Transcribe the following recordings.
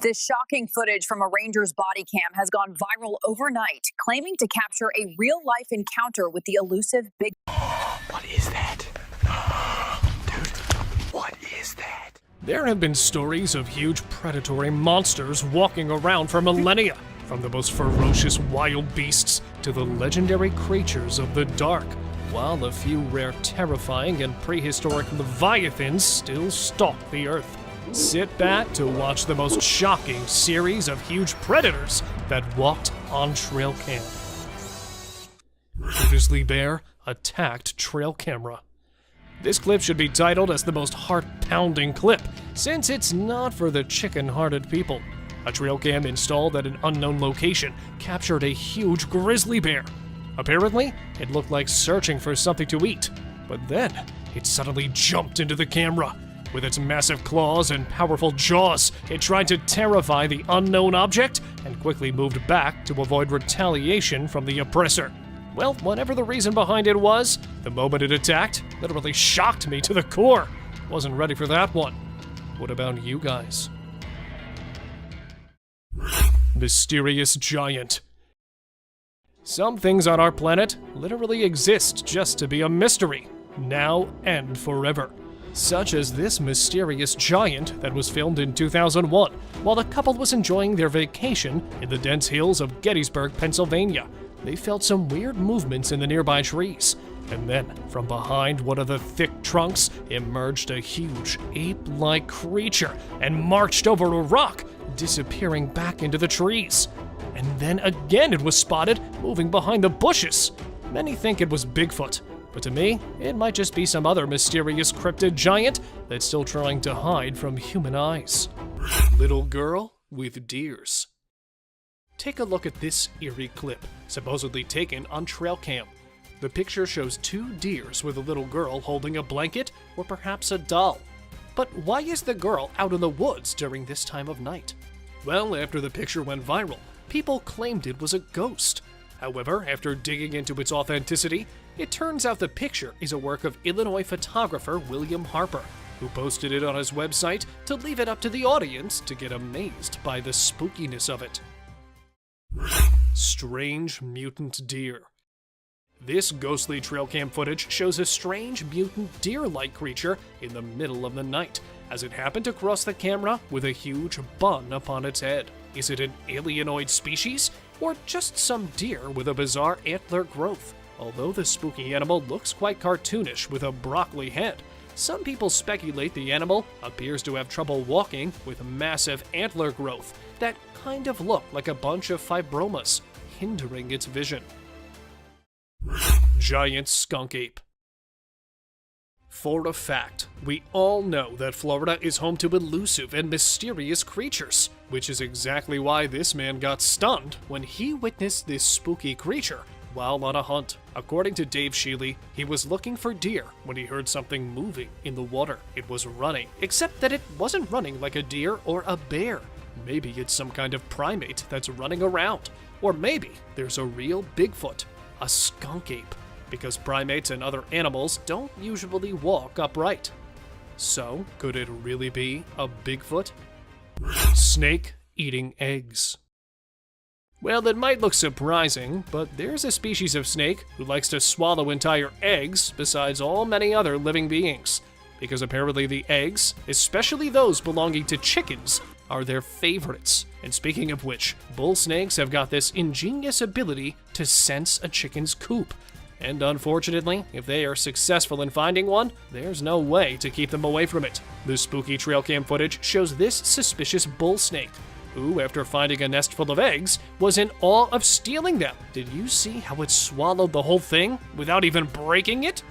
This shocking footage from a ranger's body cam has gone viral overnight, claiming to capture a real-life encounter with the elusive Bigfoot. What is that? Dude, what is that? There have been stories of huge predatory monsters walking around for millennia, from the most ferocious wild beasts to the legendary creatures of the dark, while a few rare terrifying and prehistoric leviathans still stalk the earth. Sit back to watch the most shocking series of huge predators that walked on trail cam. Grizzly bear attacked trail camera. This clip should be titled as the most heart-pounding clip, since it's not for the chicken-hearted people. A trail cam installed at an unknown location captured a huge grizzly bear. Apparently, it looked like searching for something to eat, but then it suddenly jumped into the camera. With its massive claws and powerful jaws, it tried to terrify the unknown object and quickly moved back to avoid retaliation from the oppressor. Well, whatever the reason behind it was, the moment it attacked literally shocked me to the core. Wasn't ready for that one. What about you guys? Mysterious giant. Some things on our planet literally exist just to be a mystery, now and forever. Such as this mysterious giant that was filmed in 2001 while the couple was enjoying their vacation in the dense hills of Gettysburg, Pennsylvania. They felt some weird movements in the nearby trees, and then from behind one of the thick trunks emerged a huge ape-like creature and marched over a rock, disappearing back into the trees. And then again it was spotted moving behind the bushes. Many think it was Bigfoot, but to me, it might just be some other mysterious cryptid giant that's still trying to hide from human eyes. Little girl with deers. Take a look at this eerie clip, supposedly taken on trail cam. The picture shows two deers with a little girl holding a blanket or perhaps a doll. But why is the girl out in the woods during this time of night? Well, after the picture went viral, people claimed it was a ghost. However, after digging into its authenticity, it turns out the picture is a work of Illinois photographer William Harper, who posted it on his website to leave it up to the audience to get amazed by the spookiness of it. Strange mutant deer. This ghostly trail cam footage shows a strange mutant deer-like creature in the middle of the night, as it happened to cross the camera with a huge bun upon its head. Is it an alienoid species, or just some deer with a bizarre antler growth? Although the spooky animal looks quite cartoonish with a broccoli head, some people speculate the animal appears to have trouble walking with massive antler growth that kind of look like a bunch of fibromas, hindering its vision. Giant skunk ape. For a fact, we all know that Florida is home to elusive and mysterious creatures, which is exactly why this man got stunned when he witnessed this spooky creature while on a hunt. According to Dave Shealy, he was looking for deer when he heard something moving in the water. It was running, except that it wasn't running like a deer or a bear. Maybe it's some kind of primate that's running around. Or maybe there's a real Bigfoot, a skunk ape, because primates and other animals don't usually walk upright. So, could it really be a Bigfoot? Snake eating eggs. Well, it might look surprising, but there's a species of snake who likes to swallow entire eggs besides all many other living beings, because apparently the eggs, especially those belonging to chickens, are their favorites. And speaking of which, bull snakes have got this ingenious ability to sense a chicken's coop. And unfortunately, if they are successful in finding one, there's no way to keep them away from it. The spooky trail cam footage shows this suspicious bull snake, who, after finding a nest full of eggs, was in awe of stealing them. Did you see how it swallowed the whole thing without even breaking it?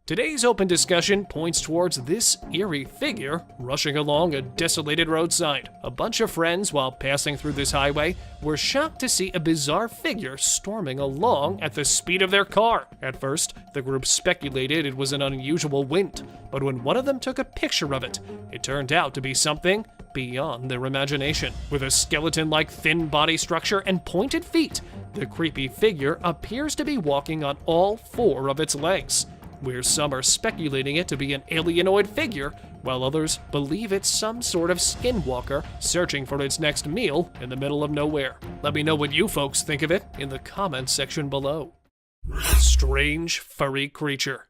Today's open discussion points towards this eerie figure rushing along a desolated roadside. A bunch of friends, while passing through this highway, were shocked to see a bizarre figure storming along at the speed of their car. At first, the group speculated it was an unusual wind, but when one of them took a picture of it, it turned out to be something beyond their imagination. With a skeleton-like thin body structure and pointed feet, the creepy figure appears to be walking on all four of its legs. Where some are speculating it to be an alienoid figure, while others believe it's some sort of skinwalker searching for its next meal in the middle of nowhere. Let me know what you folks think of it in the comments section below. Strange furry creature.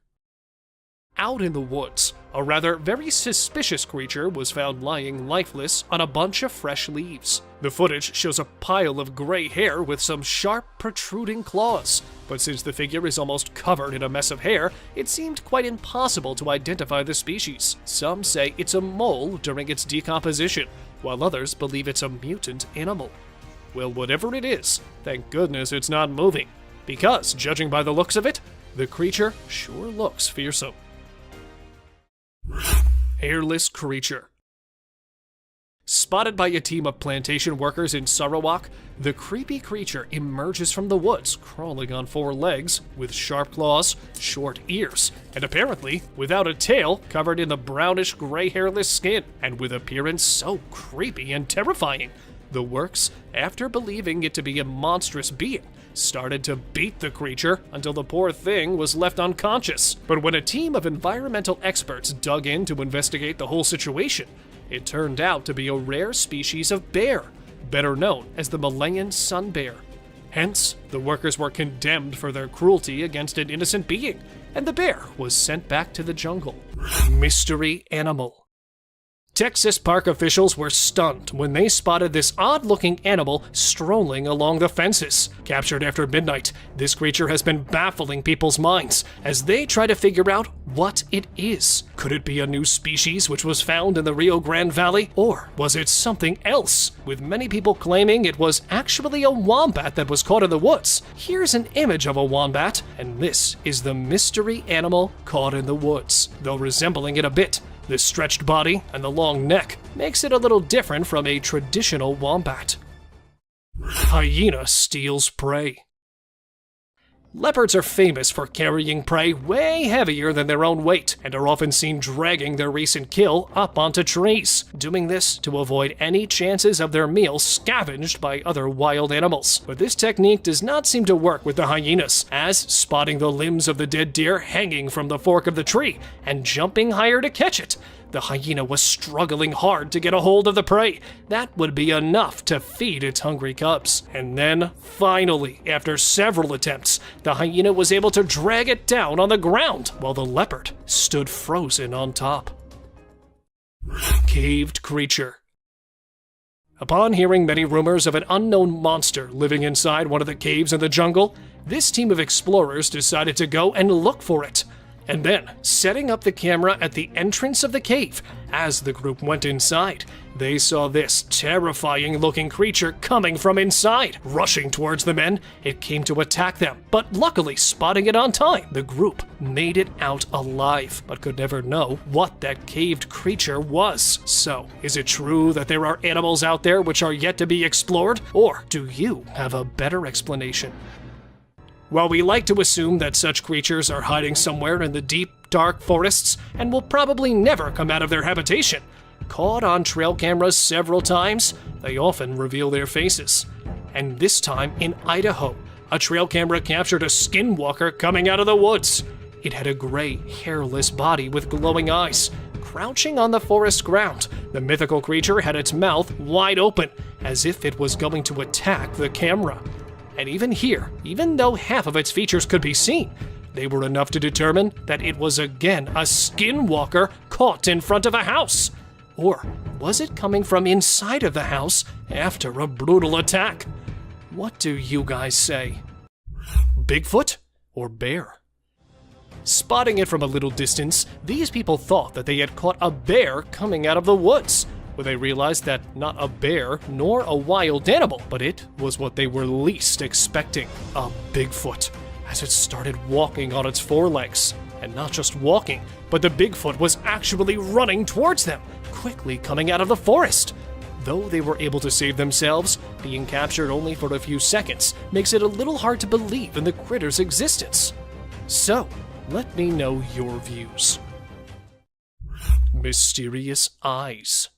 Out in the woods, a rather very suspicious creature was found lying lifeless on a bunch of fresh leaves. The footage shows a pile of gray hair with some sharp protruding claws, but since the figure is almost covered in a mess of hair, it seemed quite impossible to identify the species. Some say it's a mole during its decomposition, while others believe it's a mutant animal. Well, whatever it is, thank goodness it's not moving, because judging by the looks of it, the creature sure looks fearsome. Hairless creature. Spotted by a team of plantation workers in Sarawak, the creepy creature emerges from the woods, crawling on 4 legs, with sharp claws, short ears, and apparently without a tail, covered in the brownish-gray hairless skin, and with appearance so creepy and terrifying. The works, after believing it to be a monstrous being, started to beat the creature until the poor thing was left unconscious. But when a team of environmental experts dug in to investigate the whole situation, it turned out to be a rare species of bear, better known as the Malayan sun bear. Hence, the workers were condemned for their cruelty against an innocent being, and the bear was sent back to the jungle. Mystery animal. Texas park officials were stunned when they spotted this odd-looking animal strolling along the fences. Captured after midnight, this creature has been baffling people's minds as they try to figure out what it is. Could it be a new species which was found in the Rio Grande Valley? Or was it something else? With many people claiming it was actually a wombat that was caught in the woods. Here's an image of a wombat, and this is the mystery animal caught in the woods, though resembling it a bit. The stretched body and the long neck makes it a little different from a traditional wombat. Hyena steals prey. Leopards are famous for carrying prey way heavier than their own weight, and are often seen dragging their recent kill up onto trees, doing this to avoid any chances of their meal scavenged by other wild animals. But this technique does not seem to work with the hyenas, as spotting the limbs of the dead deer hanging from the fork of the tree and jumping higher to catch it, the hyena was struggling hard to get a hold of the prey. That would be enough to feed its hungry cubs. And then, finally, after several attempts, the hyena was able to drag it down on the ground, while the leopard stood frozen on top. Caved creature. Upon hearing many rumors of an unknown monster living inside one of the caves in the jungle, this team of explorers decided to go and look for it. And then, setting up the camera at the entrance of the cave, as the group went inside, they saw this terrifying-looking creature coming from inside. Rushing towards the men, it came to attack them, but luckily spotting it on time, the group made it out alive, but could never know what that caved creature was. So, is it true that there are animals out there which are yet to be explored, or do you have a better explanation? While we like to assume that such creatures are hiding somewhere in the deep, dark forests and will probably never come out of their habitation, caught on trail cameras several times, they often reveal their faces. And this time in Idaho, a trail camera captured a skinwalker coming out of the woods. It had a gray, hairless body with glowing eyes. Crouching on the forest ground, the mythical creature had its mouth wide open, as if it was going to attack the camera. And even here, even though half of its features could be seen, they were enough to determine that it was again a skinwalker caught in front of a house. Or was it coming from inside of the house after a brutal attack? What do you guys say? Bigfoot or bear? Spotting it from a little distance, these people thought that they had caught a bear coming out of the woods, where they realized that not a bear nor a wild animal, but it was what they were least expecting, a Bigfoot, as it started walking on its forelegs. And not just walking, but the Bigfoot was actually running towards them, quickly coming out of the forest. Though they were able to save themselves, being captured only for a few seconds makes it a little hard to believe in the critter's existence. So, let me know your views. Mysterious eyes.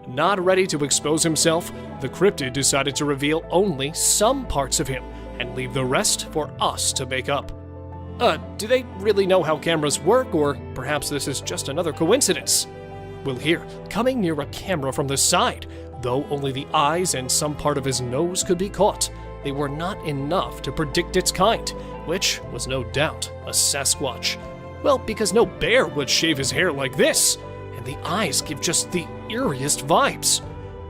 Not ready to expose himself, the cryptid decided to reveal only some parts of him and leave the rest for us to make up. Do they really know how cameras work, or perhaps this is just another coincidence? Well, here, coming near a camera from the side, though only the eyes and some part of his nose could be caught, they were not enough to predict its kind, which was no doubt a Sasquatch. Well, because no bear would shave his hair like this, and the eyes give just the eeriest vibes.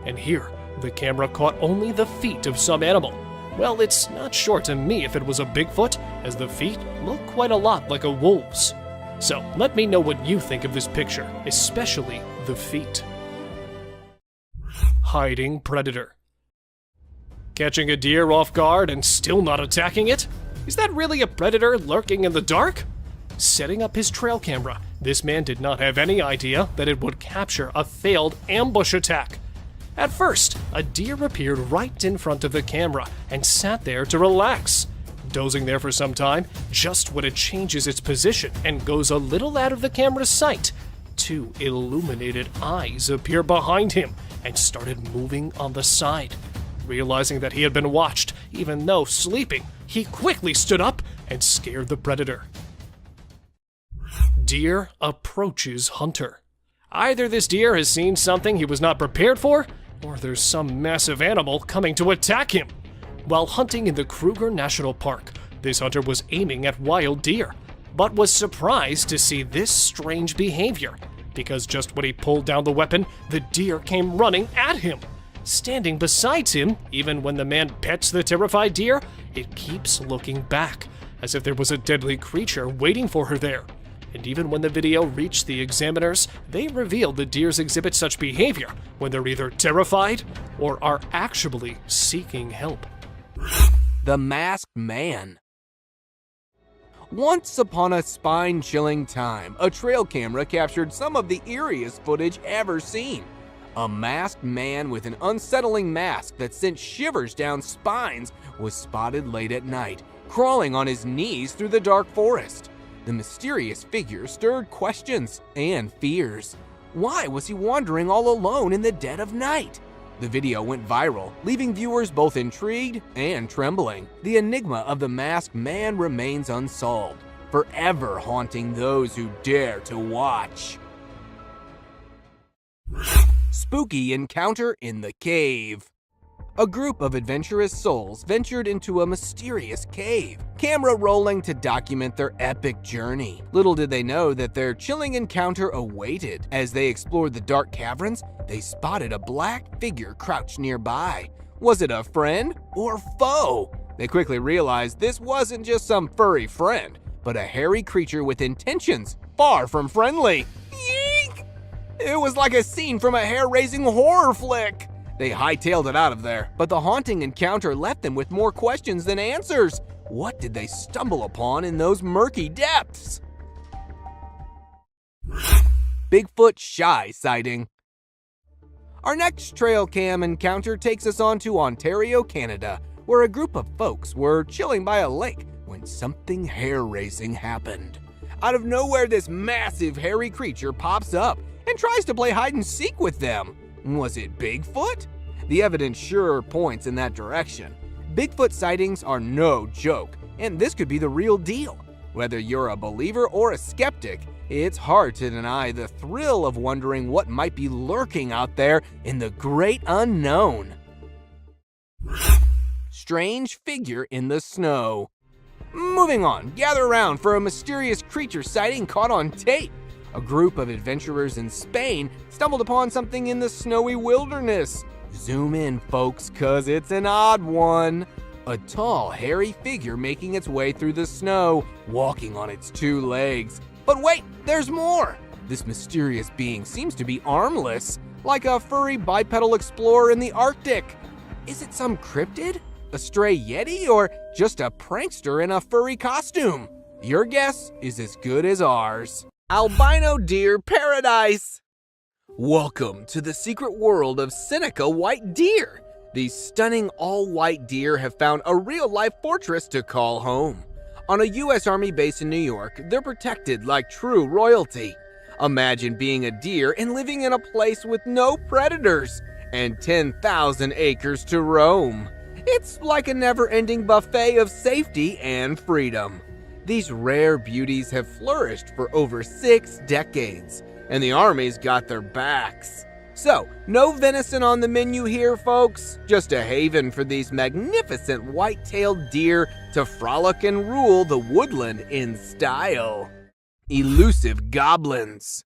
And here, the camera caught only the feet of some animal. Well, it's not sure to me if it was a Bigfoot, as the feet look quite a lot like a wolf's. So let me know what you think of this picture, especially the feet. Hiding predator. Catching a deer off guard and still not attacking it? Is that really a predator lurking in the dark? Setting up his trail camera, this man did not have any idea that it would capture a failed ambush attack. At first, a deer appeared right in front of the camera and sat there to relax. Dozing there for some time, just when it changes its position and goes a little out of the camera's sight, two illuminated eyes appear behind him and started moving on the side. Realizing that he had been watched, even though sleeping, he quickly stood up and scared the predator. Deer approaches hunter. Either this deer has seen something he was not prepared for, or there's some massive animal coming to attack him. While hunting in the Kruger National Park, this hunter was aiming at wild deer, but was surprised to see this strange behavior, because just when he pulled down the weapon, the deer came running at him. Standing beside him, even when the man pets the terrified deer, it keeps looking back, as if there was a deadly creature waiting for her there. And even when the video reached the examiners, they revealed the deers exhibit such behavior when they're either terrified or are actually seeking help. The Masked Man. Once upon a spine-chilling time, a trail camera captured some of the eeriest footage ever seen. A masked man with an unsettling mask that sent shivers down spines was spotted late at night, crawling on his knees through the dark forest. The mysterious figure stirred questions and fears. Why was he wandering all alone in the dead of night? The video went viral, leaving viewers both intrigued and trembling. The enigma of the masked man remains unsolved, forever haunting those who dare to watch. Spooky encounter in the cave. A group of adventurous souls ventured into a mysterious cave, camera rolling to document their epic journey. Little did they know that their chilling encounter awaited. As they explored the dark caverns, they spotted a black figure crouched nearby. Was it a friend or foe? They quickly realized this wasn't just some furry friend, but a hairy creature with intentions far from friendly. Yeek! It was like a scene from a hair-raising horror flick. They hightailed it out of there, but the haunting encounter left them with more questions than answers. What did they stumble upon in those murky depths? Bigfoot Shy sighting. Our next trail cam encounter takes us on to Ontario, Canada, where a group of folks were chilling by a lake when something hair-raising happened. Out of nowhere, this massive hairy creature pops up and tries to play hide-and-seek with them. Was it Bigfoot? The evidence sure points in that direction. Bigfoot sightings are no joke, and this could be the real deal. Whether you're a believer or a skeptic, it's hard to deny the thrill of wondering what might be lurking out there in the great unknown. Strange figure in the snow. Moving on, gather around for a mysterious creature sighting caught on tape. A group of adventurers in Spain stumbled upon something in the snowy wilderness. Zoom in, folks, cause it's an odd one. A tall, hairy figure making its way through the snow, walking on its two legs. But wait, there's more! This mysterious being seems to be armless, like a furry bipedal explorer in the Arctic. Is it some cryptid? A stray yeti? Or just a prankster in a furry costume? Your guess is as good as ours. Albino deer paradise! Welcome to the secret world of Seneca white deer. These stunning all-white deer have found a real-life fortress to call home. On a U.S. Army base in New York, they're protected like true royalty. Imagine being a deer and living in a place with no predators and 10,000 acres to roam. It's like a never-ending buffet of safety and freedom. These rare beauties have flourished for over 6 decades. and the army's got their backs. So, no venison on the menu here, folks. Just a haven for these magnificent white-tailed deer to frolic and rule the woodland in style. Elusive goblins.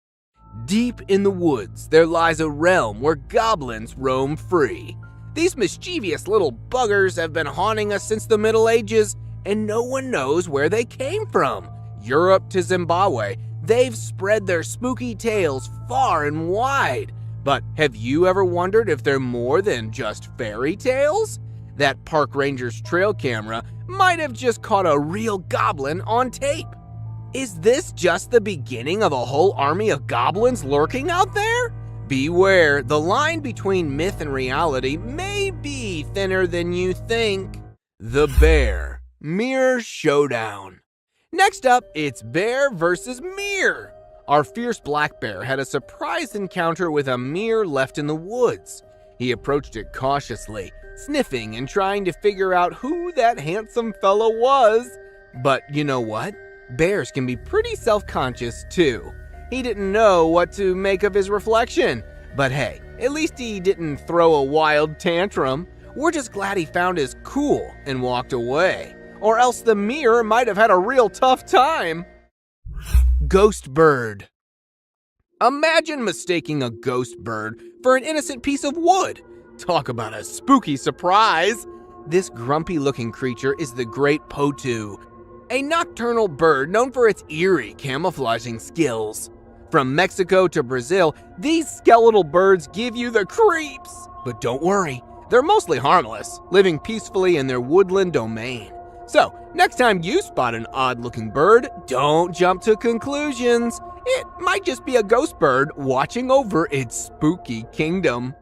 Deep in the woods, there lies a realm where goblins roam free. These mischievous little buggers have been haunting us since the Middle Ages, and no one knows where they came from. Europe to Zimbabwe, they've spread their spooky tales far and wide. But have you ever wondered if they're more than just fairy tales? That park ranger's trail camera might have just caught a real goblin on tape. Is this just the beginning of a whole army of goblins lurking out there? Beware, the line between myth and reality may be thinner than you think. The Bear Mirror Showdown. Next up, it's bear versus mirror. Our fierce black bear had a surprise encounter with a mirror left in the woods. He approached it cautiously, sniffing and trying to figure out who that handsome fellow was. But you know what? Bears can be pretty self-conscious too. He didn't know what to make of his reflection. But hey, at least he didn't throw a wild tantrum. We're just glad he found his cool and walked away. Or else the mirror might have had a real tough time. Ghost bird. Imagine mistaking a ghost bird for an innocent piece of wood. Talk about a spooky surprise. This grumpy-looking creature is the great potu, a nocturnal bird known for its eerie camouflaging skills. From Mexico to Brazil, these skeletal birds give you the creeps. But don't worry, they're mostly harmless, living peacefully in their woodland domain. So, next time you spot an odd-looking bird, don't jump to conclusions. It might just be a ghost bird watching over its spooky kingdom.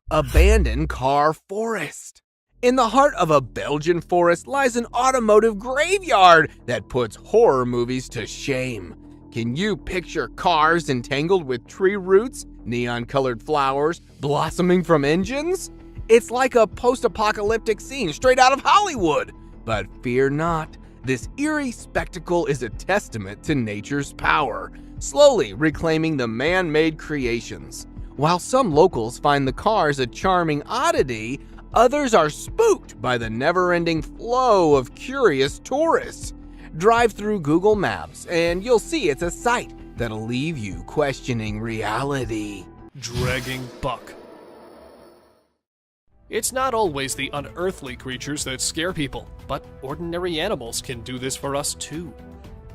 Abandoned car forest. In the heart of a Belgian forest lies an automotive graveyard that puts horror movies to shame. Can you picture cars entangled with tree roots, neon-colored flowers blossoming from engines? It's like a post-apocalyptic scene straight out of Hollywood. But fear not, this eerie spectacle is a testament to nature's power, slowly reclaiming the man-made creations. While some locals find the cars a charming oddity, others are spooked by the never-ending flow of curious tourists. Drive through Google Maps and you'll see it's a sight that'll leave you questioning reality. Dragging buck. It's not always the unearthly creatures that scare people, but ordinary animals can do this for us too.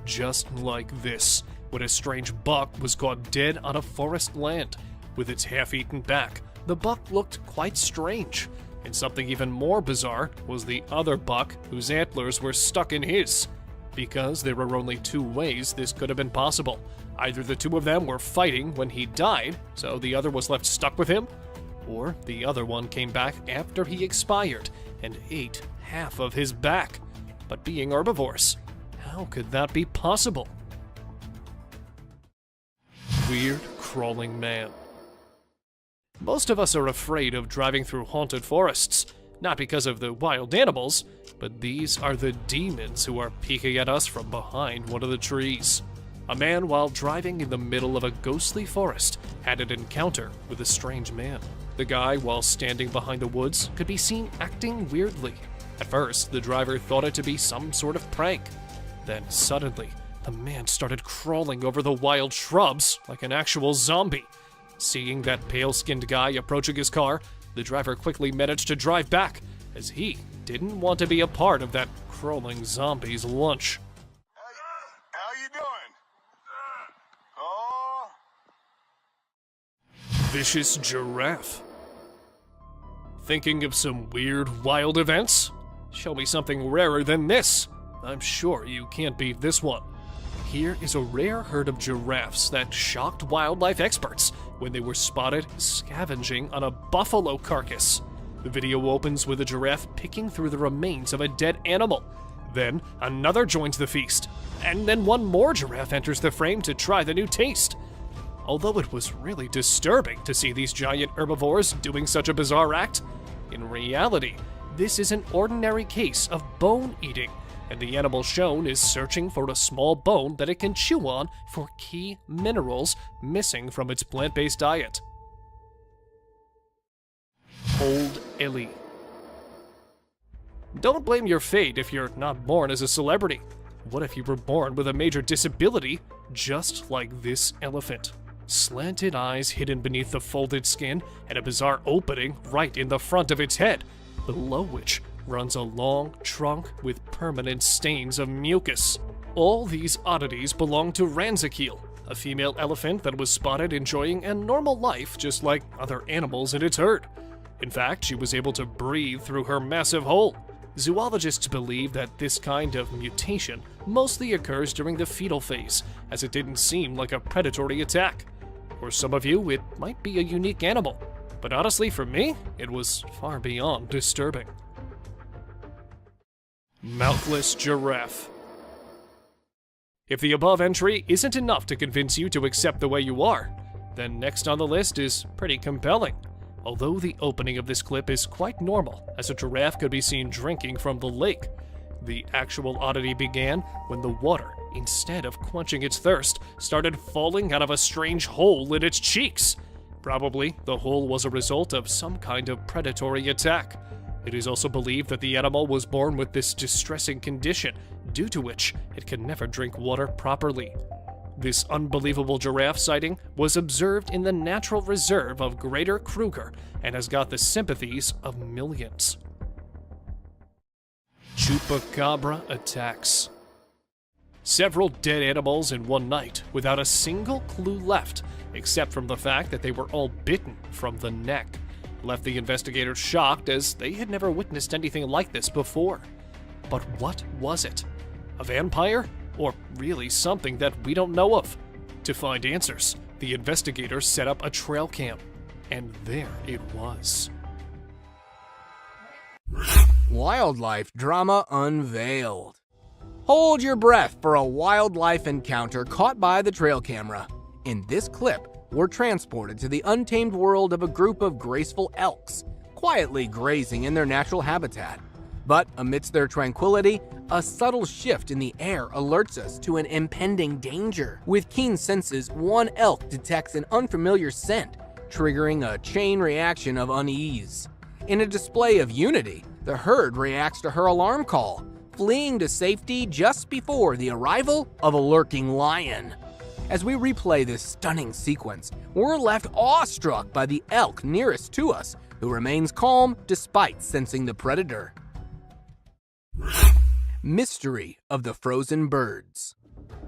Just like this, when a strange buck was caught dead on a forest land. With its half-eaten back, the buck looked quite strange. And something even more bizarre was the other buck whose antlers were stuck in his. Because there were only two ways this could have been possible. Either the two of them were fighting when he died, so the other was left stuck with him, or the other one came back after he expired and ate half of his back. But being herbivores, how could that be possible? Weird crawling man. Most of us are afraid of driving through haunted forests, not because of the wild animals, but these are the demons who are peeking at us from behind one of the trees. A man, while driving in the middle of a ghostly forest, had an encounter with a strange man. The guy, while standing behind the woods, could be seen acting weirdly. At first, the driver thought it to be some sort of prank. Then, suddenly, the man started crawling over the wild shrubs like an actual zombie. Seeing that pale-skinned guy approaching his car, the driver quickly managed to drive back, as he didn't want to be a part of that crawling zombie's lunch. How you doing? Oh. Vicious giraffe. Thinking of some weird, wild events? Show me something rarer than this. I'm sure you can't beat this one. Here is a rare herd of giraffes that shocked wildlife experts when they were spotted scavenging on a buffalo carcass. The video opens with a giraffe picking through the remains of a dead animal. Then another joins the feast, and then one more giraffe enters the frame to try the new taste. Although it was really disturbing to see these giant herbivores doing such a bizarre act, in reality, this is an ordinary case of bone eating, and the animal shown is searching for a small bone that it can chew on for key minerals missing from its plant-based diet. Old Ellie. Don't blame your fate if you're not born as a celebrity. What if you were born with a major disability, just like this elephant? Slanted eyes hidden beneath the folded skin, and a bizarre opening right in the front of its head, below which runs a long trunk with permanent stains of mucus. All these oddities belong to Ranzakeel, a female elephant that was spotted enjoying a normal life just like other animals in its herd. In fact, she was able to breathe through her massive hole. Zoologists believe that this kind of mutation mostly occurs during the fetal phase, as it didn't seem like a predatory attack. For some of you, it might be a unique animal, but honestly, for me, it was far beyond disturbing. Mouthless Giraffe. If the above entry isn't enough to convince you to accept the way you are, then next on the list is pretty compelling. Although the opening of this clip is quite normal, as a giraffe could be seen drinking from the lake, the actual oddity began when the water, instead of quenching its thirst, started falling out of a strange hole in its cheeks. Probably, the hole was a result of some kind of predatory attack. It is also believed that the animal was born with this distressing condition, due to which it can never drink water properly. This unbelievable giraffe sighting was observed in the natural reserve of Greater Kruger and has got the sympathies of millions. Chupacabra attacks. Several dead animals in one night without a single clue left, except from the fact that they were all bitten from the neck, left the investigators shocked as they had never witnessed anything like this before. But what was it? A vampire? Or really something that we don't know of? To find answers, the investigators set up a trail cam, and there it was. Wildlife drama unveiled. Hold your breath for a wildlife encounter caught by the trail camera. In this clip, we're transported to the untamed world of a group of graceful elks, quietly grazing in their natural habitat. But amidst their tranquility, a subtle shift in the air alerts us to an impending danger. With keen senses, one elk detects an unfamiliar scent, triggering a chain reaction of unease. In a display of unity, the herd reacts to her alarm call, fleeing to safety just before the arrival of a lurking lion. As we replay this stunning sequence, we're left awestruck by the elk nearest to us, who remains calm despite sensing the predator. Mystery of the frozen birds.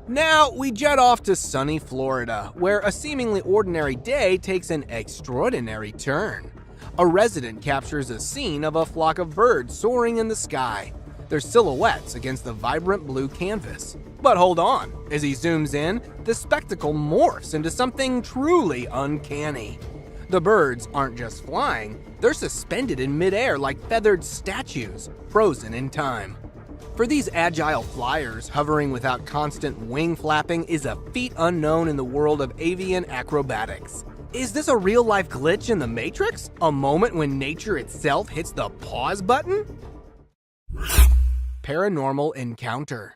Now we jet off to sunny Florida, where a seemingly ordinary day takes an extraordinary turn. A resident captures a scene of a flock of birds soaring in the sky, their silhouettes against the vibrant blue canvas. But hold on, as he zooms in, the spectacle morphs into something truly uncanny. The birds aren't just flying, they're suspended in midair like feathered statues, frozen in time. For these agile flyers, hovering without constant wing flapping is a feat unknown in the world of avian acrobatics. Is this a real-life glitch in the Matrix? A moment when nature itself hits the pause button? Paranormal encounter.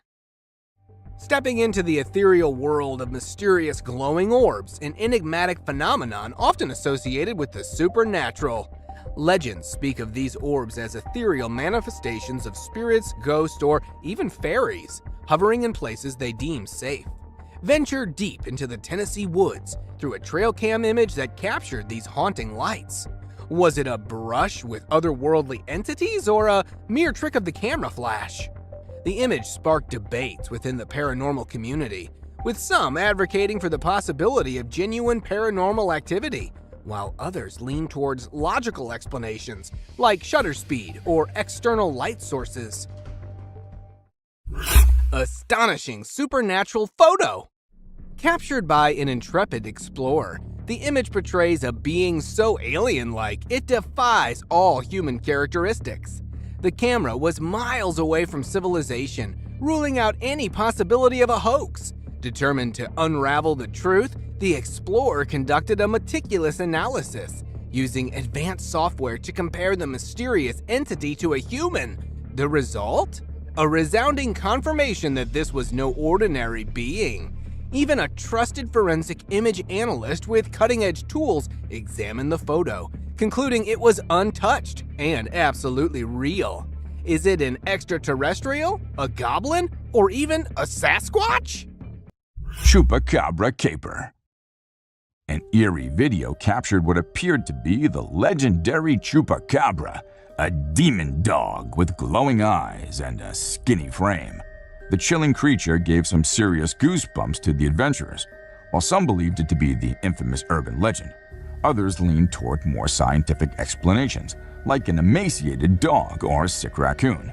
Stepping into the ethereal world of mysterious glowing orbs, an enigmatic phenomenon often associated with the supernatural. Legends speak of these orbs as ethereal manifestations of spirits, ghosts, or even fairies, hovering in places they deem safe. Venture deep into the Tennessee woods through a trail cam image that captured these haunting lights. Was it a brush with otherworldly entities or a mere trick of the camera flash? The image sparked debates within the paranormal community, with some advocating for the possibility of genuine paranormal activity, while others lean towards logical explanations like shutter speed or external light sources. Astonishing supernatural photo! Captured by an intrepid explorer, the image portrays a being so alien-like it defies all human characteristics. The camera was miles away from civilization, ruling out any possibility of a hoax. Determined to unravel the truth, the explorer conducted a meticulous analysis, using advanced software to compare the mysterious entity to a human. The result? A resounding confirmation that this was no ordinary being. Even a trusted forensic image analyst with cutting-edge tools examined the photo, concluding it was untouched and absolutely real. Is it an extraterrestrial, a goblin, or even a Sasquatch? Chupacabra Caper. An eerie video captured what appeared to be the legendary Chupacabra, a demon dog with glowing eyes and a skinny frame. The chilling creature gave some serious goosebumps to the adventurers. While some believed it to be the infamous urban legend, others leaned toward more scientific explanations, like an emaciated dog or a sick raccoon.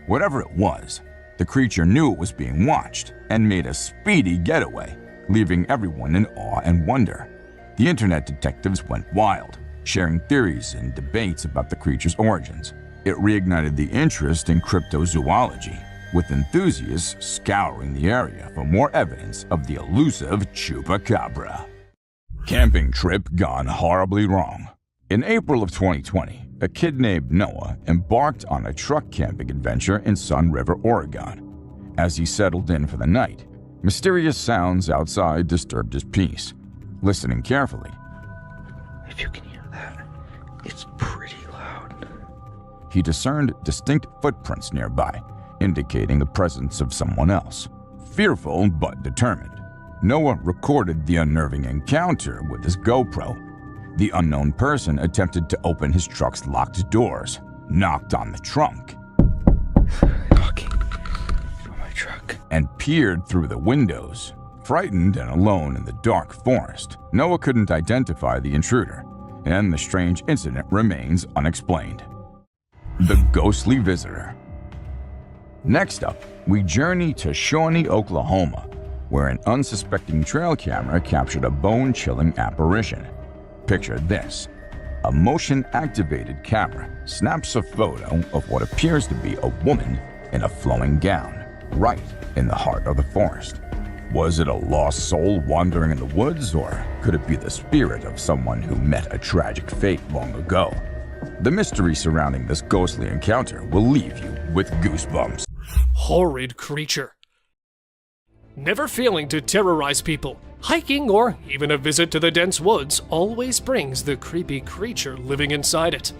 Whatever it was, the creature knew it was being watched and made a speedy getaway, leaving everyone in awe and wonder. The internet detectives went wild, sharing theories and debates about the creature's origins. It reignited the interest in cryptozoology, with enthusiasts scouring the area for more evidence of the elusive Chupacabra. Camping trip gone horribly wrong. In April of 2020, a kid named Noah embarked on a truck camping adventure in Sun River, Oregon. As he settled in for the night, mysterious sounds outside disturbed his peace. Listening carefully, if you can hear that, it's pretty loud. He discerned distinct footprints nearby, indicating the presence of someone else. Fearful but determined, Noah recorded the unnerving encounter with his GoPro. The unknown person attempted to open his truck's locked doors, knocked on the trunk, Knocking on my truck, and peered through the windows. Frightened and alone in the dark forest, Noah couldn't identify the intruder, and the strange incident remains unexplained. The ghostly visitor. Next up, we journey to Shawnee, Oklahoma, where an unsuspecting trail camera captured a bone-chilling apparition. Picture this. A motion-activated camera snaps a photo of what appears to be a woman in a flowing gown, right in the heart of the forest. Was it a lost soul wandering in the woods, or could it be the spirit of someone who met a tragic fate long ago? The mystery surrounding this ghostly encounter will leave you with goosebumps. Horrid creature. Never failing to terrorize people, hiking or even a visit to the dense woods always brings the creepy creature living inside it.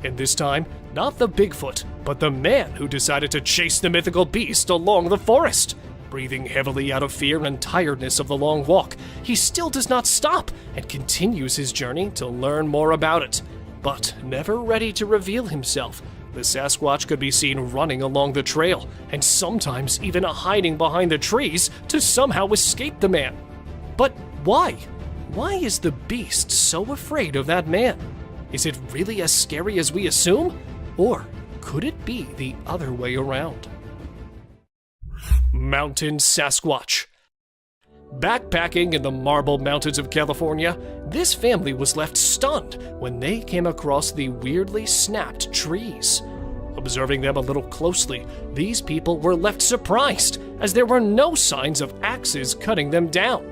And this time, not the Bigfoot, but the man who decided to chase the mythical beast along the forest. Breathing heavily out of fear and tiredness of the long walk, he still does not stop and continues his journey to learn more about it. But never ready to reveal himself, the Sasquatch could be seen running along the trail, and sometimes even hiding behind the trees to somehow escape the man. But why? Why is the beast so afraid of that man? Is it really as scary as we assume? Or could it be the other way around? Mountain Sasquatch. Backpacking in the Marble Mountains of California, this family was left stunned when they came across the weirdly snapped trees. Observing them a little closely, these people were left surprised, as there were no signs of axes cutting them down.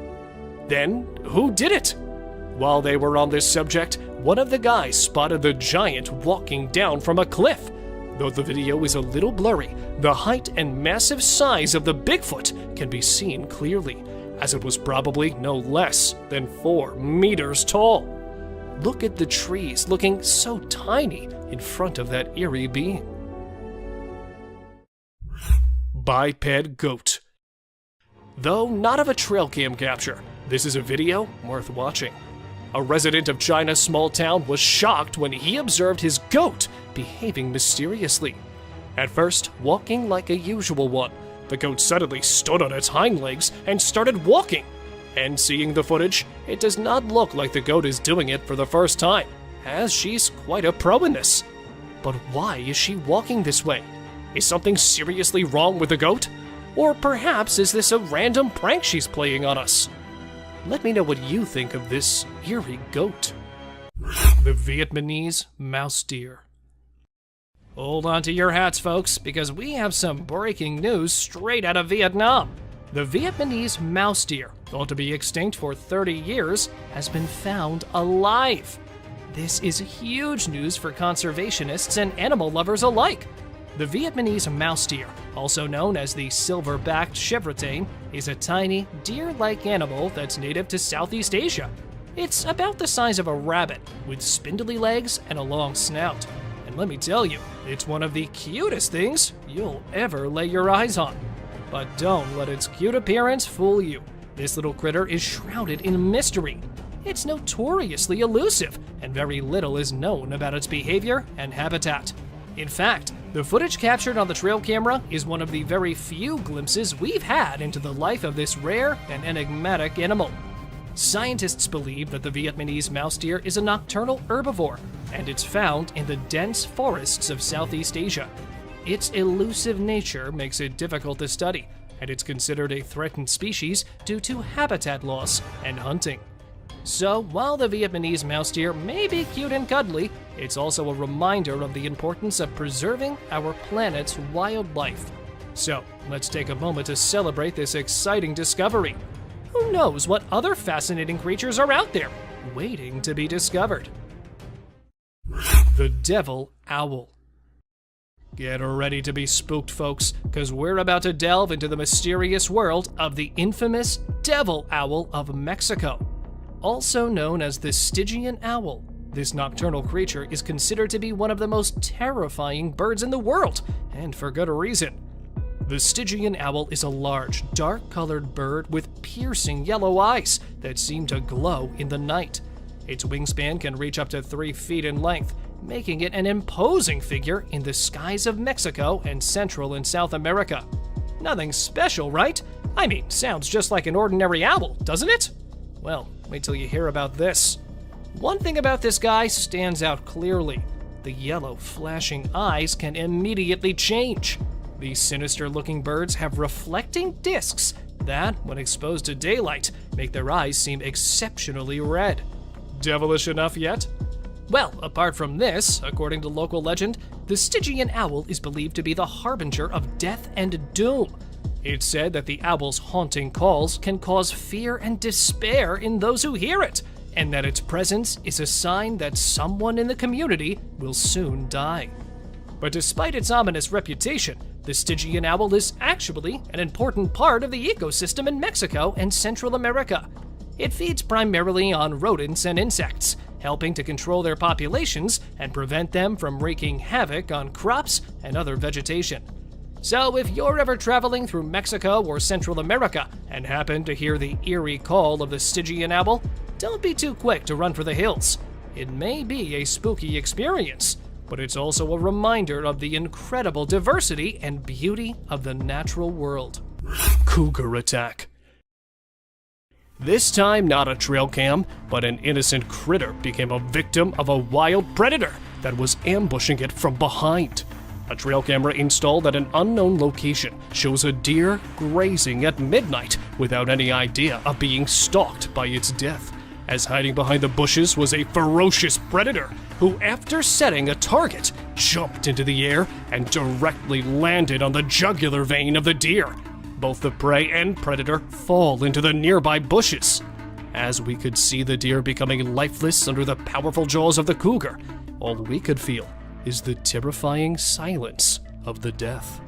Then, who did it? While they were on this subject, one of the guys spotted the giant walking down from a cliff. Though the video is a little blurry, the height and massive size of the Bigfoot can be seen clearly, as it was probably no less than 4 meters tall. Look at the trees looking so tiny in front of that eerie being. Biped goat. Though not of a trail cam capture, this is a video worth watching. A resident of China's small town was shocked when he observed his goat behaving mysteriously. At first, walking like a usual one, the goat suddenly stood on its hind legs and started walking. And seeing the footage, it does not look like the goat is doing it for the first time, as she's quite a pro in this. But why is she walking this way? Is something seriously wrong with the goat? Or perhaps is this a random prank she's playing on us? Let me know what you think of this eerie goat. The Vietnamese mouse deer. Hold on to your hats, folks, because we have some breaking news straight out of Vietnam. The Vietnamese mouse deer, thought to be extinct for 30 years, has been found alive. This is huge news for conservationists and animal lovers alike. The Vietnamese mouse deer, also known as the silver-backed chevrotain, is a tiny, deer-like animal that's native to Southeast Asia. It's about the size of a rabbit, with spindly legs and a long snout. And let me tell you, it's one of the cutest things you'll ever lay your eyes on. But don't let its cute appearance fool you. This little critter is shrouded in mystery. It's notoriously elusive, and very little is known about its behavior and habitat. In fact, the footage captured on the trail camera is one of the very few glimpses we've had into the life of this rare and enigmatic animal. Scientists believe that the Vietnamese mouse deer is a nocturnal herbivore, and it's found in the dense forests of Southeast Asia. Its elusive nature makes it difficult to study, and it's considered a threatened species due to habitat loss and hunting. So, while the Vietnamese mouse deer may be cute and cuddly, it's also a reminder of the importance of preserving our planet's wildlife. So, let's take a moment to celebrate this exciting discovery. Who knows what other fascinating creatures are out there, waiting to be discovered? The Devil Owl. Get ready to be spooked, folks, because we're about to delve into the mysterious world of the infamous Devil Owl of Mexico. Also known as the Stygian owl, this nocturnal creature is considered to be one of the most terrifying birds in the world, and for good reason. The Stygian owl is a large, dark-colored bird with piercing yellow eyes that seem to glow in the night. Its wingspan can reach up to 3 feet in length, making it an imposing figure in the skies of Mexico and Central and South America. Nothing special, right? I mean, sounds just like an ordinary owl, doesn't it? Well, wait till you hear about this. One thing about this guy stands out clearly. The yellow, flashing eyes can immediately change. These sinister-looking birds have reflecting discs that, when exposed to daylight, make their eyes seem exceptionally red. Devilish enough yet? Well, apart from this, according to local legend, the Stygian owl is believed to be the harbinger of death and doom. It's said that the owl's haunting calls can cause fear and despair in those who hear it, and that its presence is a sign that someone in the community will soon die. But despite its ominous reputation, the Stygian owl is actually an important part of the ecosystem in Mexico and Central America. It feeds primarily on rodents and insects, helping to control their populations and prevent them from wreaking havoc on crops and other vegetation. So if you're ever traveling through Mexico or Central America and happen to hear the eerie call of the Stygian owl, don't be too quick to run for the hills. It may be a spooky experience, but it's also a reminder of the incredible diversity and beauty of the natural world. Cougar attack. This time not a trail cam, but an innocent critter became a victim of a wild predator that was ambushing it from behind. A trail camera installed at an unknown location shows a deer grazing at midnight without any idea of being stalked by its death, as hiding behind the bushes was a ferocious predator who, after setting a target, jumped into the air and directly landed on the jugular vein of the deer. Both the prey and predator fall into the nearby bushes. As we could see the deer becoming lifeless under the powerful jaws of the cougar, all we could feel is the terrifying silence of the death.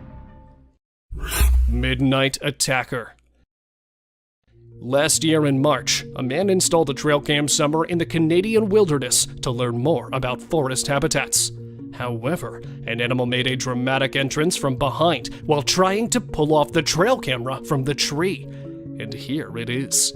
Midnight attacker. Last year in March, a man installed a trail cam somewhere in the Canadian wilderness to learn more about forest habitats. However, an animal made a dramatic entrance from behind while trying to pull off the trail camera from the tree. And here it is.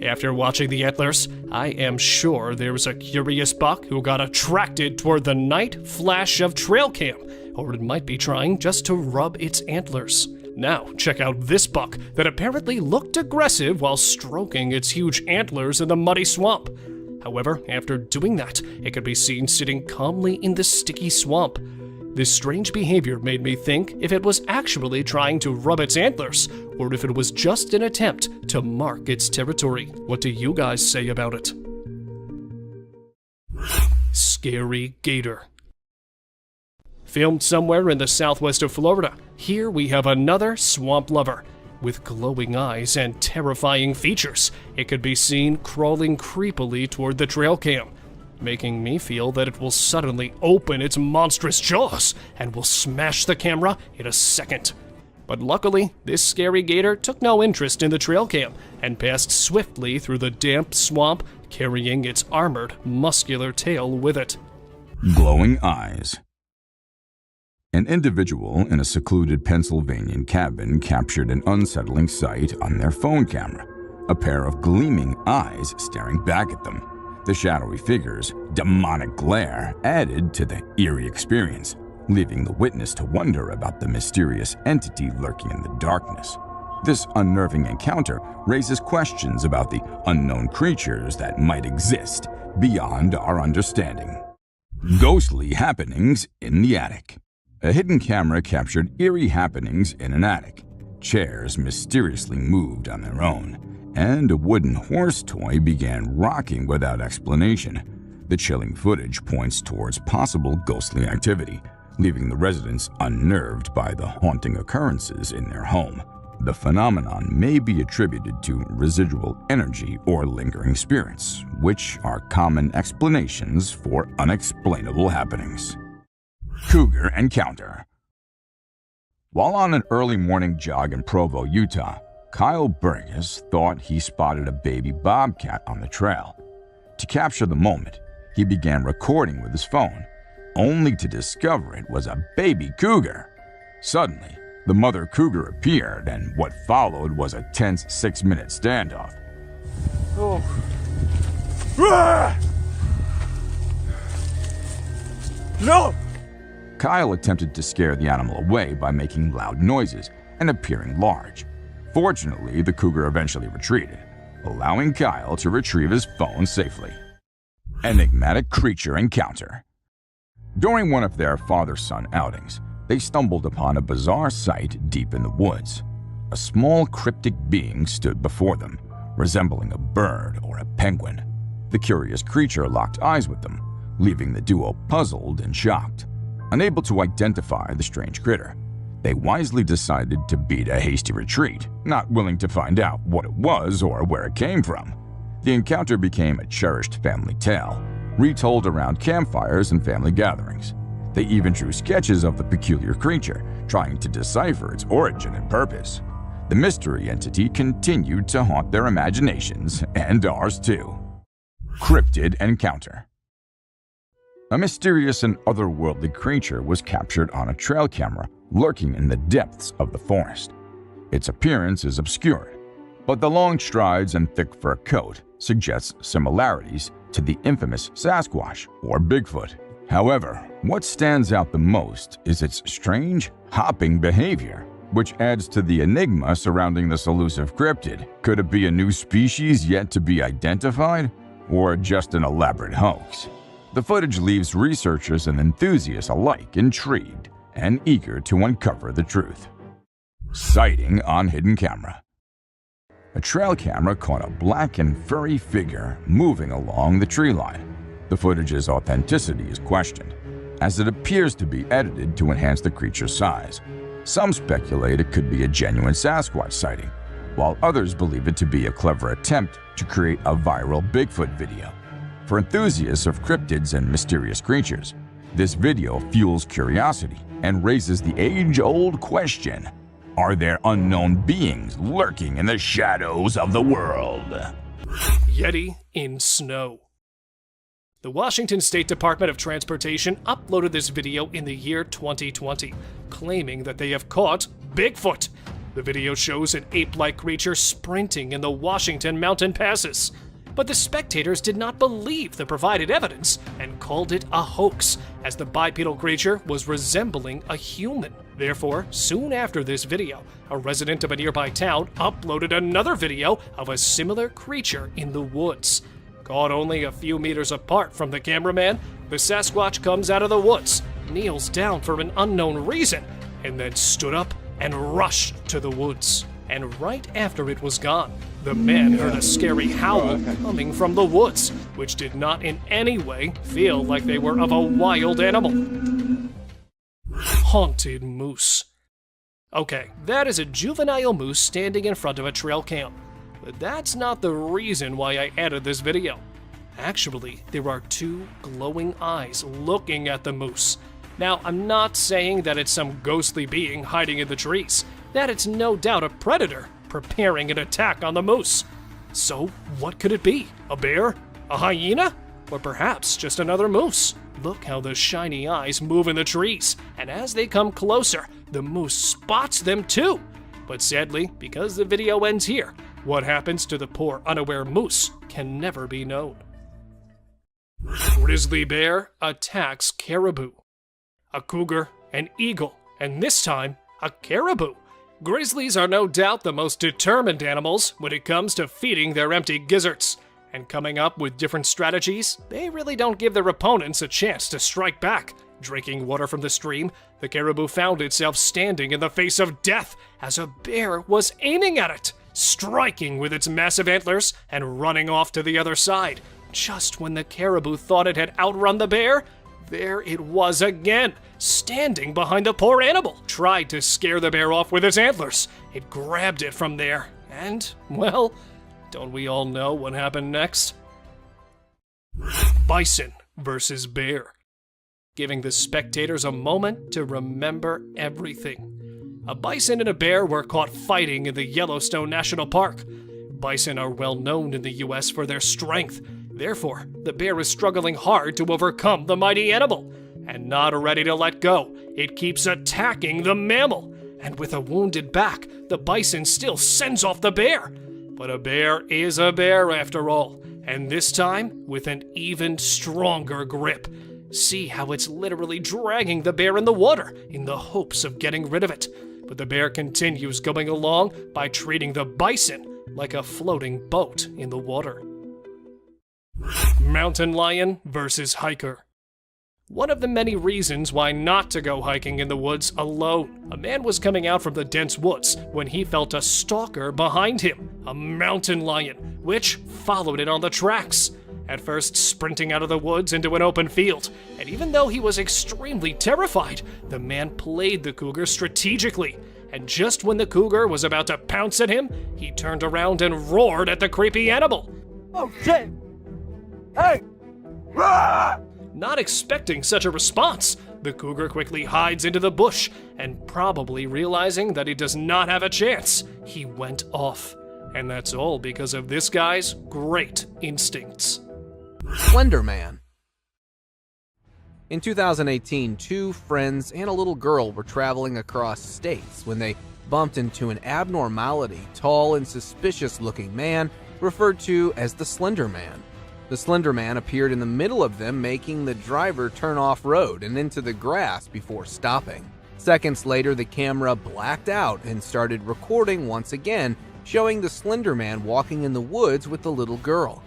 After watching the antlers, I am sure there was a curious buck who got attracted toward the night flash of trail cam, or it might be trying just to rub its antlers. Now, check out this buck that apparently looked aggressive while stroking its huge antlers in the muddy swamp. However, after doing that, it could be seen sitting calmly in the sticky swamp. This strange behavior made me think if it was actually trying to rub its antlers, or if it was just an attempt to mark its territory. What do you guys say about it? Scary gator. Filmed somewhere in the southwest of Florida, here we have another swamp lover. With glowing eyes and terrifying features, it could be seen crawling creepily toward the trail cam. making me feel that it will suddenly open its monstrous jaws and will smash the camera in a second. But luckily, this scary gator took no interest in the trail cam and passed swiftly through the damp swamp, carrying its armored, muscular tail with it. Glowing eyes. An individual in a secluded Pennsylvania cabin captured an unsettling sight on their phone camera. A pair of gleaming eyes staring back at them. The shadowy figure's demonic glare added to the eerie experience, leaving the witness to wonder about the mysterious entity lurking in the darkness. This unnerving encounter raises questions about the unknown creatures that might exist beyond our understanding. Ghostly happenings in the attic. A hidden camera captured eerie happenings in an attic. Chairs mysteriously moved on their own, and a wooden horse toy began rocking without explanation. The chilling footage points towards possible ghostly activity, leaving the residents unnerved by the haunting occurrences in their home. The phenomenon may be attributed to residual energy or lingering spirits, which are common explanations for unexplainable happenings. Cougar encounter. While on an early morning jog in Provo, Utah, Kyle Burgess thought he spotted a baby bobcat on the trail. To capture the moment, he began recording with his phone, only to discover it was a baby cougar. Suddenly, the mother cougar appeared, and what followed was a tense 6-minute standoff. Oh. Ah! No! Kyle attempted to scare the animal away by making loud noises and appearing large. Fortunately, the cougar eventually retreated, allowing Kyle to retrieve his phone safely. Enigmatic creature encounter. During one of their father-son outings, they stumbled upon a bizarre sight deep in the woods. A small cryptic being stood before them, resembling a bird or a penguin. The curious creature locked eyes with them, leaving the duo puzzled and shocked. Unable to identify the strange critter, they wisely decided to beat a hasty retreat, not willing to find out what it was or where it came from. The encounter became a cherished family tale, retold around campfires and family gatherings. They even drew sketches of the peculiar creature, trying to decipher its origin and purpose. The mystery entity continued to haunt their imaginations, and ours too. Cryptid encounter. A mysterious and otherworldly creature was captured on a trail camera lurking in the depths of the forest. Its appearance is obscured, but the long strides and thick fur coat suggests similarities to the infamous Sasquatch or Bigfoot. However, what stands out the most is its strange, hopping behavior, which adds to the enigma surrounding this elusive cryptid. Could it be a new species yet to be identified, or just an elaborate hoax? The footage leaves researchers and enthusiasts alike intrigued and eager to uncover the truth. Sighting on hidden camera. A trail camera caught a black and furry figure moving along the tree line. The footage's authenticity is questioned, as it appears to be edited to enhance the creature's size. Some speculate it could be a genuine Sasquatch sighting, while others believe it to be a clever attempt to create a viral Bigfoot video. For enthusiasts of cryptids and mysterious creatures, this video fuels curiosity and raises the age-old question: are there unknown beings lurking in the shadows of the world? Yeti in snow. The Washington State Department of Transportation uploaded this video in the year 2020, claiming that they have caught Bigfoot. The video shows an ape-like creature sprinting in the Washington mountain passes. But the spectators did not believe the provided evidence and called it a hoax, as the bipedal creature was resembling a human. Therefore, soon after this video, a resident of a nearby town uploaded another video of a similar creature in the woods. Caught only a few meters apart from the cameraman, the Sasquatch comes out of the woods, kneels down for an unknown reason, and then stood up and rushed to the woods. And right after it was gone, the man heard a scary howl coming from the woods, which did not in any way feel like they were of a wild animal. Haunted moose. Okay, that is a juvenile moose standing in front of a trail cam. But that's not the reason why I added this video. Actually, there are two glowing eyes looking at the moose. Now, I'm not saying that it's some ghostly being hiding in the trees, that it's no doubt a predator preparing an attack on the moose. So, what could it be? A bear? A hyena? Or perhaps just another moose? Look how the shiny eyes move in the trees, and as they come closer, the moose spots them too. But sadly, because the video ends here, what happens to the poor unaware moose can never be known. Grizzly bear attacks caribou. A cougar, an eagle, and this time, a caribou. Grizzlies are no doubt the most determined animals when it comes to feeding their empty gizzards. And coming up with different strategies, they really don't give their opponents a chance to strike back. Drinking water from the stream, the caribou found itself standing in the face of death as a bear was aiming at it, striking with its massive antlers and running off to the other side. Just when the caribou thought it had outrun the bear, there it was again, standing behind the poor animal. Tried to scare the bear off with its antlers. It grabbed it from there, and, well, don't we all know what happened next? Bison versus bear. Giving the spectators a moment to remember everything. A bison and a bear were caught fighting in the Yellowstone National Park. Bison are well known in the US for their strength. Therefore, the bear is struggling hard to overcome the mighty animal. And not ready to let go, it keeps attacking the mammal. And with a wounded back, the bison still sends off the bear. But a bear is a bear after all, and this time with an even stronger grip. See how it's literally dragging the bear in the water in the hopes of getting rid of it. But the bear continues going along by treating the bison like a floating boat in the water. Mountain lion versus hiker. One of the many reasons why not to go hiking in the woods alone. A man was coming out from the dense woods when he felt a stalker behind him, a mountain lion, which followed it on the tracks. At first sprinting out of the woods into an open field, and even though he was extremely terrified, the man played the cougar strategically. And just when the cougar was about to pounce at him, he turned around and roared at the creepy animal. Oh shit! Hey! Ah! Not expecting such a response, the cougar quickly hides into the bush, and probably realizing that he does not have a chance, he went off. And that's all because of this guy's great instincts. Slender Man. In 2018, two friends and a little girl were traveling across states when they bumped into an abnormality, tall and suspicious-looking man referred to as the Slender Man. The Slender Man appeared in the middle of them, making the driver turn off-road and into the grass before stopping. Seconds later, the camera blacked out and started recording once again, showing the Slender Man walking in the woods with the little girl.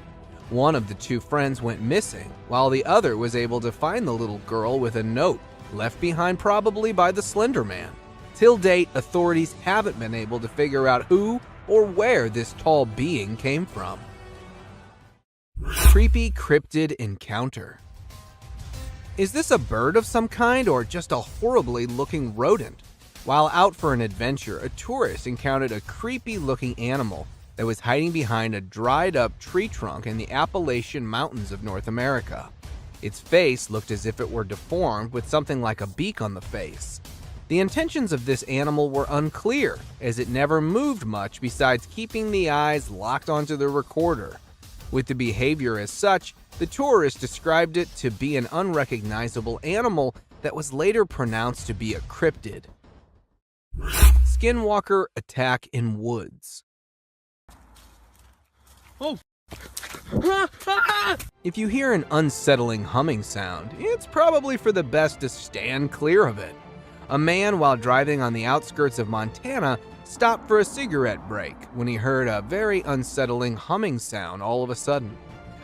One of the two friends went missing, while the other was able to find the little girl with a note, left behind probably by the Slender Man. Till date, authorities haven't been able to figure out who or where this tall being came from. Creepy cryptid encounter. Is this a bird of some kind or just a horribly looking rodent? While out for an adventure, a tourist encountered a creepy looking animal that was hiding behind a dried up tree trunk in the Appalachian Mountains of North America. Its face looked as if it were deformed with something like a beak on the face. The intentions of this animal were unclear, as it never moved much besides keeping the eyes locked onto the recorder. With the behavior as such, the tourist described it to be an unrecognizable animal that was later pronounced to be a cryptid. Skinwalker attack in woods. Oh! If you hear an unsettling humming sound, it's probably for the best to stand clear of it. A man, while driving on the outskirts of Montana, stopped for a cigarette break when he heard a very unsettling humming sound all of a sudden.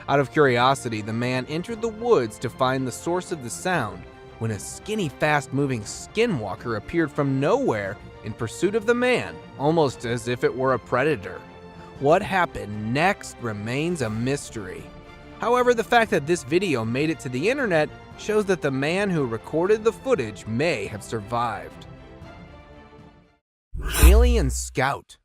Out of curiosity, the man entered the woods to find the source of the sound when a skinny, fast-moving skinwalker appeared from nowhere in pursuit of the man, almost as if it were a predator. What happened next remains a mystery. However, the fact that this video made it to the internet shows that the man who recorded the footage may have survived. Alien Scout.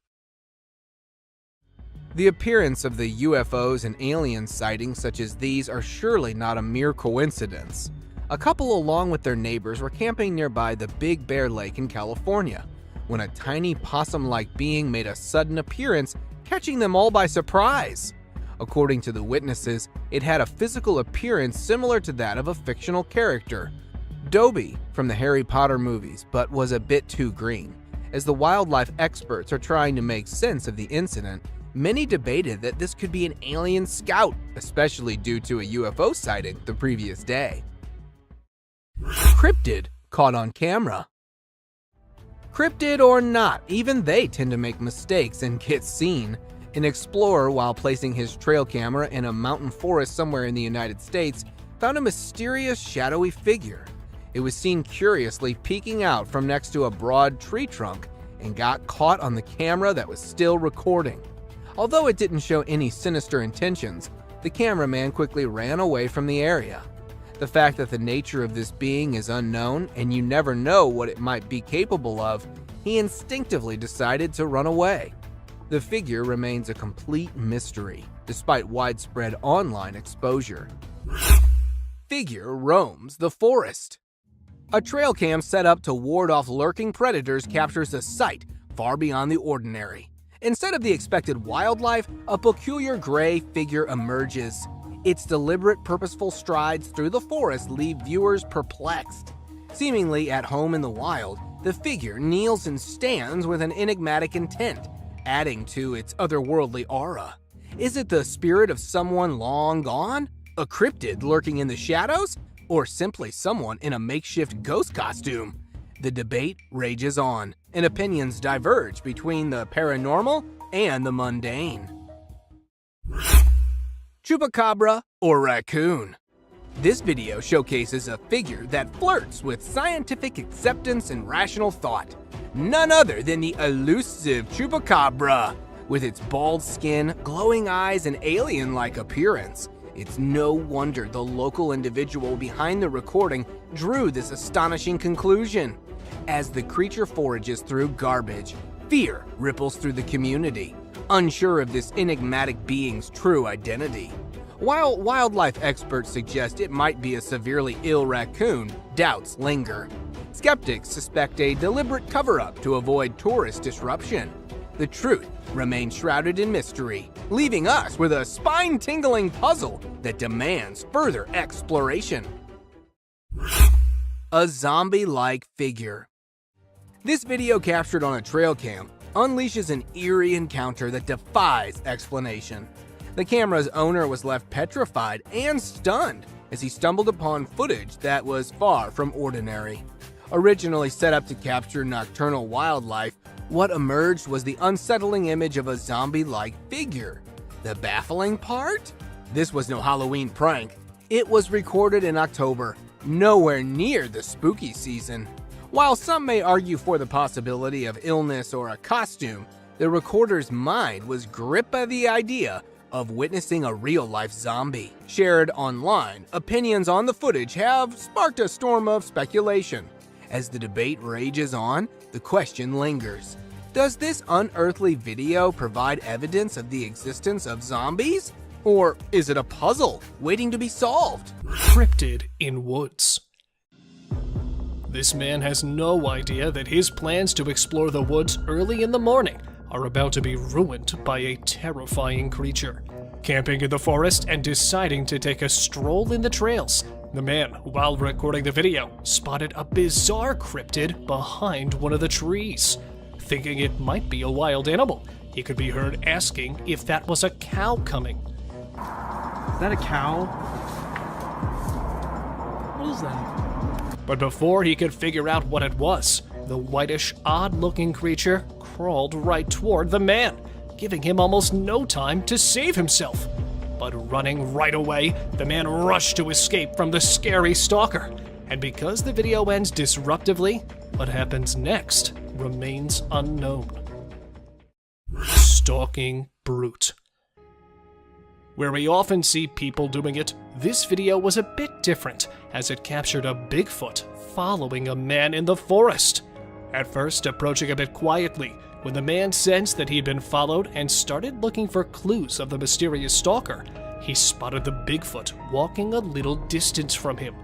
The appearance of the UFOs and alien sightings such as these are surely not a mere coincidence. A couple, along with their neighbors, were camping nearby the Big Bear Lake in California when a tiny possum-like being made a sudden appearance, catching them all by surprise. According to the witnesses, it had a physical appearance similar to that of a fictional character, Dobby from the Harry Potter movies, but was a bit too green. As the wildlife experts are trying to make sense of the incident, many debated that this could be an alien scout, especially due to a UFO sighting the previous day. Cryptid caught on camera. Cryptid or not, even they tend to make mistakes and get seen. An explorer, while placing his trail camera in a mountain forest somewhere in the United States, found a mysterious shadowy figure. It was seen curiously peeking out from next to a broad tree trunk and got caught on the camera that was still recording. Although it didn't show any sinister intentions, the cameraman quickly ran away from the area. The fact that the nature of this being is unknown and you never know what it might be capable of, he instinctively decided to run away. The figure remains a complete mystery, despite widespread online exposure. Figure roams the forest. A trail cam set up to ward off lurking predators captures a sight far beyond the ordinary. Instead of the expected wildlife, a peculiar gray figure emerges. Its deliberate, purposeful strides through the forest leave viewers perplexed. Seemingly at home in the wild, the figure kneels and stands with an enigmatic intent, adding to its otherworldly aura. Is it the spirit of someone long gone? A cryptid lurking in the shadows? Or simply someone in a makeshift ghost costume? The debate rages on, and opinions diverge between the paranormal and the mundane. Chupacabra or raccoon? This video showcases a figure that flirts with scientific acceptance and rational thought. None other than the elusive Chupacabra. With its bald skin, glowing eyes, and alien-like appearance, it's no wonder the local individual behind the recording drew this astonishing conclusion. As the creature forages through garbage, fear ripples through the community, unsure of this enigmatic being's true identity. While wildlife experts suggest it might be a severely ill raccoon, doubts linger. Skeptics suspect a deliberate cover-up to avoid tourist disruption. The truth remains shrouded in mystery, leaving us with a spine-tingling puzzle that demands further exploration. A zombie-like figure. This video, captured on a trail cam, unleashes an eerie encounter that defies explanation. The camera's owner was left petrified and stunned as he stumbled upon footage that was far from ordinary. Originally set up to capture nocturnal wildlife, what emerged was the unsettling image of a zombie-like figure. The baffling part? This was no Halloween prank. It was recorded in October, nowhere near the spooky season. While some may argue for the possibility of illness or a costume, the recorder's mind was gripped by the idea of witnessing a real-life zombie. Shared online, opinions on the footage have sparked a storm of speculation. As the debate rages on, the question lingers. Does this unearthly video provide evidence of the existence of zombies? Or is it a puzzle waiting to be solved? Cryptid in woods. This man has no idea that his plans to explore the woods early in the morning are about to be ruined by a terrifying creature. Camping in the forest and deciding to take a stroll in the trails, the man, while recording the video, spotted a bizarre cryptid behind one of the trees. Thinking it might be a wild animal, he could be heard asking if that was a cow coming. Is that a cow? What is that? But before he could figure out what it was, the whitish, odd-looking creature crawled right toward the man, giving him almost no time to save himself. But running right away, the man rushed to escape from the scary stalker. And because the video ends disruptively, what happens next remains unknown. Stalking brute. Where we often see people doing it, this video was a bit different, as it captured a Bigfoot following a man in the forest. At first approaching a bit quietly, When the man sensed that he had been followed and started looking for clues of the mysterious stalker, he spotted the Bigfoot walking a little distance from him.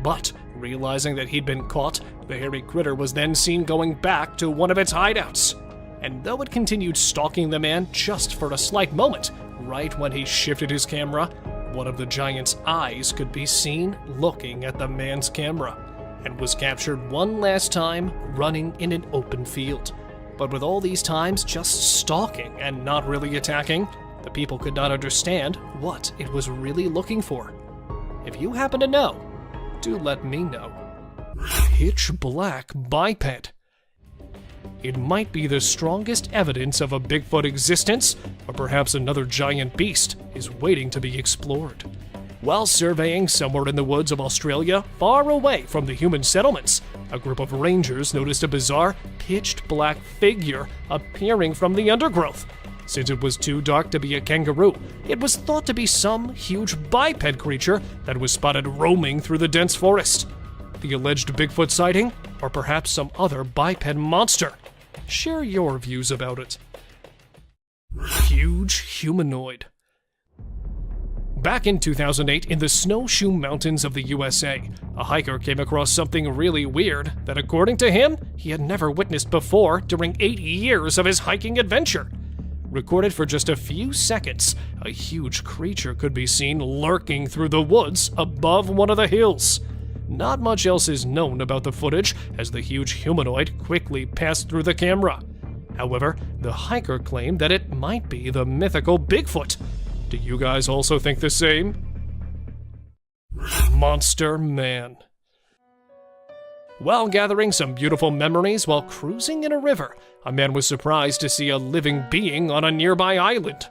But, realizing that he'd been caught, the hairy critter was then seen going back to one of its hideouts. And though it continued stalking the man just for a slight moment, right when he shifted his camera, one of the giant's eyes could be seen looking at the man's camera, and was captured one last time running in an open field. But with all these times just stalking and not really attacking, the people could not understand what it was really looking for. If you happen to know, do let me know. Pitch black biped. It might be the strongest evidence of a Bigfoot existence, or perhaps another giant beast is waiting to be explored. While surveying somewhere in the woods of Australia, far away from the human settlements, a group of rangers noticed a bizarre, pitched black figure appearing from the undergrowth. Since it was too dark to be a kangaroo, it was thought to be some huge biped creature that was spotted roaming through the dense forest. The alleged Bigfoot sighting, or perhaps some other biped monster? Share your views about it. Huge humanoid. Back in 2008, in the snowshoe mountains of the USA, a hiker came across something really weird that, according to him, he had never witnessed before during 8 years of his hiking adventure. Recorded for just a few seconds, a huge creature could be seen lurking through the woods above one of the hills. Not much else is known about the footage, as the huge humanoid quickly passed through the camera. However, the hiker claimed that it might be the mythical Bigfoot. Do you guys also think the same? Monster Man. While gathering some beautiful memories while cruising in a river, a man was surprised to see a living being on a nearby island.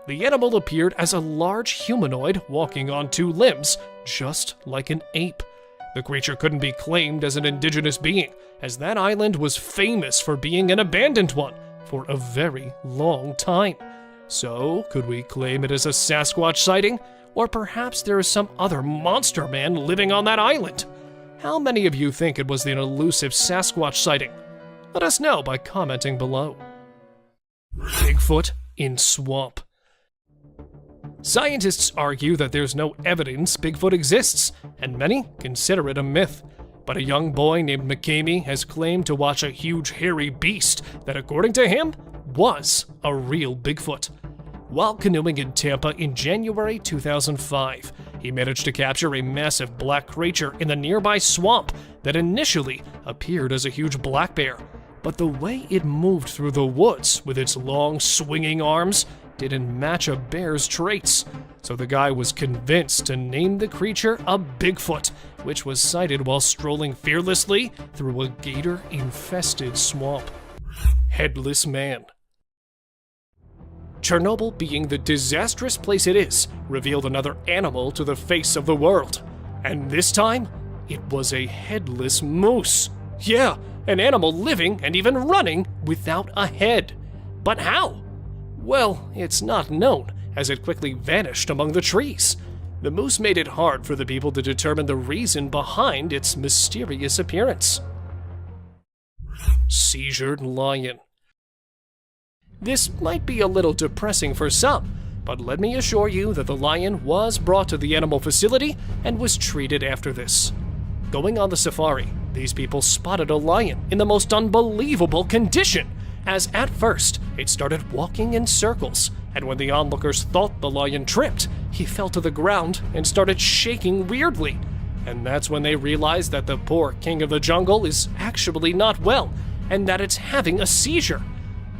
The animal appeared as a large humanoid walking on 2 limbs, just like an ape. The creature couldn't be claimed as an indigenous being, as that island was famous for being an abandoned one for a very long time. So, could we claim it as a Sasquatch sighting? Or perhaps there is some other monster man living on that island? How many of you think it was an elusive Sasquatch sighting? Let us know by commenting below. Bigfoot in swamp. Scientists argue that there's no evidence Bigfoot exists, and many consider it a myth. But a young boy named McCamey has claimed to watch a huge hairy beast that, according to him, was a real Bigfoot. While canoeing in Tampa in January 2005, he managed to capture a massive black creature in the nearby swamp that initially appeared as a huge black bear. But the way it moved through the woods with its long swinging arms didn't match a bear's traits. So the guy was convinced to name the creature a Bigfoot, which was sighted while strolling fearlessly through a gator-infested swamp. Headless Man. Chernobyl, being the disastrous place it is, revealed another animal to the face of the world. And this time, it was a headless moose. Yeah, an animal living and even running without a head. But how? Well, it's not known, as it quickly vanished among the trees. The moose made it hard for the people to determine the reason behind its mysterious appearance. Seizured lion. This might be a little depressing for some, but let me assure you that the lion was brought to the animal facility and was treated after this. Going on the safari, these people spotted a lion in the most unbelievable condition, as at first it started walking in circles, and when the onlookers thought the lion tripped, he fell to the ground and started shaking weirdly. And that's when they realized that the poor king of the jungle is actually not well, and that it's having a seizure.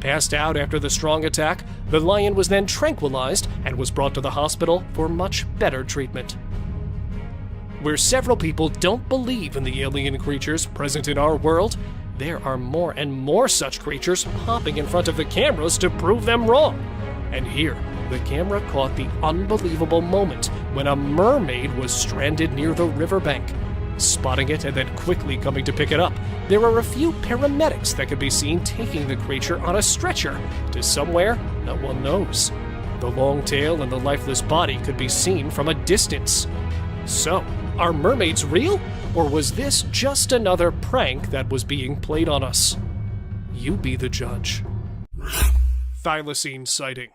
Passed out after the strong attack, the lion was then tranquilized and was brought to the hospital for much better treatment. Where several people don't believe in the alien creatures present in our world, there are more and more such creatures popping in front of the cameras to prove them wrong. And here, the camera caught the unbelievable moment when a mermaid was stranded near the riverbank. Spotting it and then quickly coming to pick it up, there are a few paramedics that could be seen taking the creature on a stretcher to somewhere no one knows. The long tail and the lifeless body could be seen from a distance. So, are mermaids real? Or was this just another prank that was being played on us? You be the judge. Thylacine sighting.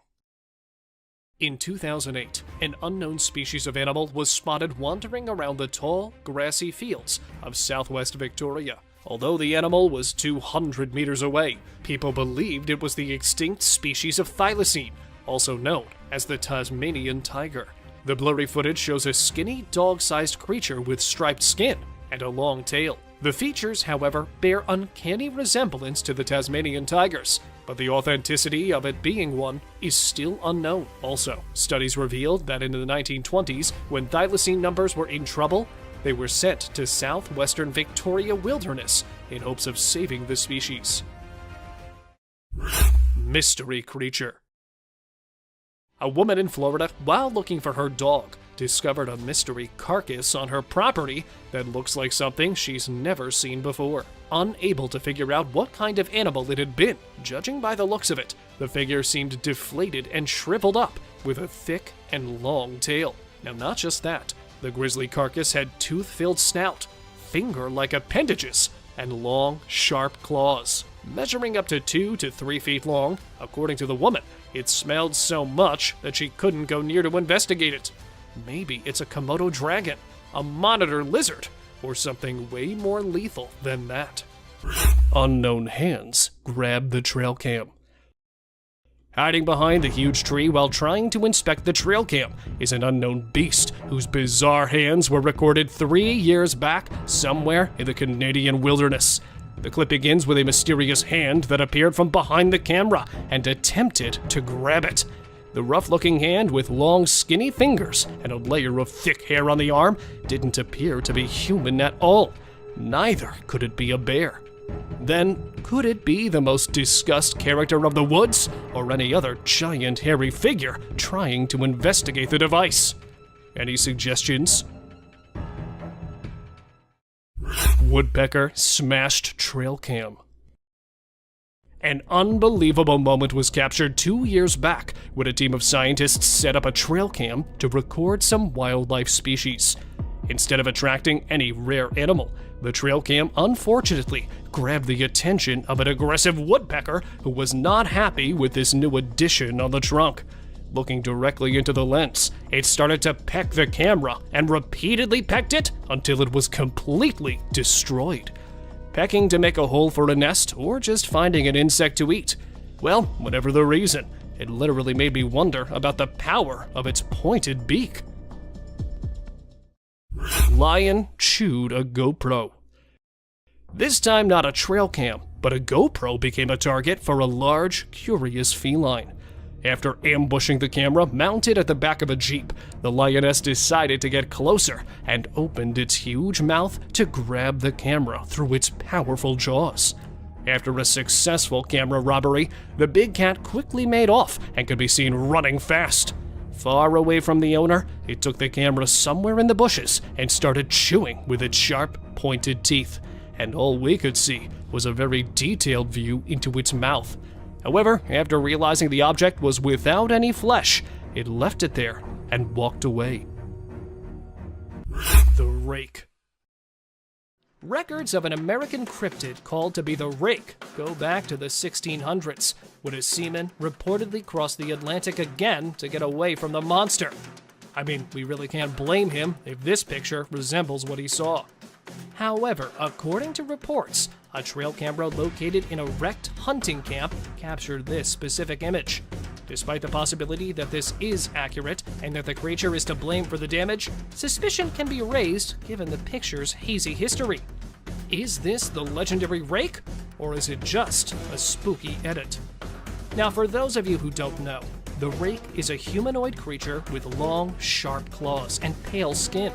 In 2008, an unknown species of animal was spotted wandering around the tall, grassy fields of southwest Victoria. Although the animal was 200 meters away, people believed it was the extinct species of thylacine, also known as the Tasmanian tiger. The blurry footage shows a skinny, dog-sized creature with striped skin and a long tail. The features, however, bear uncanny resemblance to the Tasmanian tigers, but the authenticity of it being one is still unknown. Also, studies revealed that in the 1920s, when thylacine numbers were in trouble, they were sent to southwestern Victoria wilderness in hopes of saving the species. Mystery creature. A woman in Florida, while looking for her dog, discovered a mystery carcass on her property that looks like something she's never seen before. Unable to figure out what kind of animal it had been, judging by the looks of it, the figure seemed deflated and shriveled up with a thick and long tail. Now, not just that, the grisly carcass had tooth-filled snout, finger-like appendages, and long, sharp claws. Measuring up to 2 to 3 feet long, according to the woman, it smelled so much that she couldn't go near to investigate it. Maybe it's a Komodo dragon, a monitor lizard, or something way more lethal than that. Unknown hands grab the trail cam. Hiding behind the huge tree while trying to inspect the trail cam is an unknown beast whose bizarre hands were recorded 3 years back somewhere in the Canadian wilderness. The clip begins with a mysterious hand that appeared from behind the camera and attempted to grab it. The rough-looking hand with long, skinny fingers and a layer of thick hair on the arm didn't appear to be human at all. Neither could it be a bear. Then, could it be the most discussed character of the woods, or any other giant hairy figure trying to investigate the device? Any suggestions? Woodpecker smashed trail cam. An unbelievable moment was captured 2 years back when a team of scientists set up a trail cam to record some wildlife species. Instead of attracting any rare animal, the trail cam unfortunately grabbed the attention of an aggressive woodpecker who was not happy with this new addition on the trunk. Looking directly into the lens, it started to peck the camera and repeatedly pecked it until it was completely destroyed. Pecking to make a hole for a nest, or just finding an insect to eat. Well, whatever the reason, it literally made me wonder about the power of its pointed beak. Lion chewed a GoPro. This time not a trail cam, but a GoPro became a target for a large, curious feline. After ambushing the camera mounted at the back of a Jeep, the lioness decided to get closer and opened its huge mouth to grab the camera through its powerful jaws. After a successful camera robbery, the big cat quickly made off and could be seen running fast. Far away from the owner, it took the camera somewhere in the bushes and started chewing with its sharp, pointed teeth. And all we could see was a very detailed view into its mouth. However, after realizing the object was without any flesh, it left it there and walked away. The rake. Records of an American cryptid called to be the rake go back to the 1600s, when a seaman reportedly crossed the Atlantic again to get away from the monster. I mean, we really can't blame him if this picture resembles what he saw. However, according to reports, a trail camera located in a wrecked hunting camp captured this specific image. Despite the possibility that this is accurate and that the creature is to blame for the damage, suspicion can be raised given the picture's hazy history. Is this the legendary rake, or is it just a spooky edit? Now, for those of you who don't know, the rake is a humanoid creature with long, sharp claws and pale skin.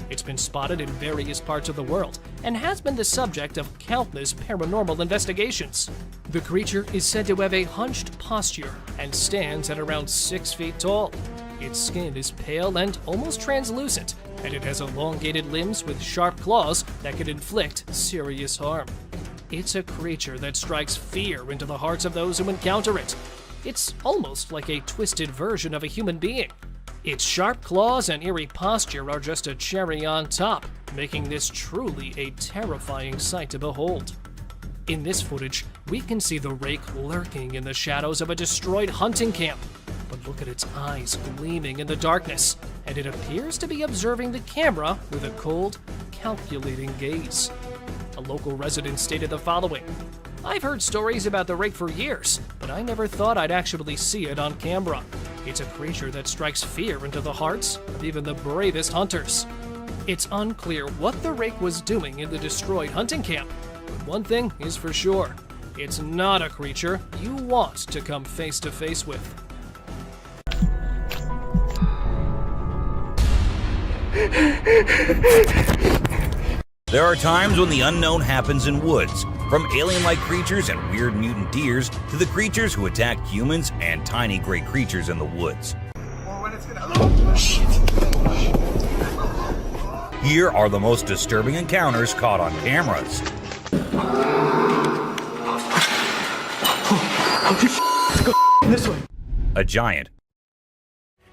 It's been spotted in various parts of the world and has been the subject of countless paranormal investigations. The creature is said to have a hunched posture and stands at around 6 feet tall. Its skin is pale and almost translucent, and it has elongated limbs with sharp claws that could inflict serious harm. It's a creature that strikes fear into the hearts of those who encounter it. It's almost like a twisted version of a human being. Its sharp claws and eerie posture are just a cherry on top, making this truly a terrifying sight to behold. In this footage, we can see the rake lurking in the shadows of a destroyed hunting camp. But look at its eyes gleaming in the darkness, and it appears to be observing the camera with a cold, calculating gaze. A local resident stated the following: "I've heard stories about the rake for years, but I never thought I'd actually see it on camera. It's a creature that strikes fear into the hearts of even the bravest hunters." It's unclear what the rake was doing in the destroyed hunting camp, but one thing is for sure: it's not a creature you want to come face to face with. There are times when the unknown happens in woods, from alien-like creatures and weird mutant deers to the creatures who attack humans and tiny gray creatures in the woods. Here are the most disturbing encounters caught on cameras. This way. A giant.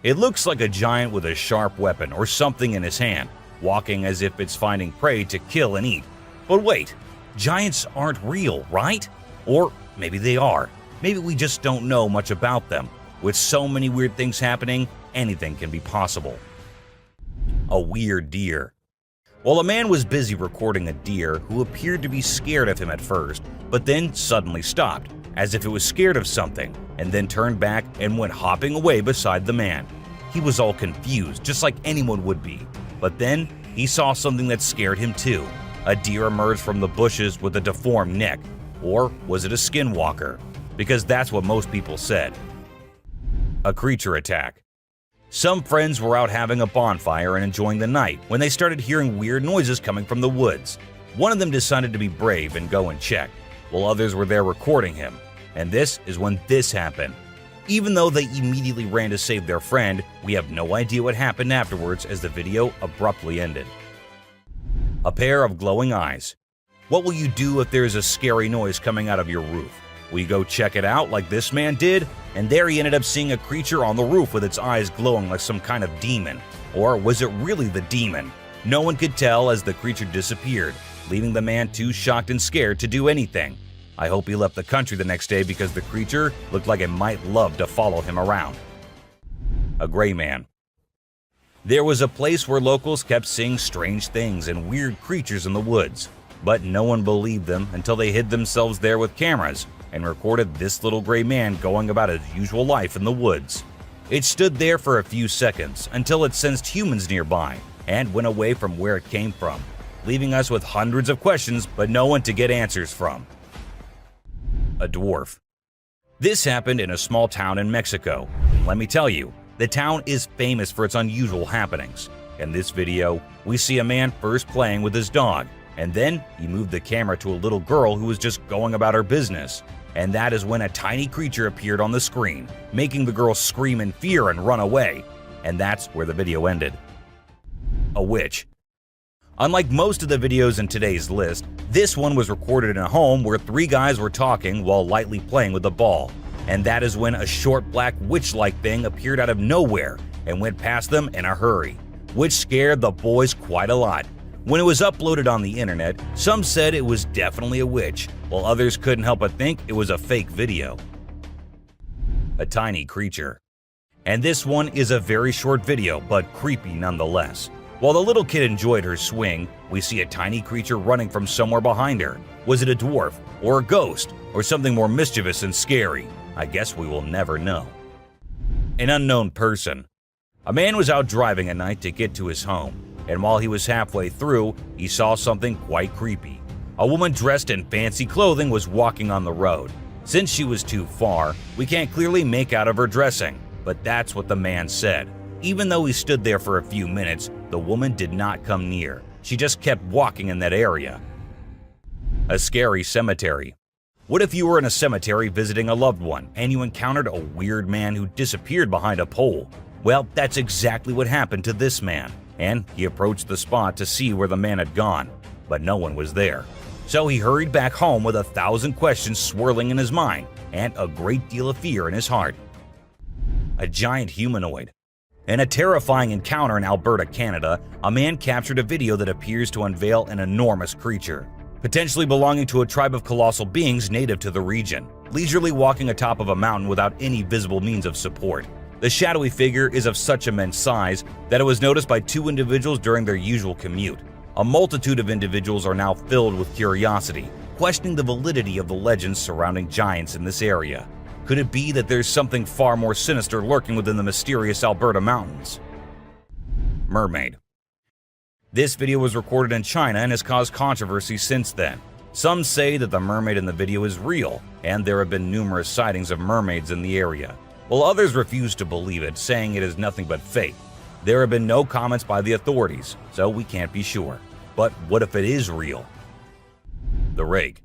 It looks like a giant with a sharp weapon or something in his hand, walking as if it's finding prey to kill and eat. But wait, giants aren't real, right? Or maybe they are. Maybe we just don't know much about them. With so many weird things happening, anything can be possible. A weird deer. Well, a man was busy recording a deer who appeared to be scared of him at first, but then suddenly stopped, as if it was scared of something, and then turned back and went hopping away beside the man. He was all confused, just like anyone would be. But then he saw something that scared him too. A deer emerged from the bushes with a deformed neck. Or was it a skinwalker? Because that's what most people said. A creature attack. Some friends were out having a bonfire and enjoying the night when they started hearing weird noises coming from the woods. One of them decided to be brave and go and check, while others were there recording him. And this is when this happened. Even though they immediately ran to save their friend, we have no idea what happened afterwards as the video abruptly ended. A pair of glowing eyes. What will you do if there is a scary noise coming out of your roof? Will you go check it out like this man did? And there he ended up seeing a creature on the roof with its eyes glowing like some kind of demon. Or was it really the demon? No one could tell as the creature disappeared, leaving the man too shocked and scared to do anything. I hope he left the country the next day because the creature looked like it might love to follow him around. A gray man. There was a place where locals kept seeing strange things and weird creatures in the woods, but no one believed them until they hid themselves there with cameras and recorded this little gray man going about his usual life in the woods. It stood there for a few seconds until it sensed humans nearby and went away from where it came from, leaving us with hundreds of questions but no one to get answers from. A dwarf. This happened in a small town in Mexico. Let me tell you, the town is famous for its unusual happenings. In this video, we see a man first playing with his dog, and then he moved the camera to a little girl who was just going about her business. And that is when a tiny creature appeared on the screen, making the girl scream in fear and run away. And that's where the video ended. A witch. Unlike most of the videos in today's list, this one was recorded in a home where three guys were talking while lightly playing with a ball. And that is when a short black witch-like thing appeared out of nowhere and went past them in a hurry, which scared the boys quite a lot. When it was uploaded on the internet, some said it was definitely a witch, while others couldn't help but think it was a fake video. A tiny creature. And this one is a very short video, but creepy nonetheless. While the little kid enjoyed her swing, we see a tiny creature running from somewhere behind her. Was it a dwarf, or a ghost, or something more mischievous and scary? I guess we will never know. An unknown person. A man was out driving at night to get to his home, and while he was halfway through, he saw something quite creepy. A woman dressed in fancy clothing was walking on the road. Since she was too far, we can't clearly make out of her dressing, but that's what the man said. Even though he stood there for a few minutes, the woman did not come near. She just kept walking in that area. A scary cemetery. What if you were in a cemetery visiting a loved one and you encountered a weird man who disappeared behind a pole? Well, that's exactly what happened to this man, and he approached the spot to see where the man had gone, but no one was there. So he hurried back home with 1,000 questions swirling in his mind and a great deal of fear in his heart. A giant humanoid. In a terrifying encounter in Alberta, Canada, a man captured a video that appears to unveil an enormous creature. potentially belonging to a tribe of colossal beings native to the region, leisurely walking atop of a mountain without any visible means of support. The shadowy figure is of such immense size that it was noticed by 2 individuals during their usual commute. A multitude of individuals are now filled with curiosity, questioning the validity of the legends surrounding giants in this area. Could it be that there's something far more sinister lurking within the mysterious Alberta mountains? Mermaid. This video was recorded in China and has caused controversy since then. Some say that the mermaid in the video is real, and there have been numerous sightings of mermaids in the area, while others refuse to believe it, saying it is nothing but fake. There have been no comments by the authorities, so we can't be sure. But what if it is real? The Rake.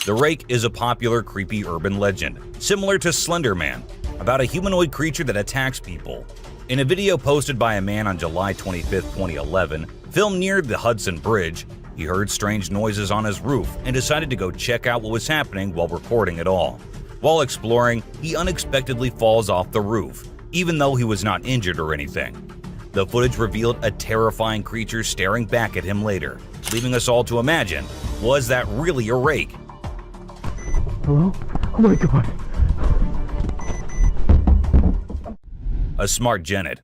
The Rake is a popular creepy urban legend, similar to Slender Man, about a humanoid creature that attacks people. In a video posted by a man on July 25, 2011, filmed near the Hudson Bridge, he heard strange noises on his roof and decided to go check out what was happening while recording it all. While exploring, he unexpectedly falls off the roof, even though he was not injured or anything. The footage revealed a terrifying creature staring back at him later, leaving us all to imagine, was that really a rake? Hello? Oh my god. A smart genet.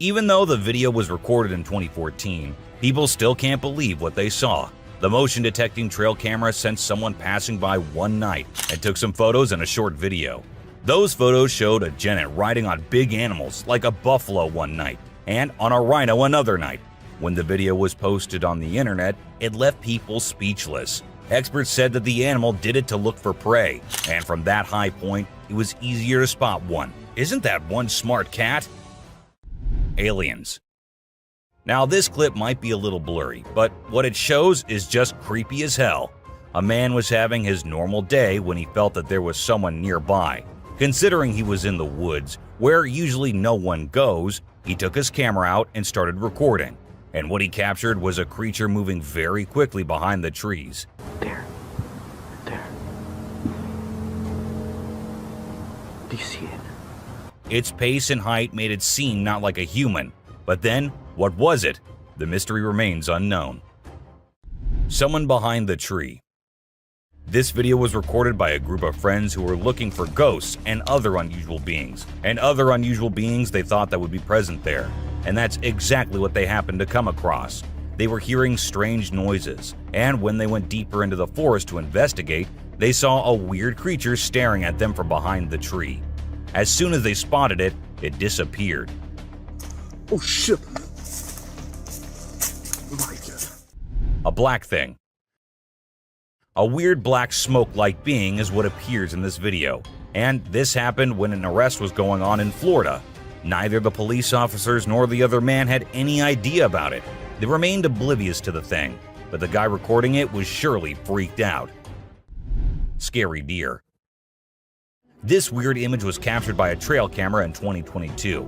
Even though the video was recorded in 2014, people still can't believe what they saw. The motion detecting trail camera sensed someone passing by one night and took some photos and a short video. Those photos showed a genet riding on big animals like a buffalo one night and on a rhino another night. When the video was posted on the internet, it left people speechless. Experts said that the animal did it to look for prey, and from that high point, it was easier to spot one. Isn't that one smart cat? Aliens. Now this clip might be a little blurry, but what it shows is just creepy as hell. A man was having his normal day when he felt that there was someone nearby. Considering he was in the woods, where usually no one goes, he took his camera out and started recording. And what he captured was a creature moving very quickly behind the trees. There. Do you see it? Its pace and height made it seem not like a human. But then, what was it? The mystery remains unknown. Someone behind the tree. This video was recorded by a group of friends who were looking for ghosts and other unusual beings. They thought that would be present there. And that's exactly what they happened to come across. They were hearing strange noises, and when they went deeper into the forest to investigate, they saw a weird creature staring at them from behind the tree. As soon as they spotted it, it disappeared. Oh shit! My god. A black thing. A weird black smoke-like being is what appears in this video, and this happened when an arrest was going on in Florida. Neither the police officers nor the other man had any idea about it. They remained oblivious to the thing, but the guy recording it was surely freaked out. Scary deer. This weird image was captured by a trail camera in 2022,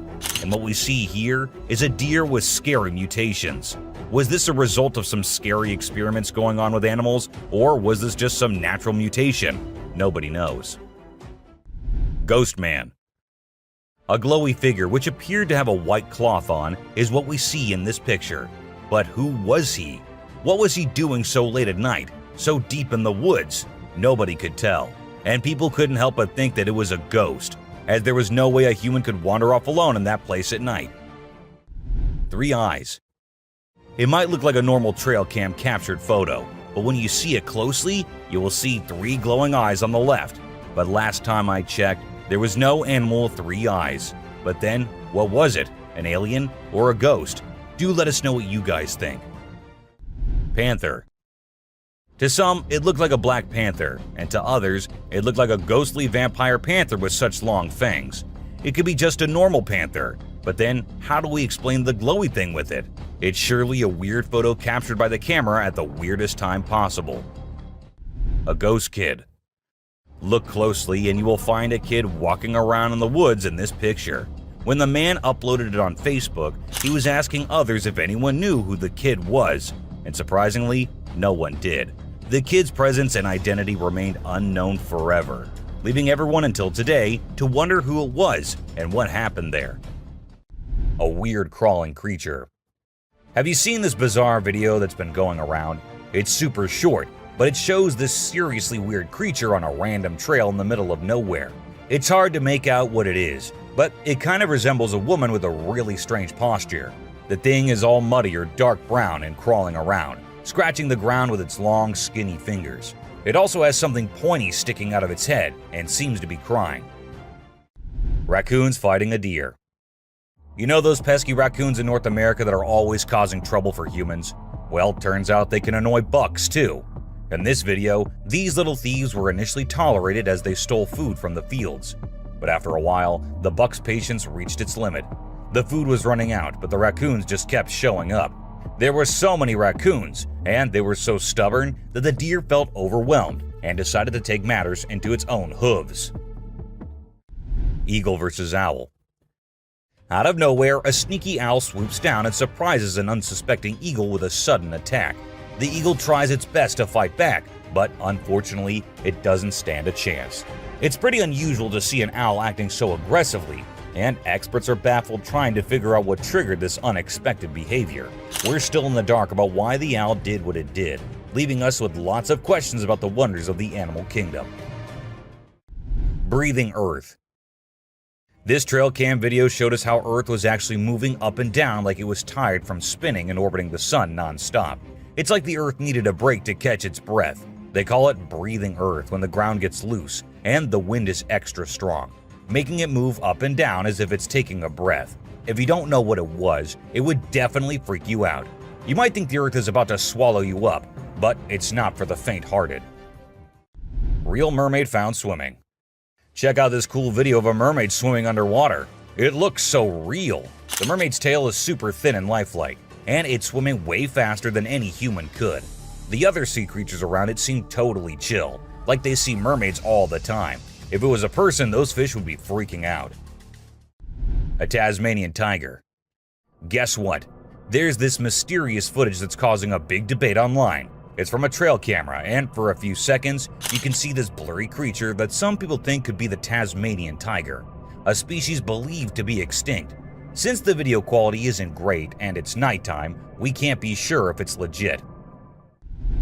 and what we see here is a deer with scary mutations. Was this a result of some scary experiments going on with animals, or was this just some natural mutation? Nobody knows. Ghost Man. A glowy figure which appeared to have a white cloth on is what we see in this picture. But who was he? What was he doing so late at night, so deep in the woods? Nobody could tell, and people couldn't help but think that it was a ghost, as there was no way a human could wander off alone in that place at night. 3 eyes. It might look like a normal trail cam captured photo, but when you see it closely, you will see 3 glowing eyes on the left. But last time I checked, there was no animal with 3 eyes. But then, what was it? An alien or a ghost? Do let us know what you guys think. Panther. To some, it looked like a black panther, and to others, it looked like a ghostly vampire panther with such long fangs. It could be just a normal panther, but then how do we explain the glowy thing with it? It's surely a weird photo captured by the camera at the weirdest time possible. A ghost kid. Look closely and you will find a kid walking around in the woods in this picture. When the man uploaded it on Facebook, he was asking others if anyone knew who the kid was, and surprisingly, no one did. The kid's presence and identity remained unknown forever, leaving everyone until today to wonder who it was and what happened there. A weird crawling creature. Have you seen this bizarre video that's been going around? It's super short, but it shows this seriously weird creature on a random trail in the middle of nowhere. It's hard to make out what it is, but it kind of resembles a woman with a really strange posture. The thing is all muddy or dark brown and crawling around, scratching the ground with its long, skinny fingers. It also has something pointy sticking out of its head and seems to be crying. Raccoons fighting a deer. You know those pesky raccoons in North America that are always causing trouble for humans? Well, turns out they can annoy bucks too. In this video, these little thieves were initially tolerated as they stole food from the fields. But after a while, the buck's patience reached its limit. The food was running out, but the raccoons just kept showing up. There were so many raccoons, and they were so stubborn that the deer felt overwhelmed and decided to take matters into its own hooves. Eagle versus owl. Out of nowhere, a sneaky owl swoops down and surprises an unsuspecting eagle with a sudden attack. The eagle tries its best to fight back, but unfortunately, it doesn't stand a chance. It's pretty unusual to see an owl acting so aggressively, and experts are baffled trying to figure out what triggered this unexpected behavior. We're still in the dark about why the owl did what it did, leaving us with lots of questions about the wonders of the animal kingdom. Breathing Earth. This trail cam video showed us how Earth was actually moving up and down like it was tired from spinning and orbiting the sun non-stop. It's like the Earth needed a break to catch its breath. They call it breathing Earth when the ground gets loose and the wind is extra strong, making it move up and down as if it's taking a breath. If you don't know what it was, it would definitely freak you out. You might think the Earth is about to swallow you up, but it's not for the faint-hearted. Real mermaid found swimming. Check out this cool video of a mermaid swimming underwater. It looks so real. The mermaid's tail is super thin and lifelike, and it's swimming way faster than any human could. The other sea creatures around it seem totally chill, like they see mermaids all the time. If it was a person, those fish would be freaking out. A Tasmanian tiger. Guess what? There's this mysterious footage that's causing a big debate online. It's from a trail camera, and for a few seconds, you can see this blurry creature that some people think could be the Tasmanian tiger, a species believed to be extinct. Since the video quality isn't great and it's nighttime, we can't be sure if it's legit.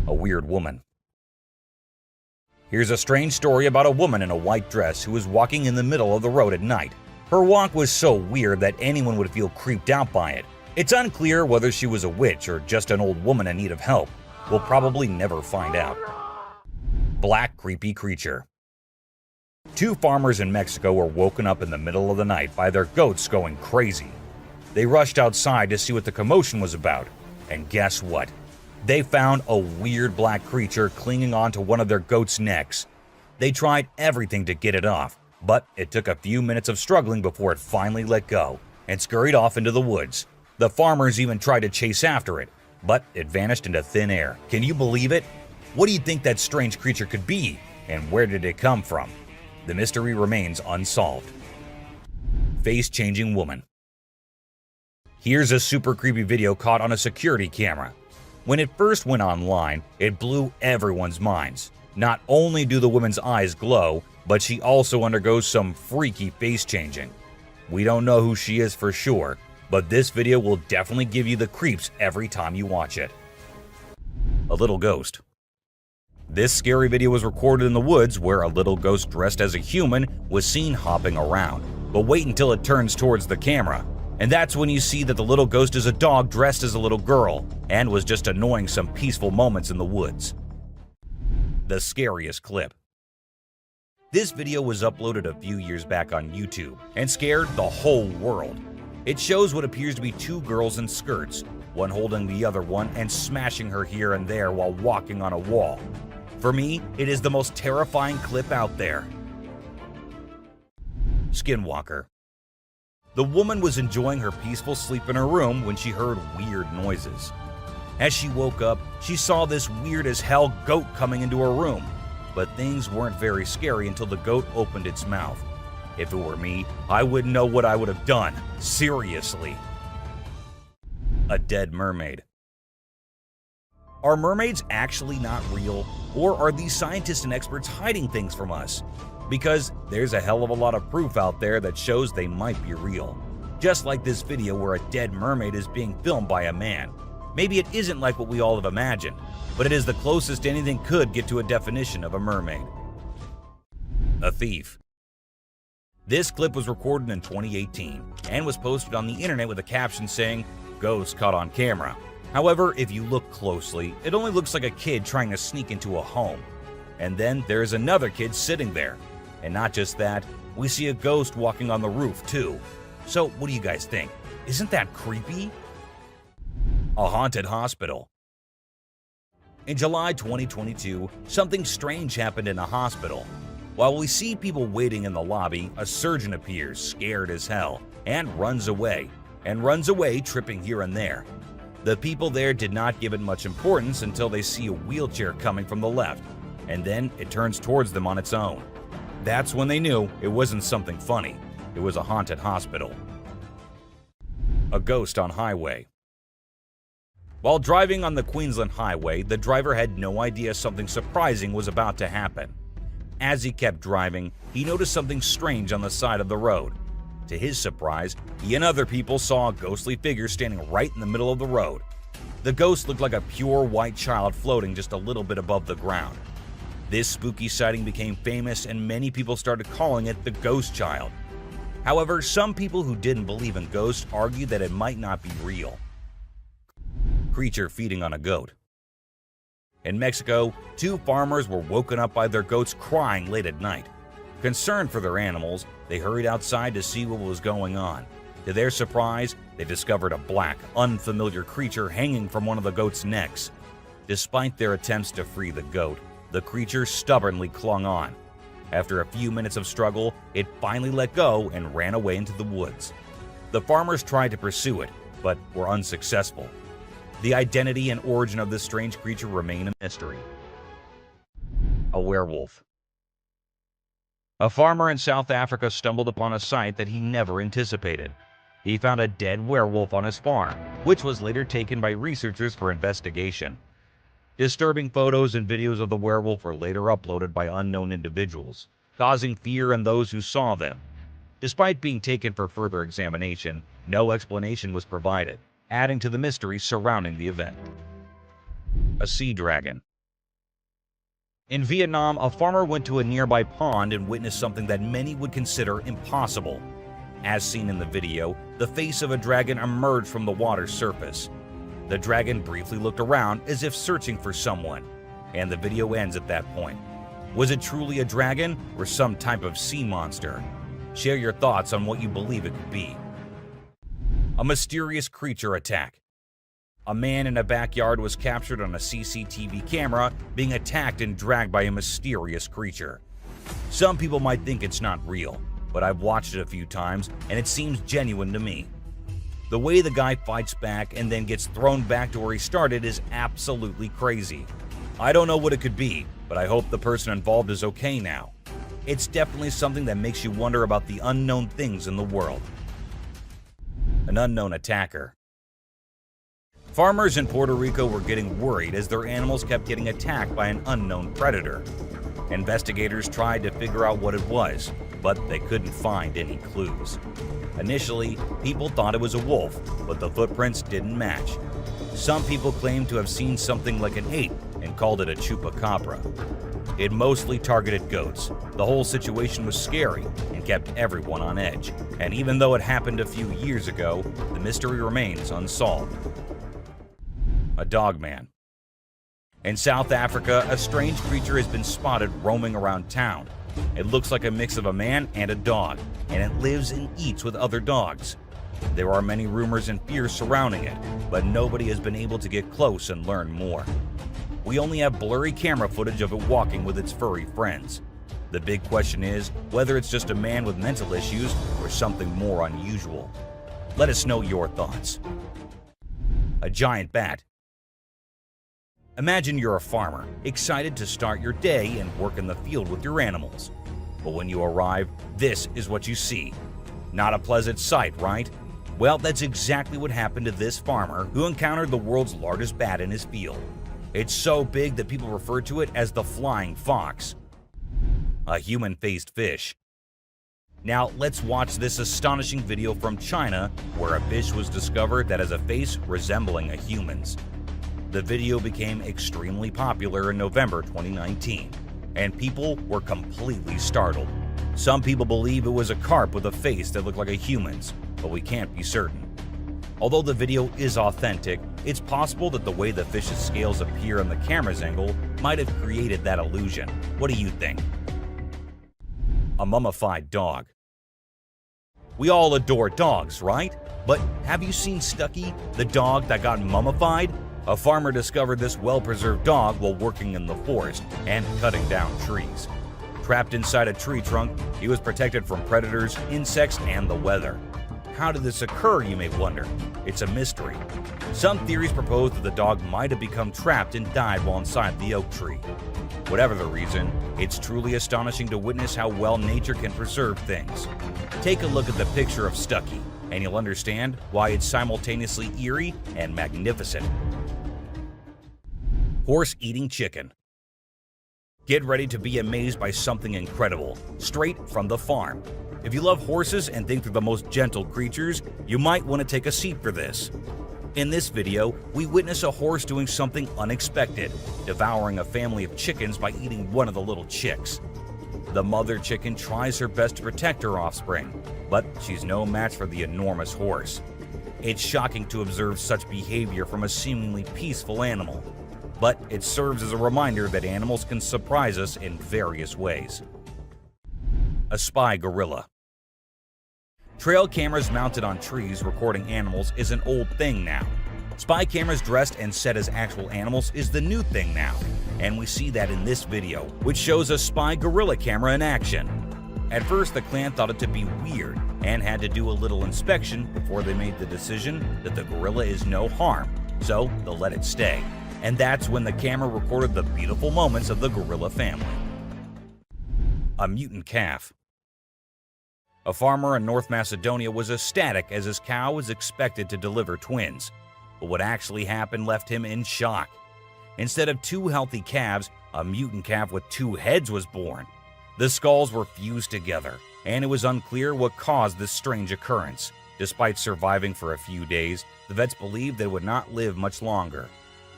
A weird woman. Here's a strange story about a woman in a white dress who was walking in the middle of the road at night. Her walk was so weird that anyone would feel creeped out by it. It's unclear whether she was a witch or just an old woman in need of help. We'll probably never find out. Black creepy creature. Two farmers in Mexico were woken up in the middle of the night by their goats going crazy. They rushed outside to see what the commotion was about, and guess what? They found a weird black creature clinging onto one of their goats' necks. They tried everything to get it off, but it took a few minutes of struggling before it finally let go and scurried off into the woods. The farmers even tried to chase after it, but it vanished into thin air. Can you believe it? What do you think that strange creature could be, and where did it come from? The mystery remains unsolved. Face-changing woman. Here's a super creepy video caught on a security camera. When it first went online, it blew everyone's minds. Not only do the woman's eyes glow, but she also undergoes some freaky face-changing. We don't know who she is for sure, but this video will definitely give you the creeps every time you watch it. A little ghost. This scary video was recorded in the woods where a little ghost dressed as a human was seen hopping around. But wait until it turns towards the camera, and that's when you see that the little ghost is a dog dressed as a little girl and was just annoying some peaceful moments in the woods. The scariest clip. This video was uploaded a few years back on YouTube and scared the whole world. It shows what appears to be two girls in skirts, one holding the other one and smashing her here and there while walking on a wall. For me, it is the most terrifying clip out there. Skinwalker. The woman was enjoying her peaceful sleep in her room when she heard weird noises. As she woke up, she saw this weird as hell goat coming into her room, but things weren't very scary until the goat opened its mouth. If it were me, I wouldn't know what I would have done. Seriously. A dead mermaid. Are mermaids actually not real, or are these scientists and experts hiding things from us? Because there's a hell of a lot of proof out there that shows they might be real. Just like this video where a dead mermaid is being filmed by a man. Maybe it isn't like what we all have imagined, but it is the closest anything could get to a definition of a mermaid. A thief. This clip was recorded in 2018 and was posted on the internet with a caption saying, "Ghost caught on camera." However, if you look closely, it only looks like a kid trying to sneak into a home. And then there is another kid sitting there. And not just that, we see a ghost walking on the roof too. So what do you guys think? Isn't that creepy? A haunted hospital. In July 2022, something strange happened in a hospital. While we see people waiting in the lobby, a surgeon appears, scared as hell, and runs away, tripping here and there. The people there did not give it much importance until they see a wheelchair coming from the left, and then it turns towards them on its own. That's when they knew it wasn't something funny. It was a haunted hospital. A ghost on highway. While driving on the Queensland highway, the driver had no idea something surprising was about to happen. As he kept driving, he noticed something strange on the side of the road. To his surprise, he and other people saw a ghostly figure standing right in the middle of the road. The ghost looked like a pure white child floating just a little bit above the ground. This spooky sighting became famous and many people started calling it the ghost child. However, some people who didn't believe in ghosts argued that it might not be real. Creature feeding on a goat. In Mexico, 2 farmers were woken up by their goats crying late at night. Concerned for their animals, they hurried outside to see what was going on. To their surprise, they discovered a black, unfamiliar creature hanging from one of the goats' necks. Despite their attempts to free the goat, the creature stubbornly clung on. After a few minutes of struggle, it finally let go and ran away into the woods. The farmers tried to pursue it, but were unsuccessful. The identity and origin of this strange creature remain a mystery. A werewolf. A farmer in South Africa stumbled upon a sight that he never anticipated. He found a dead werewolf on his farm, which was later taken by researchers for investigation. Disturbing photos and videos of the werewolf were later uploaded by unknown individuals, causing fear in those who saw them. Despite being taken for further examination, no explanation was provided, adding to the mystery surrounding the event. A sea dragon. In Vietnam, a farmer went to a nearby pond and witnessed something that many would consider impossible. As seen in the video, the face of a dragon emerged from the water's surface. The dragon briefly looked around as if searching for someone, and the video ends at that point. Was it truly a dragon or some type of sea monster? Share your thoughts on what you believe it could be. A mysterious creature attack. A man in a backyard was captured on a CCTV camera being attacked and dragged by a mysterious creature. Some people might think it's not real, but I've watched it a few times and it seems genuine to me. The way the guy fights back and then gets thrown back to where he started is absolutely crazy. I don't know what it could be, but I hope the person involved is okay now. It's definitely something that makes you wonder about the unknown things in the world. An unknown attacker. Farmers in Puerto Rico were getting worried as their animals kept getting attacked by an unknown predator. Investigators tried to figure out what it was, but they couldn't find any clues. Initially, people thought it was a wolf, but the footprints didn't match. Some people claimed to have seen something like an ape and called it a chupacabra. It mostly targeted goats. The whole situation was scary and kept everyone on edge. And even though it happened a few years ago, the mystery remains unsolved. A dogman. In South Africa, a strange creature has been spotted roaming around town. It looks like a mix of a man and a dog, and it lives and eats with other dogs. There are many rumors and fears surrounding it, but nobody has been able to get close and learn more. We only have blurry camera footage of it walking with its furry friends. The big question is whether it's just a man with mental issues or something more unusual. Let us know your thoughts. A giant bat. Imagine you're a farmer, excited to start your day and work in the field with your animals. But when you arrive, this is what you see. Not a pleasant sight, right? Well, that's exactly what happened to this farmer who encountered the world's largest bat in his field. It's so big that people refer to it as the flying fox. A human-faced fish. Now let's watch this astonishing video from China where a fish was discovered that has a face resembling a human's. The video became extremely popular in November 2019, and people were completely startled. Some people believe it was a carp with a face that looked like a human's, but we can't be certain. Although the video is authentic, it's possible that the way the fish's scales appear on the camera's angle might have created that illusion. What do you think? A mummified dog. We all adore dogs, right? But have you seen Stucky, the dog that got mummified? A farmer discovered this well-preserved dog while working in the forest and cutting down trees. Trapped inside a tree trunk, he was protected from predators, insects, and the weather. How did this occur, you may wonder? It's a mystery. Some theories propose that the dog might have become trapped and died while inside the oak tree. Whatever the reason, it's truly astonishing to witness how well nature can preserve things. Take a look at the picture of Stucky, and you'll understand why it's simultaneously eerie and magnificent. Horse eating chicken. Get ready to be amazed by something incredible, straight from the farm. If you love horses and think they're the most gentle creatures, you might want to take a seat for this. In this video, we witness a horse doing something unexpected, devouring a family of chickens by eating one of the little chicks. The mother chicken tries her best to protect her offspring, but she's no match for the enormous horse. It's shocking to observe such behavior from a seemingly peaceful animal, but it serves as a reminder that animals can surprise us in various ways. A spy gorilla. Trail cameras mounted on trees recording animals is an old thing now. Spy cameras dressed and set as actual animals is the new thing now, and we see that in this video, which shows a spy gorilla camera in action. At first, the clan thought it to be weird and had to do a little inspection before they made the decision that the gorilla is no harm, so they'll let it stay. And that's when the camera recorded the beautiful moments of the gorilla family. A mutant calf. A farmer in North Macedonia was ecstatic as his cow was expected to deliver twins. But what actually happened left him in shock. Instead of two healthy calves, a mutant calf with two heads was born. The skulls were fused together, and it was unclear what caused this strange occurrence. Despite surviving for a few days, the vets believed that it would not live much longer.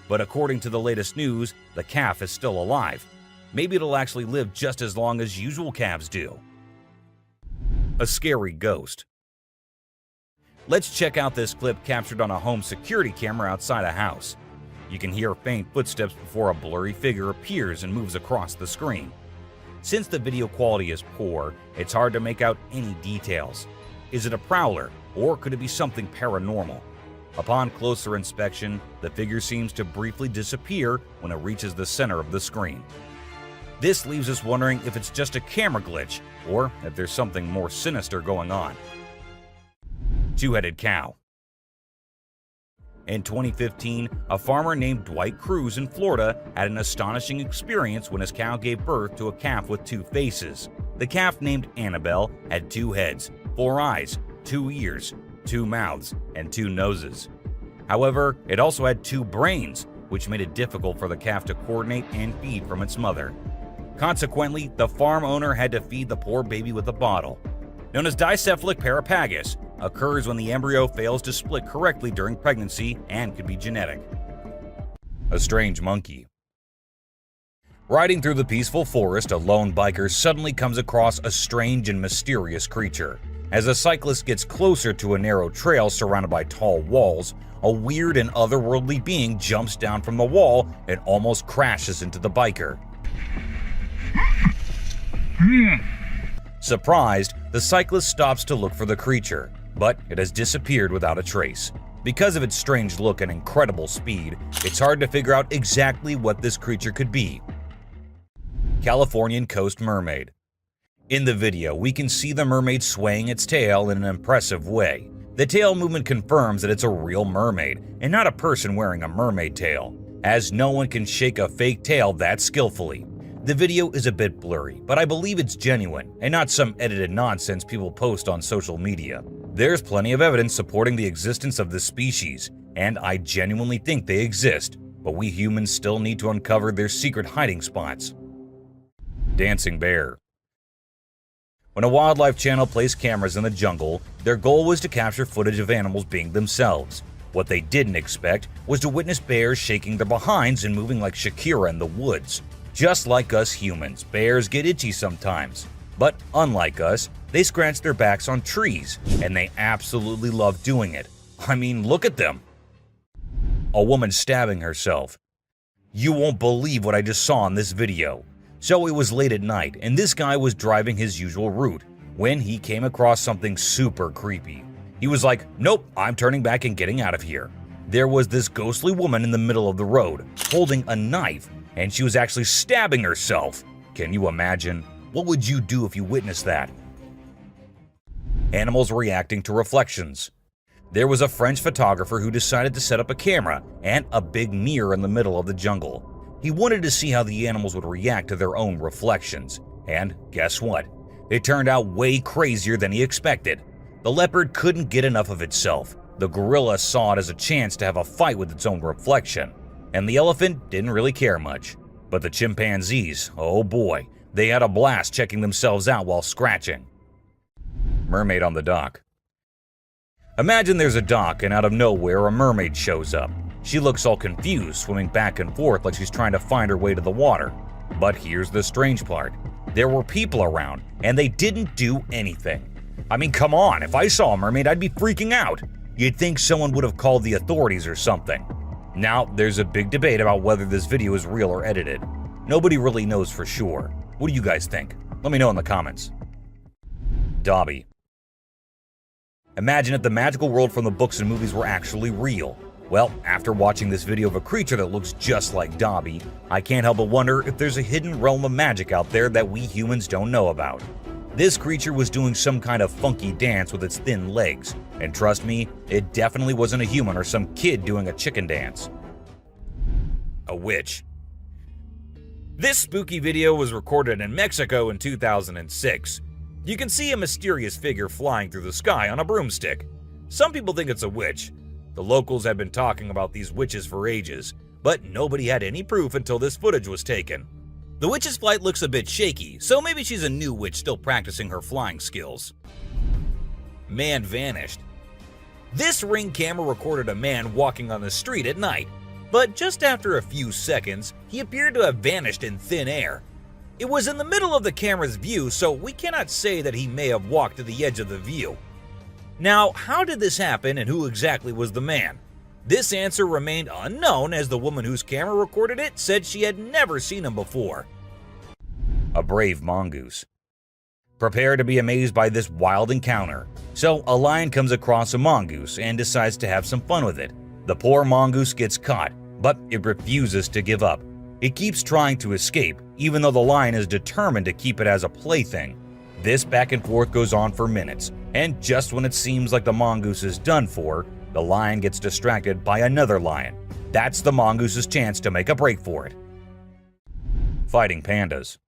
But according to the latest news, the calf is still alive. Maybe it'll actually live just as long as usual calves do. A scary ghost. Let's check out this clip captured on a home security camera outside a house. You can hear faint footsteps before a blurry figure appears and moves across the screen. Since the video quality is poor, it's hard to make out any details. Is it a prowler, or could it be something paranormal? Upon closer inspection, the figure seems to briefly disappear when it reaches the center of the screen. This leaves us wondering if it's just a camera glitch, or if there's something more sinister going on. Two-headed cow. In 2015, a farmer named Dwight Cruz in Florida had an astonishing experience when his cow gave birth to a calf with two faces. The calf, named Annabelle, had two heads, 4 eyes, 2 ears, 2 mouths, and 2 noses. However, it also had 2 brains, which made it difficult for the calf to coordinate and feed from its mother. Consequently, the farm owner had to feed the poor baby with a bottle. Known as dicephalic parapagus, occurs when the embryo fails to split correctly during pregnancy and could be genetic. A strange monkey. Riding through the peaceful forest, a lone biker suddenly comes across a strange and mysterious creature. As a cyclist gets closer to a narrow trail surrounded by tall walls, a weird and otherworldly being jumps down from the wall and almost crashes into the biker. Surprised, the cyclist stops to look for the creature, but it has disappeared without a trace. Because of its strange look and incredible speed, it's hard to figure out exactly what this creature could be. Californian coast mermaid. In the video, we can see the mermaid swaying its tail in an impressive way. The tail movement confirms that it's a real mermaid, and not a person wearing a mermaid tail, as no one can shake a fake tail that skillfully. The video is a bit blurry, but I believe it's genuine, and not some edited nonsense people post on social media. There's plenty of evidence supporting the existence of this species, and I genuinely think they exist, but we humans still need to uncover their secret hiding spots. Dancing bear. When a wildlife channel placed cameras in the jungle, their goal was to capture footage of animals being themselves. What they didn't expect was to witness bears shaking their behinds and moving like Shakira in the woods. Just like us humans, bears get itchy sometimes. But unlike us, they scratch their backs on trees, and they absolutely love doing it. I mean, look at them. A woman stabbing herself. You won't believe what I just saw in this video. So it was late at night, and this guy was driving his usual route when he came across something super creepy. He was like, nope, I'm turning back and getting out of here. There was this ghostly woman in the middle of the road, holding a knife, and she was actually stabbing herself. Can you imagine? What would you do if you witnessed that? Animals reacting to reflections. There was a French photographer who decided to set up a camera and a big mirror in the middle of the jungle. He wanted to see how the animals would react to their own reflections. And guess what? It turned out way crazier than he expected. The leopard couldn't get enough of itself. The gorilla saw it as a chance to have a fight with its own reflection. And the elephant didn't really care much. But the chimpanzees, oh boy, they had a blast checking themselves out while scratching. Mermaid on the dock. Imagine there's a dock and out of nowhere a mermaid shows up. She looks all confused, swimming back and forth like she's trying to find her way to the water. But here's the strange part. There were people around, and they didn't do anything. I mean, come on, if I saw a mermaid, I'd be freaking out. You'd think someone would have called the authorities or something. Now, there's a big debate about whether this video is real or edited. Nobody really knows for sure. What do you guys think? Let me know in the comments. Dobby. Imagine if the magical world from the books and movies were actually real. Well, after watching this video of a creature that looks just like Dobby, I can't help but wonder if there's a hidden realm of magic out there that we humans don't know about. This creature was doing some kind of funky dance with its thin legs, and trust me, it definitely wasn't a human or some kid doing a chicken dance. A witch. This spooky video was recorded in Mexico in 2006. You can see a mysterious figure flying through the sky on a broomstick. Some people think it's a witch. The locals had been talking about these witches for ages, but nobody had any proof until this footage was taken. The witch's flight looks a bit shaky, so maybe she's a new witch still practicing her flying skills. Man vanished. This Ring camera recorded a man walking on the street at night, but just after a few seconds, he appeared to have vanished in thin air. It was in the middle of the camera's view, so we cannot say that he may have walked to the edge of the view. Now, how did this happen and who exactly was the man? This answer remained unknown as the woman whose camera recorded it said she had never seen him before. A brave mongoose. Prepare to be amazed by this wild encounter. So, a lion comes across a mongoose and decides to have some fun with it. The poor mongoose gets caught, but it refuses to give up. It keeps trying to escape, even though the lion is determined to keep it as a plaything. This back and forth goes on for minutes, and just when it seems like the mongoose is done for, the lion gets distracted by another lion. That's the mongoose's chance to make a break for it. Fighting pandas.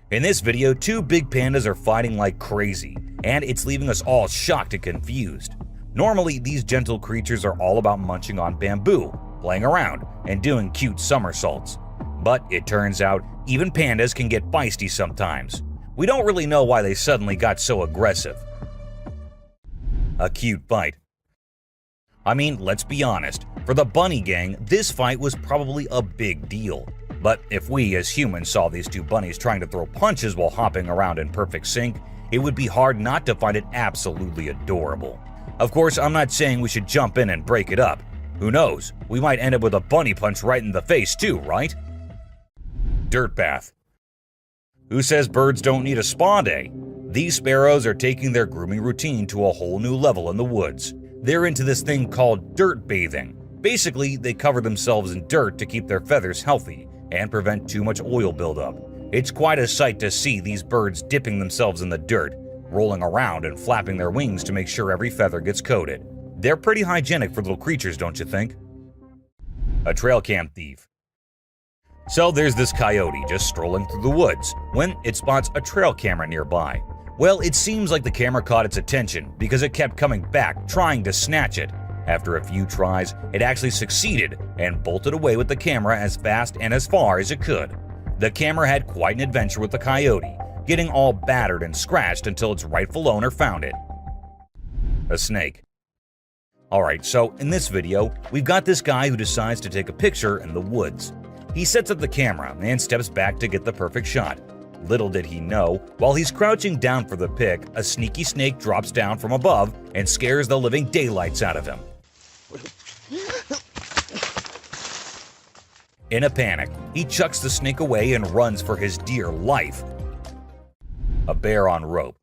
In this video, two big pandas are fighting like crazy, and it's leaving us all shocked and confused. Normally, these gentle creatures are all about munching on bamboo, playing around, and doing cute somersaults. But it turns out, even pandas can get feisty sometimes. We don't really know why they suddenly got so aggressive. A cute fight. I mean, let's be honest, for the bunny gang, this fight was probably a big deal. But if we as humans saw these two bunnies trying to throw punches while hopping around in perfect sync, it would be hard not to find it absolutely adorable. Of course, I'm not saying we should jump in and break it up. Who knows, we might end up with a bunny punch right in the face too, right? Dirt bath. Who says birds don't need a spa day? These sparrows are taking their grooming routine to a whole new level in the woods. They're into this thing called dirt bathing. Basically, they cover themselves in dirt to keep their feathers healthy and prevent too much oil buildup. It's quite a sight to see these birds dipping themselves in the dirt, rolling around and flapping their wings to make sure every feather gets coated. They're pretty hygienic for little creatures, don't you think? A trail cam thief. So there's this coyote just strolling through the woods when it spots a trail camera nearby. Well, it seems like the camera caught its attention because it kept coming back trying to snatch it. After a few tries, it actually succeeded and bolted away with the camera as fast and as far as it could. The camera had quite an adventure with the coyote, getting all battered and scratched until its rightful owner found it. A snake. Alright, so in this video, we've got this guy who decides to take a picture in the woods. He sets up the camera and steps back to get the perfect shot. Little did he know, while he's crouching down for the pic, a sneaky snake drops down from above and scares the living daylights out of him. In a panic, he chucks the snake away and runs for his dear life. A bear on rope.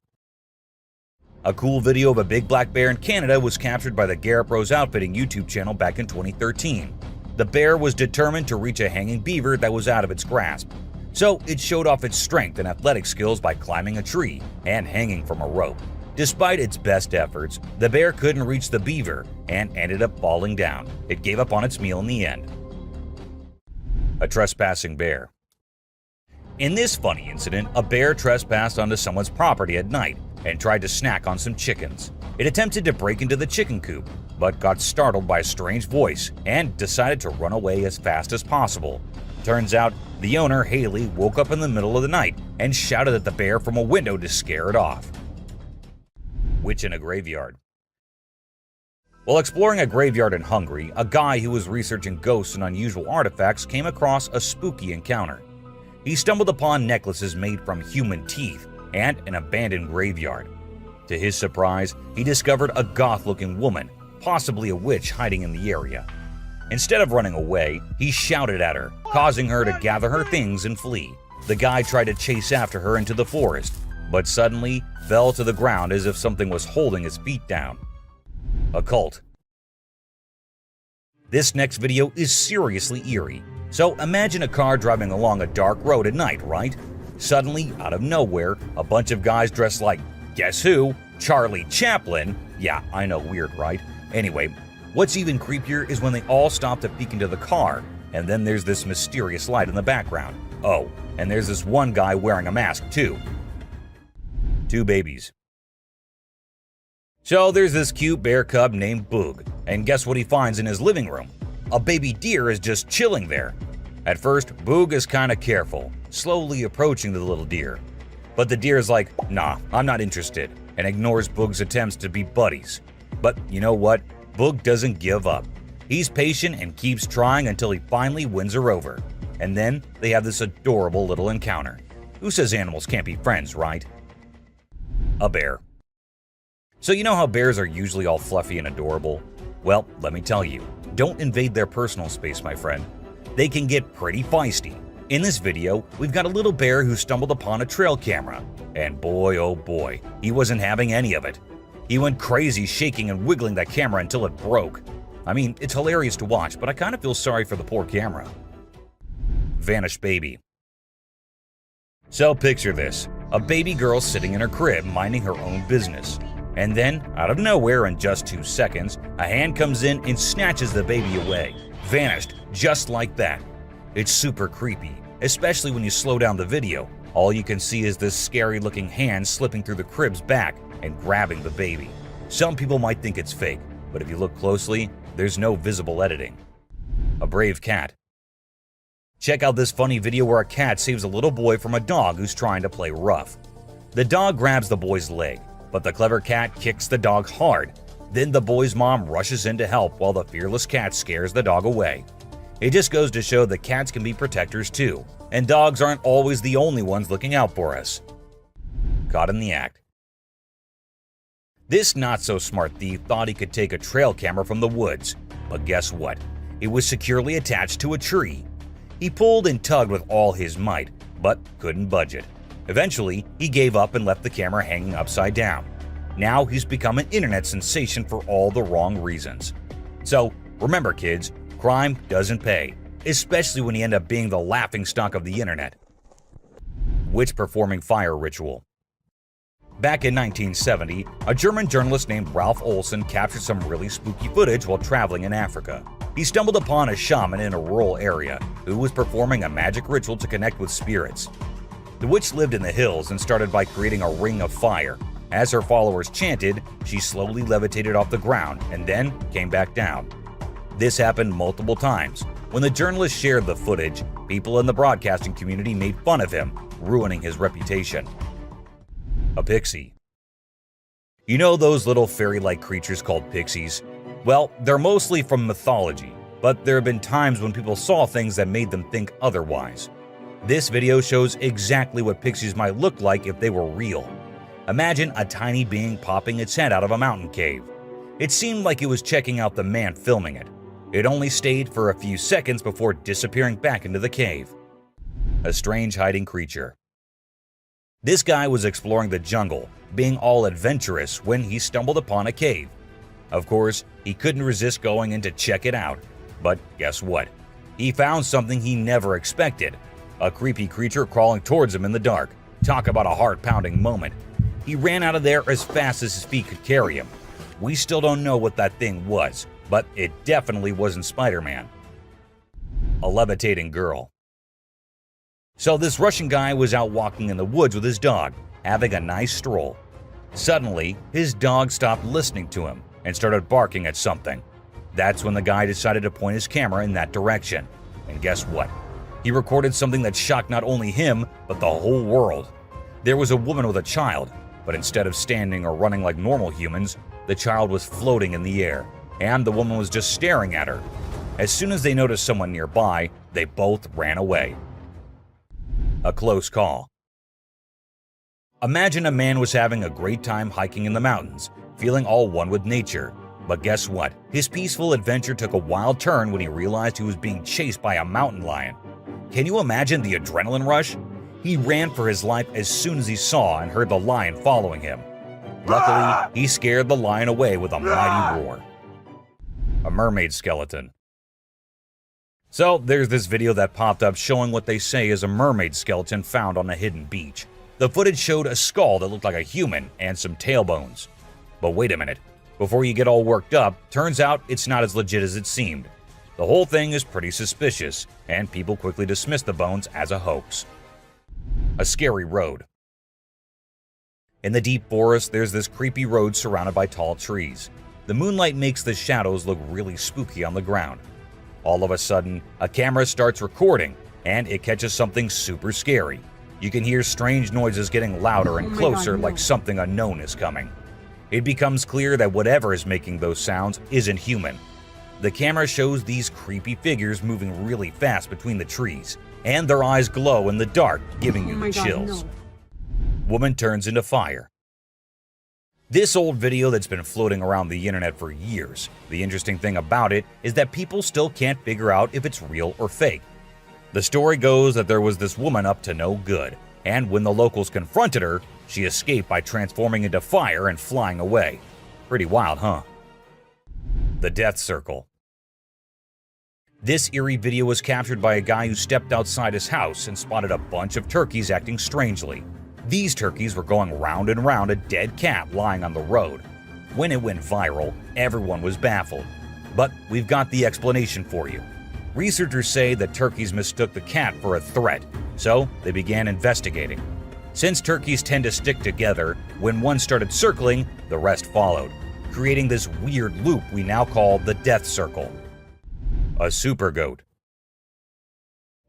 A cool video of a big black bear in Canada was captured by the Garrett Bros Outfitting YouTube channel back in 2013. The bear was determined to reach a hanging beaver that was out of its grasp, so it showed off its strength and athletic skills by climbing a tree and hanging from a rope. Despite its best efforts, the bear couldn't reach the beaver and ended up falling down. It gave up on its meal in the end. A trespassing bear. In this funny incident, a bear trespassed onto someone's property at night and tried to snack on some chickens. It attempted to break into the chicken coop, but got startled by a strange voice and decided to run away as fast as possible. Turns out, the owner, Haley, woke up in the middle of the night and shouted at the bear from a window to scare it off. Witch in a graveyard. While exploring a graveyard in Hungary, a guy who was researching ghosts and unusual artifacts came across a spooky encounter. He stumbled upon necklaces made from human teeth and an abandoned graveyard. To his surprise, he discovered a goth-looking woman, possibly a witch, hiding in the area. Instead of running away, he shouted at her, causing her to gather her things and flee. The guy tried to chase after her into the forest, but suddenly fell to the ground as if something was holding his feet down. A cult. This next video is seriously eerie. So imagine a car driving along a dark road at night, right? Suddenly, out of nowhere, a bunch of guys dressed like, guess who? Charlie Chaplin. Yeah, I know, weird, right? Anyway, what's even creepier is when they all stop to peek into the car, and then there's this mysterious light in the background. Oh, and there's this one guy wearing a mask too. Two babies. So there's this cute bear cub named Boog, and guess what he finds in his living room? A baby deer is just chilling there. At first, Boog is kinda careful, slowly approaching the little deer. But the deer is like, nah, I'm not interested, and ignores Boog's attempts to be buddies. But you know what? Boog doesn't give up. He's patient and keeps trying until he finally wins her over. And then they have this adorable little encounter. Who says animals can't be friends, right? A bear. So you know how bears are usually all fluffy and adorable? Well, let me tell you, don't invade their personal space, my friend. They can get pretty feisty. In this video, we've got a little bear who stumbled upon a trail camera. And boy, oh boy, he wasn't having any of it. He went crazy shaking and wiggling that camera until it broke. I mean, it's hilarious to watch, but I kind of feel sorry for the poor camera. Vanished baby. So picture this, a baby girl sitting in her crib minding her own business. And then, out of nowhere in just 2 seconds, a hand comes in and snatches the baby away. Vanished, just like that. It's super creepy, especially when you slow down the video. All you can see is this scary looking hand slipping through the crib's back and grabbing the baby. Some people might think it's fake, but if you look closely, there's no visible editing. A brave cat. Check out this funny video where a cat saves a little boy from a dog who's trying to play rough. The dog grabs the boy's leg, but the clever cat kicks the dog hard. Then the boy's mom rushes in to help while the fearless cat scares the dog away. It just goes to show that cats can be protectors too, and dogs aren't always the only ones looking out for us. Caught in the act. This not-so-smart thief thought he could take a trail camera from the woods, but guess what? It was securely attached to a tree. He pulled and tugged with all his might, but couldn't budge it. Eventually, he gave up and left the camera hanging upside down. Now he's become an internet sensation for all the wrong reasons. So, remember kids, crime doesn't pay, especially when you end up being the laughingstock of the internet. Witch performing fire ritual. Back in 1970, a German journalist named Ralph Olsen captured some really spooky footage while traveling in Africa. He stumbled upon a shaman in a rural area who was performing a magic ritual to connect with spirits. The witch lived in the hills and started by creating a ring of fire. As her followers chanted, she slowly levitated off the ground and then came back down. This happened multiple times. When the journalist shared the footage, people in the broadcasting community made fun of him, ruining his reputation. A pixie. You know those little fairy-like creatures called pixies? Well, they're mostly from mythology, but there have been times when people saw things that made them think otherwise. This video shows exactly what pixies might look like if they were real. Imagine a tiny being popping its head out of a mountain cave. It seemed like it was checking out the man filming it. It only stayed for a few seconds before disappearing back into the cave. A strange hiding creature. This guy was exploring the jungle, being all adventurous when he stumbled upon a cave. Of course, he couldn't resist going in to check it out. But guess what? He found something he never expected. A creepy creature crawling towards him in the dark. Talk about a heart-pounding moment. He ran out of there as fast as his feet could carry him. We still don't know what that thing was, but it definitely wasn't Spider-Man. A levitating girl. So this Russian guy was out walking in the woods with his dog, having a nice stroll. Suddenly, his dog stopped listening to him and started barking at something. That's when the guy decided to point his camera in that direction. And guess what? He recorded something that shocked not only him, but the whole world. There was a woman with a child, but instead of standing or running like normal humans, the child was floating in the air, and the woman was just staring at her. As soon as they noticed someone nearby, they both ran away. A close call. Imagine a man was having a great time hiking in the mountains, feeling all one with nature. But guess what? His peaceful adventure took a wild turn when he realized he was being chased by a mountain lion. Can you imagine the adrenaline rush? He ran for his life as soon as he saw and heard the lion following him. Luckily, he scared the lion away with a mighty roar. A mermaid skeleton. So there's this video that popped up showing what they say is a mermaid skeleton found on a hidden beach. The footage showed a skull that looked like a human and some tailbones. But wait a minute, before you get all worked up, turns out it's not as legit as it seemed. The whole thing is pretty suspicious, and people quickly dismiss the bones as a hoax. A scary road. In the deep forest, there's this creepy road surrounded by tall trees. The moonlight makes the shadows look really spooky on the ground. All of a sudden, a camera starts recording, and it catches something super scary. You can hear strange noises getting louder and closer, like something unknown is coming. It becomes clear that whatever is making those sounds isn't human. The camera shows these creepy figures moving really fast between the trees, and their eyes glow in the dark, giving you the chills. Woman turns into fire. This old video that's been floating around the internet for years. The interesting thing about it is that people still can't figure out if it's real or fake. The story goes that there was this woman up to no good, and when the locals confronted her, she escaped by transforming into fire and flying away. Pretty wild, huh? The Death Circle. This eerie video was captured by a guy who stepped outside his house and spotted a bunch of turkeys acting strangely. These turkeys were going round and round a dead cat lying on the road. When it went viral, everyone was baffled. But we've got the explanation for you. Researchers say that turkeys mistook the cat for a threat, so they began investigating. Since turkeys tend to stick together, when one started circling, the rest followed, creating this weird loop we now call the Death Circle. A super goat.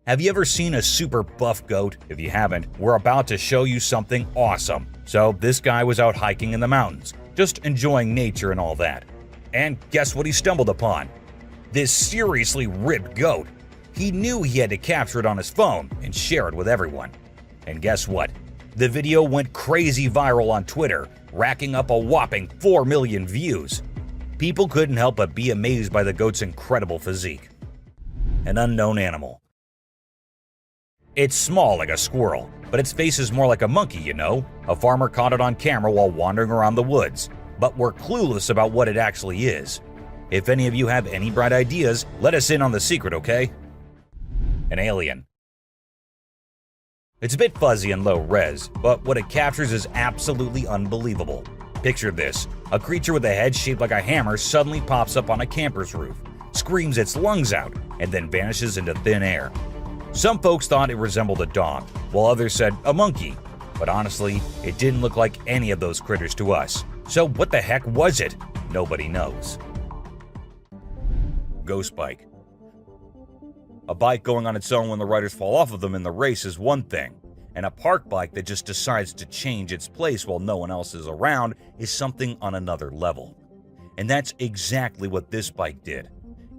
Have you ever seen a super buff goat? If you haven't, we're about to show you something awesome. So this guy was out hiking in the mountains, just enjoying nature and all that. And guess what he stumbled upon? This seriously ripped goat. He knew he had to capture it on his phone and share it with everyone. And guess what? The video went crazy viral on Twitter, racking up a whopping 4 million views. People couldn't help but be amazed by the goat's incredible physique. An unknown animal. It's small like a squirrel, but its face is more like a monkey, you know? A farmer caught it on camera while wandering around the woods, but we're clueless about what it actually is. If any of you have any bright ideas, let us in on the secret, okay? An alien. It's a bit fuzzy and low res, but what it captures is absolutely unbelievable. Picture this, a creature with a head shaped like a hammer suddenly pops up on a camper's roof, screams its lungs out, and then vanishes into thin air. Some folks thought it resembled a dog, while others said a monkey. But honestly, it didn't look like any of those critters to us. So what the heck was it? Nobody knows. Ghost bike. A bike going on its own when the riders fall off of them in the race is one thing. and a park bike that just decides to change its place while no one else is around is something on another level. And that's exactly what this bike did.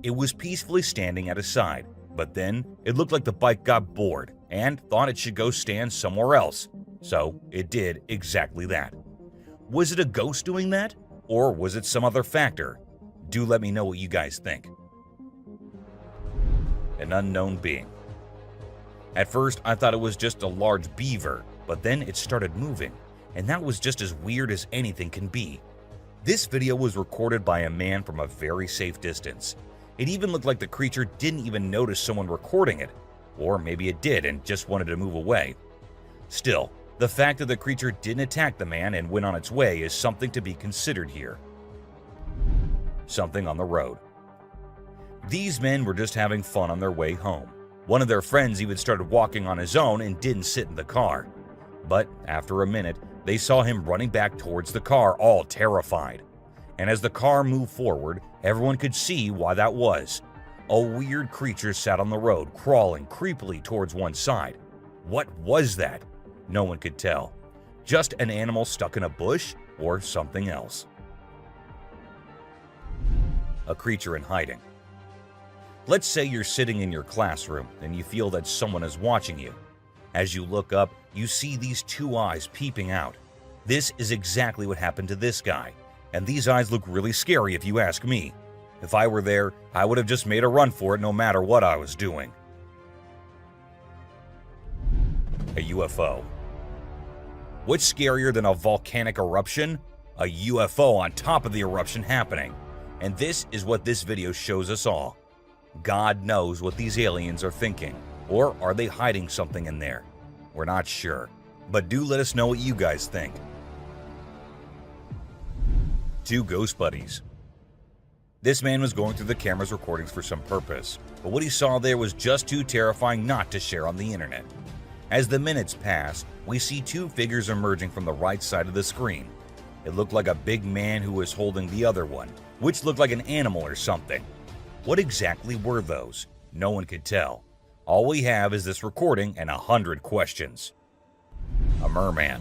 It was peacefully standing at a side, but then it looked like the bike got bored and thought it should go stand somewhere else. So it did exactly that. Was it a ghost doing that? Or was it some other factor? Do let me know what you guys think. An unknown being. At first, I thought it was just a large beaver, but then it started moving, and that was just as weird as anything can be. This video was recorded by a man from a very safe distance. It even looked like the creature didn't even notice someone recording it, or maybe it did and just wanted to move away. Still, the fact that the creature didn't attack the man and went on its way is something to be considered here. Something on the road. These men were just having fun on their way home. One of their friends even started walking on his own and didn't sit in the car. But after a minute, they saw him running back towards the car, all terrified. And as the car moved forward, everyone could see why that was. A weird creature sat on the road, crawling creepily towards one side. What was that? No one could tell. Just an animal stuck in a bush or something else. A creature in hiding. Let's say you're sitting in your classroom and you feel that someone is watching you. As you look up, you see these two eyes peeping out. This is exactly what happened to this guy, and these eyes look really scary if you ask me. If I were there, I would have just made a run for it no matter what I was doing. A UFO. What's scarier than a volcanic eruption? A UFO on top of the eruption happening. And this is what this video shows us all. God knows what these aliens are thinking. Or are they hiding something in there? We're not sure. But do let us know what you guys think. Two ghost buddies. This man was going through the camera's recordings for some purpose, but what he saw there was just too terrifying not to share on the internet. As the minutes pass, we see two figures emerging from the right side of the screen. It looked like a big man who was holding the other one, which looked like an animal or something. What exactly were those? No one could tell. All we have is this recording and 100 questions. A merman.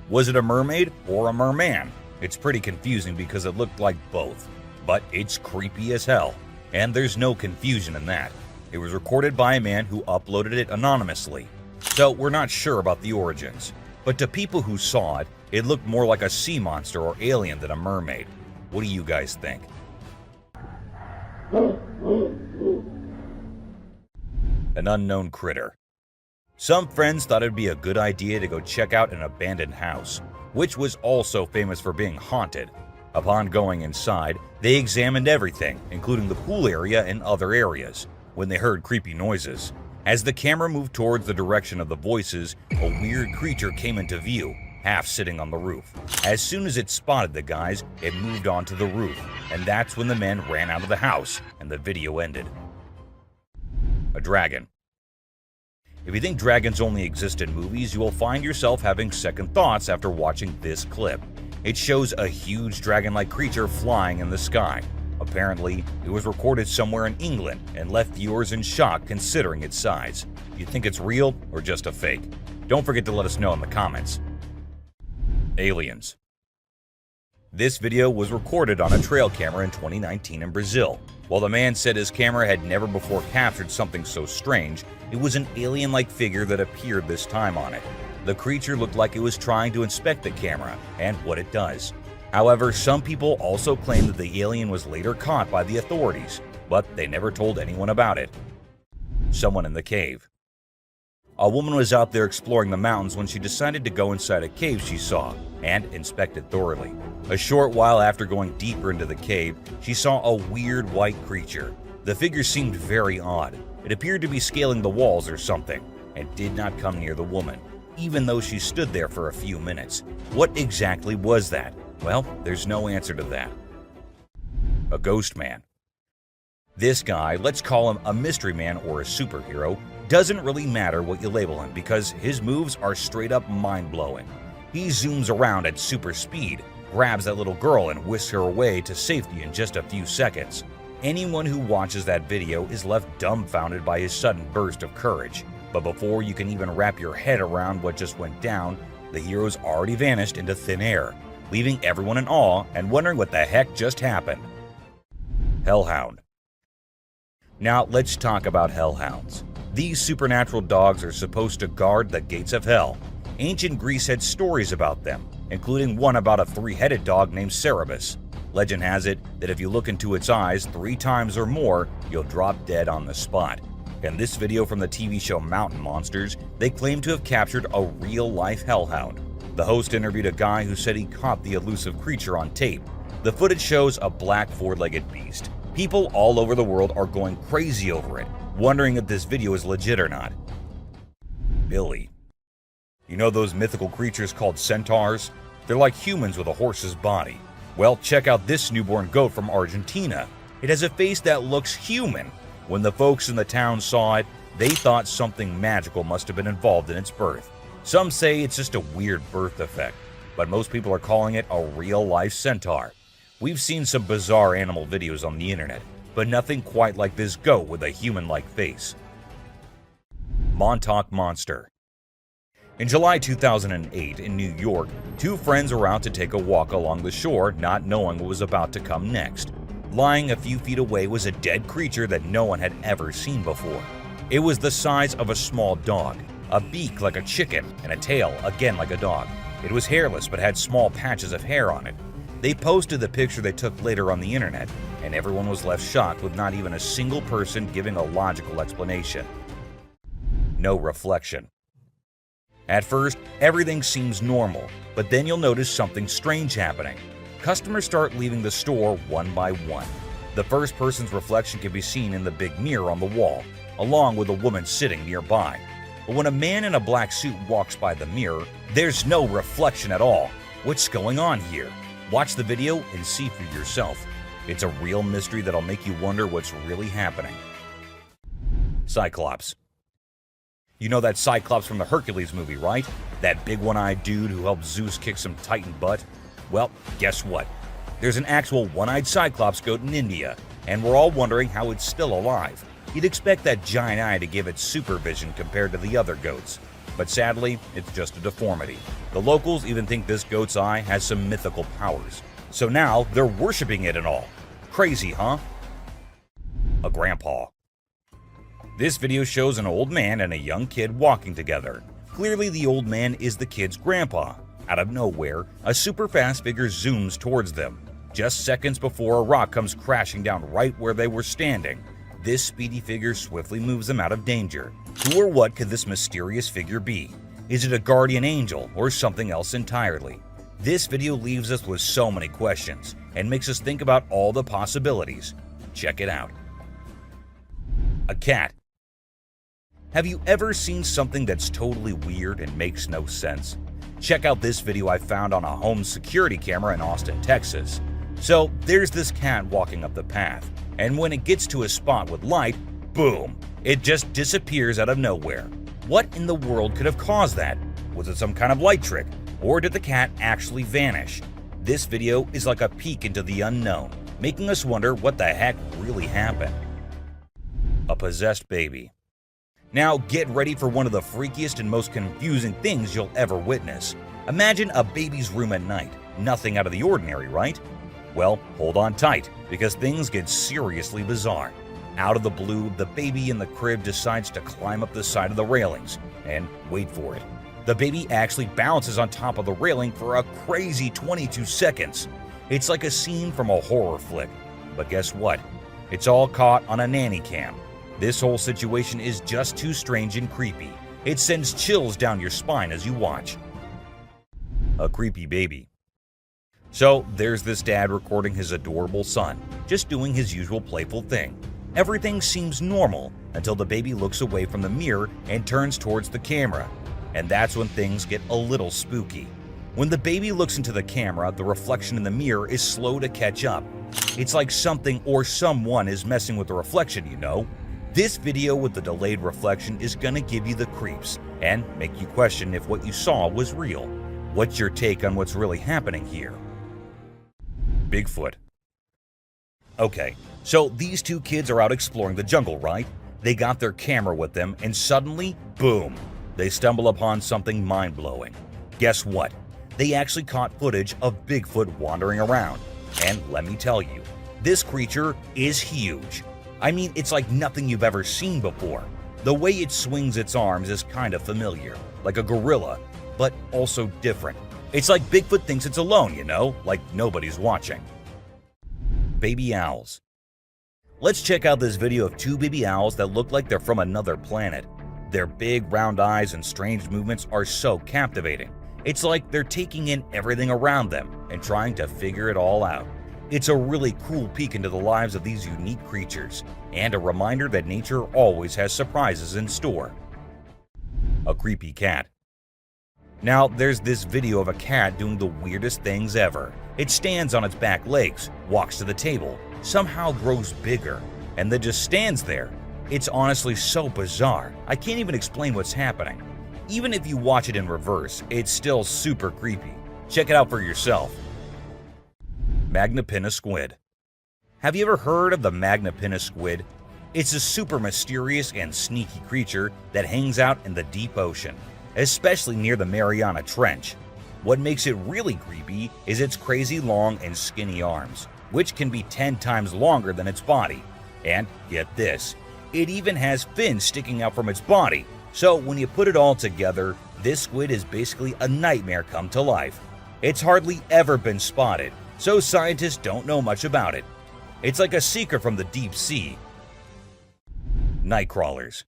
Was it a mermaid or a merman? It's pretty confusing because it looked like both, but it's creepy as hell, and there's no confusion in that. It was recorded by a man who uploaded it anonymously, so we're not sure about the origins. But to people who saw it, it looked more like a sea monster or alien than a mermaid. What do you guys think? An unknown critter. Some friends thought it'd be a good idea to go check out an abandoned house, which was also famous for being haunted. Upon going inside, they examined everything, including the pool area and other areas, when they heard creepy noises. As the camera moved towards the direction of the voices, a weird creature came into view, half sitting on the roof. As soon as it spotted the guys, it moved onto the roof, and that's when the men ran out of the house, and the video ended. A dragon. If you think dragons only exist in movies, you will find yourself having second thoughts after watching this clip. It shows a huge dragon-like creature flying in the sky. Apparently, it was recorded somewhere in England and left viewers in shock considering its size. Do you think it's real or just a fake? Don't forget to let us know in the comments. Aliens. This video was recorded on a trail camera in 2019 in Brazil. While the man said his camera had never before captured something so strange, it was an alien-like figure that appeared this time on it. The creature looked like it was trying to inspect the camera and what it does. However, some people also claim that the alien was later caught by the authorities, but they never told anyone about it. Someone in the cave. A woman was out there exploring the mountains when she decided to go inside a cave she saw and inspect it thoroughly. A short while after going deeper into the cave, she saw a weird white creature. The figure seemed very odd. It appeared to be scaling the walls or something and did not come near the woman, even though she stood there for a few minutes. What exactly was that? Well, there's no answer to that. A ghost man. This guy, let's call him a mystery man or a superhero, doesn't really matter what you label him because his moves are straight up mind-blowing. He zooms around at super speed, grabs that little girl and whisks her away to safety in just a few seconds. Anyone who watches that video is left dumbfounded by his sudden burst of courage. But before you can even wrap your head around what just went down, the heroes already vanished into thin air, leaving everyone in awe and wondering what the heck just happened. Hellhound. Now let's talk about hellhounds. These supernatural dogs are supposed to guard the gates of hell. Ancient Greece had stories about them, including one about a three-headed dog named Cerberus. Legend has it that if you look into its eyes 3 times or more, you'll drop dead on the spot. In this video from the TV show Mountain Monsters, they claim to have captured a real-life hellhound. The host interviewed a guy who said he caught the elusive creature on tape. The footage shows a black 4-legged beast. People all over the world are going crazy over it, wondering if this video is legit or not. Billy. You know those mythical creatures called centaurs? They're like humans with a horse's body. Well, check out this newborn goat from Argentina. It has a face that looks human. When the folks in the town saw it, they thought something magical must have been involved in its birth. Some say it's just a weird birth defect, but most people are calling it a real-life centaur. We've seen some bizarre animal videos on the internet, but nothing quite like this goat with a human-like face. Montauk Monster. In July 2008 in New York, 2 friends were out to take a walk along the shore, not knowing what was about to come next. Lying a few feet away was a dead creature that no one had ever seen before. It was the size of a small dog, a beak like a chicken, and a tail again like a dog. It was hairless but had small patches of hair on it. They posted the picture they took later on the internet, and everyone was left shocked with not even a single person giving a logical explanation. No reflection. At first, everything seems normal, but then you'll notice something strange happening. Customers start leaving the store one by one. The first person's reflection can be seen in the big mirror on the wall, along with a woman sitting nearby. But when a man in a black suit walks by the mirror, there's no reflection at all. What's going on here? Watch the video and see for yourself. It's a real mystery that'll make you wonder what's really happening. Cyclops. You know that Cyclops from the Hercules movie, right? That big one-eyed dude who helped Zeus kick some Titan butt? Well, guess what? There's an actual one-eyed Cyclops goat in India, and we're all wondering how it's still alive. You'd expect that giant eye to give it supervision compared to the other goats. But sadly, it's just a deformity. The locals even think this goat's eye has some mythical powers. So now they're worshipping it and all. Crazy, huh? A grandpa. This video shows an old man and a young kid walking together. Clearly the old man is the kid's grandpa. Out of nowhere, a super fast figure zooms towards them, just seconds before a rock comes crashing down right where they were standing. This speedy figure swiftly moves them out of danger. Who or what could this mysterious figure be? Is it a guardian angel or something else entirely? This video leaves us with so many questions and makes us think about all the possibilities. Check it out. A cat. Have you ever seen something that's totally weird and makes no sense? Check out this video I found on a home security camera in Austin, Texas. So there's this cat walking up the path, and when it gets to a spot with light, boom, it just disappears out of nowhere. What in the world could have caused that? Was it some kind of light trick, or did the cat actually vanish? This video is like a peek into the unknown, making us wonder what the heck really happened. A possessed baby. Now get ready for one of the freakiest and most confusing things you'll ever witness. Imagine a baby's room at night. Nothing out of the ordinary, right? Well, hold on tight, because things get seriously bizarre. Out of the blue, the baby in the crib decides to climb up the side of the railings. And wait for it. The baby actually bounces on top of the railing for a crazy 22 seconds. It's like a scene from a horror flick. But guess what? It's all caught on a nanny cam. This whole situation is just too strange and creepy. It sends chills down your spine as you watch. A creepy baby. So there's this dad recording his adorable son, just doing his usual playful thing. Everything seems normal until the baby looks away from the mirror and turns towards the camera. And that's when things get a little spooky. When the baby looks into the camera, the reflection in the mirror is slow to catch up. It's like something or someone is messing with the reflection, you know? This video with the delayed reflection is gonna give you the creeps and make you question if what you saw was real. What's your take on what's really happening here? Bigfoot. Okay, so these 2 kids are out exploring the jungle, right? They got their camera with them, and suddenly, boom, they stumble upon something mind-blowing. Guess what? They actually caught footage of Bigfoot wandering around. And let me tell you, this creature is huge. I mean, it's like nothing you've ever seen before. The way it swings its arms is kind of familiar, like a gorilla, but also different. It's like Bigfoot thinks it's alone, you know, like nobody's watching. Baby owls. Let's check out this video of two baby owls that look like they're from another planet. Their big round eyes and strange movements are so captivating. It's like they're taking in everything around them and trying to figure it all out. It's a really cool peek into the lives of these unique creatures, and a reminder that nature always has surprises in store. A creepy cat. Now, there's this video of a cat doing the weirdest things ever. It stands on its back legs, walks to the table, somehow grows bigger, and then just stands there. It's honestly so bizarre, I can't even explain what's happening. Even if you watch it in reverse, it's still super creepy. Check it out for yourself. Magnapinna squid. Have you ever heard of the Magnapinna squid? It's a super mysterious and sneaky creature that hangs out in the deep ocean, especially near the Mariana Trench. What makes it really creepy is its crazy long and skinny arms, which can be 10 times longer than its body. And get this, it even has fins sticking out from its body. So when you put it all together, this squid is basically a nightmare come to life. It's hardly ever been spotted, so scientists don't know much about it. It's like a secret from the deep sea. Night crawlers.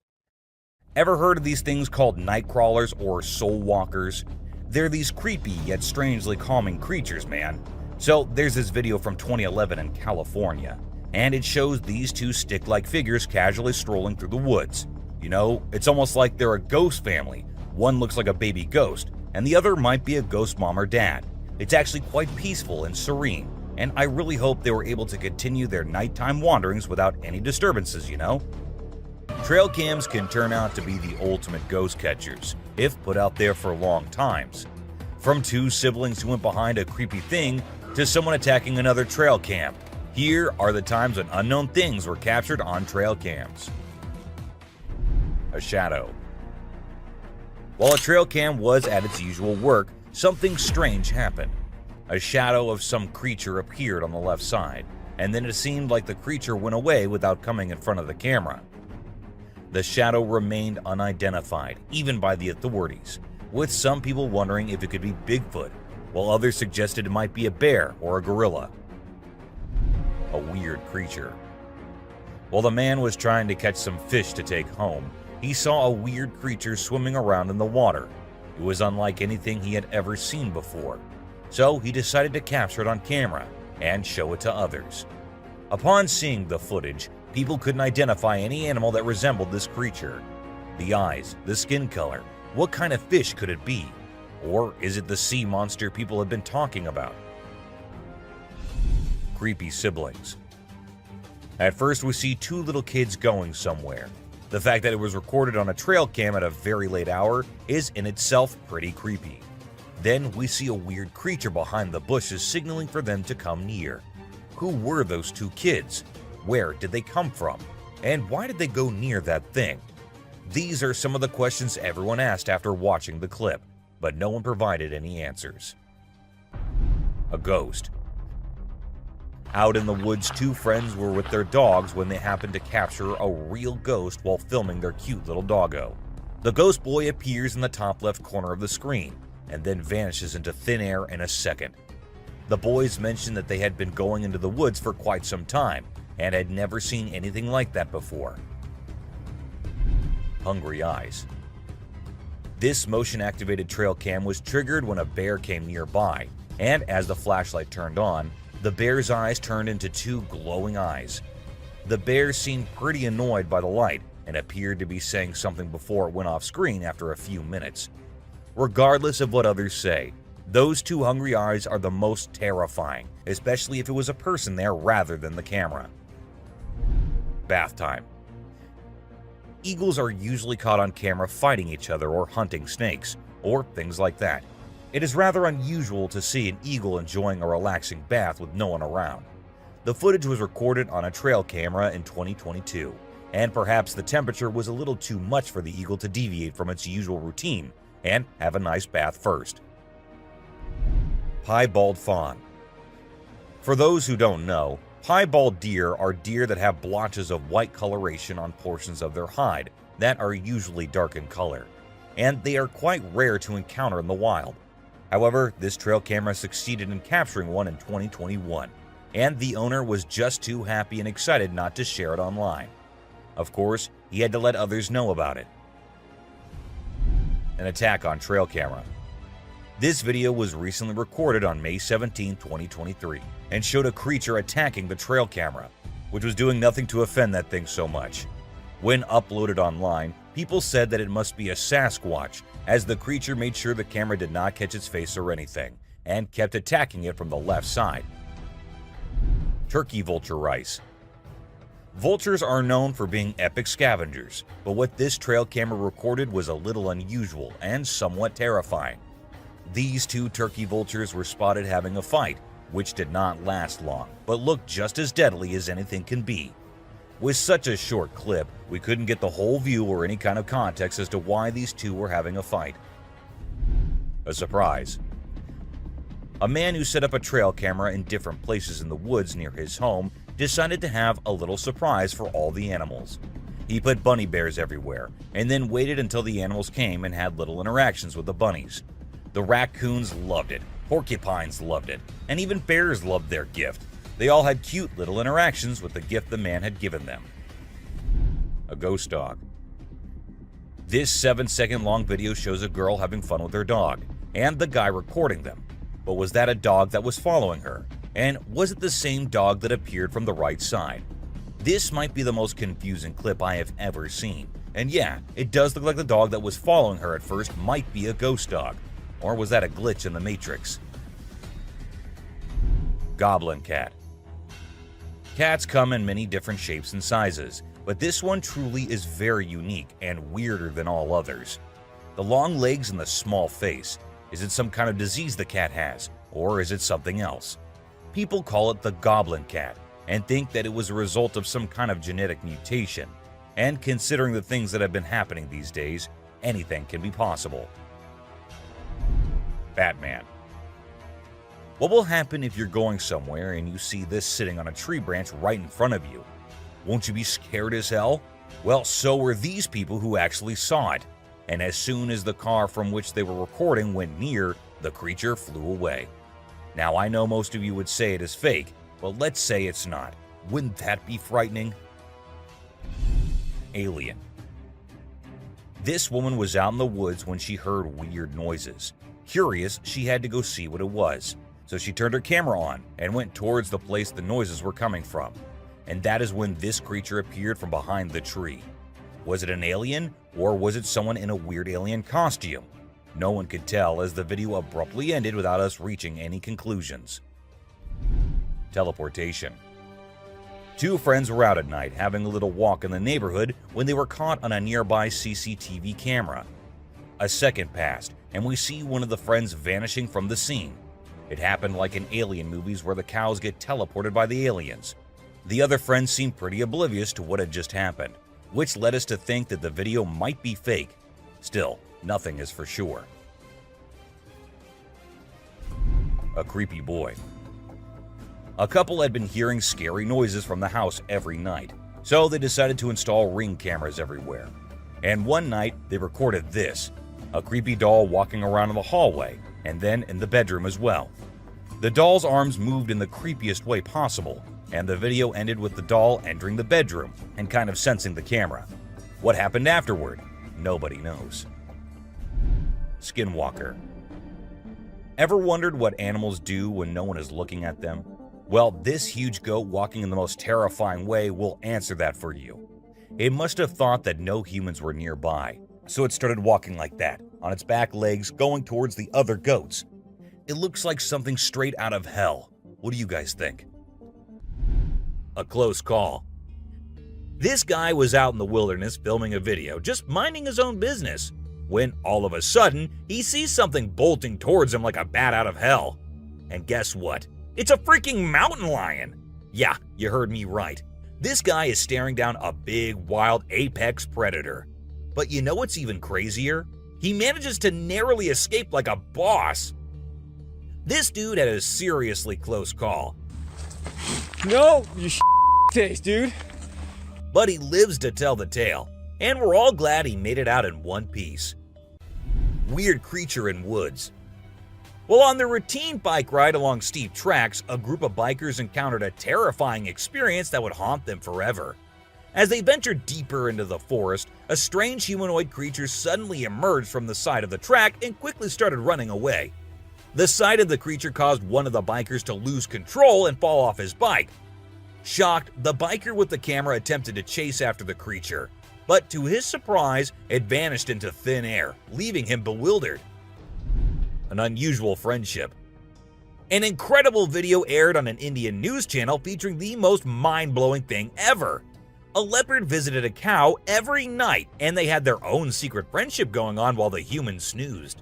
Ever heard of these things called night crawlers or soul walkers? They're these creepy yet strangely calming creatures, man. So there's this video from 2011 in California, and it shows these two stick-like figures casually strolling through the woods. You know, it's almost like they're a ghost family. One looks like a baby ghost, and the other might be a ghost mom or dad. It's actually quite peaceful and serene, and I really hope they were able to continue their nighttime wanderings without any disturbances, you know? Trail cams can turn out to be the ultimate ghost catchers, if put out there for long times. From two siblings who went behind a creepy thing to someone attacking another trail cam, here are the times when unknown things were captured on trail cams. A shadow. While a trail cam was at its usual work, something strange happened. A shadow of some creature appeared on the left side, and then it seemed like the creature went away without coming in front of the camera. The shadow remained unidentified, even by the authorities, with some people wondering if it could be Bigfoot, while others suggested it might be a bear or a gorilla. A weird creature. While the man was trying to catch some fish to take home, he saw a weird creature swimming around in the water. It was unlike anything he had ever seen before, so he decided to capture it on camera and show it to others. Upon seeing the footage, people couldn't identify any animal that resembled this creature. The eyes, the skin color, what kind of fish could it be? Or is it the sea monster people have been talking about? Creepy siblings. At first we see two little kids going somewhere. The fact that it was recorded on a trail cam at a very late hour is in itself pretty creepy. Then we see a weird creature behind the bushes signaling for them to come near. Who were those two kids? Where did they come from? And why did they go near that thing? These are some of the questions everyone asked after watching the clip, but no one provided any answers. A ghost. Out in the woods, two friends were with their dogs when they happened to capture a real ghost while filming their cute little doggo. The ghost boy appears in the top left corner of the screen and then vanishes into thin air in a second. The boys mentioned that they had been going into the woods for quite some time and had never seen anything like that before. Hungry eyes. This motion-activated trail cam was triggered when a bear came nearby, and as the flashlight turned on, the bear's eyes turned into two glowing eyes. The bear seemed pretty annoyed by the light and appeared to be saying something before it went off screen after a few minutes. Regardless of what others say, those two hungry eyes are the most terrifying, especially if it was a person there rather than the camera. Bath time. Eagles are usually caught on camera fighting each other or hunting snakes, or things like that. It is rather unusual to see an eagle enjoying a relaxing bath with no one around. The footage was recorded on a trail camera in 2022, and perhaps the temperature was a little too much for the eagle to deviate from its usual routine and have a nice bath first. Piebald fawn. For those who don't know, piebald deer are deer that have blotches of white coloration on portions of their hide that are usually dark in color, and they are quite rare to encounter in the wild. However, this trail camera succeeded in capturing one in 2021, and the owner was just too happy and excited not to share it online. Of course, he had to let others know about it. An attack on trail camera. This video was recently recorded on May 17, 2023, and showed a creature attacking the trail camera, which was doing nothing to offend that thing so much. When uploaded online, people said that it must be a Sasquatch, as the creature made sure the camera did not catch its face or anything, and kept attacking it from the left side. Turkey vulture rice. Vultures are known for being epic scavengers, but what this trail camera recorded was a little unusual and somewhat terrifying. These two turkey vultures were spotted having a fight, which did not last long, but looked just as deadly as anything can be. With such a short clip, we couldn't get the whole view or any kind of context as to why these two were having a fight. A surprise. A man who set up a trail camera in different places in the woods near his home decided to have a little surprise for all the animals. He put bunny bears everywhere, and then waited until the animals came and had little interactions with the bunnies. The raccoons loved it, porcupines loved it, and even bears loved their gift. They all had cute little interactions with the gift the man had given them. A ghost dog. This 7-second long video shows a girl having fun with her dog, and the guy recording them. But was that a dog that was following her? And was it the same dog that appeared from the right side? This might be the most confusing clip I have ever seen. And yeah, it does look like the dog that was following her at first might be a ghost dog. Or was that a glitch in the Matrix? Goblin cat. Cats come in many different shapes and sizes, but this one truly is very unique and weirder than all others. The long legs and the small face. Is it some kind of disease the cat has, or is it something else? People call it the goblin cat and think that it was a result of some kind of genetic mutation. And considering the things that have been happening these days, anything can be possible. Batman. What will happen if you're going somewhere and you see this sitting on a tree branch right in front of you? Won't you be scared as hell? Well, so were these people who actually saw it. And as soon as the car from which they were recording went near, the creature flew away. Now, I know most of you would say it is fake, but let's say it's not. Wouldn't that be frightening? Alien. This woman was out in the woods when she heard weird noises. Curious, she had to go see what it was. So she turned her camera on and went towards the place the noises were coming from. And that is when this creature appeared from behind the tree. Was it an alien, or was it someone in a weird alien costume? No one could tell, as the video abruptly ended without us reaching any conclusions. Teleportation. Two friends were out at night having a little walk in the neighborhood when they were caught on a nearby CCTV camera. A second passed, and we see one of the friends vanishing from the scene. It happened like in alien movies where the cows get teleported by the aliens. The other friend seemed pretty oblivious to what had just happened, which led us to think that the video might be fake. Still, nothing is for sure. A creepy boy. A couple had been hearing scary noises from the house every night, so they decided to install Ring cameras everywhere. And one night, they recorded this, a creepy doll walking around in the hallway, and then in the bedroom as well. The doll's arms moved in the creepiest way possible, and the video ended with the doll entering the bedroom and kind of sensing the camera. What happened afterward? Nobody knows. Skinwalker. Ever wondered what animals do when no one is looking at them? Well, this huge goat walking in the most terrifying way will answer that for you. It must have thought that no humans were nearby, so it started walking like that, on its back legs, going towards the other goats. It looks like something straight out of hell. What do you guys think? A close call. This guy was out in the wilderness filming a video, just minding his own business, when all of a sudden, he sees something bolting towards him like a bat out of hell. And guess what? It's a freaking mountain lion! Yeah, you heard me right. This guy is staring down a big, wild apex predator. But you know what's even crazier? He manages to narrowly escape like a boss. This dude had a seriously close call. No, you taste, dude. But he lives to tell the tale, and we're all glad he made it out in one piece. Weird creature in woods. Well, on their routine bike ride along steep tracks, a group of bikers encountered a terrifying experience that would haunt them forever. As they ventured deeper into the forest, a strange humanoid creature suddenly emerged from the side of the track and quickly started running away. The sight of the creature caused one of the bikers to lose control and fall off his bike. Shocked, the biker with the camera attempted to chase after the creature, but to his surprise, it vanished into thin air, leaving him bewildered. An unusual friendship. An incredible video aired on an Indian news channel featuring the most mind-blowing thing ever. A leopard visited a cow every night, and they had their own secret friendship going on while the human snoozed.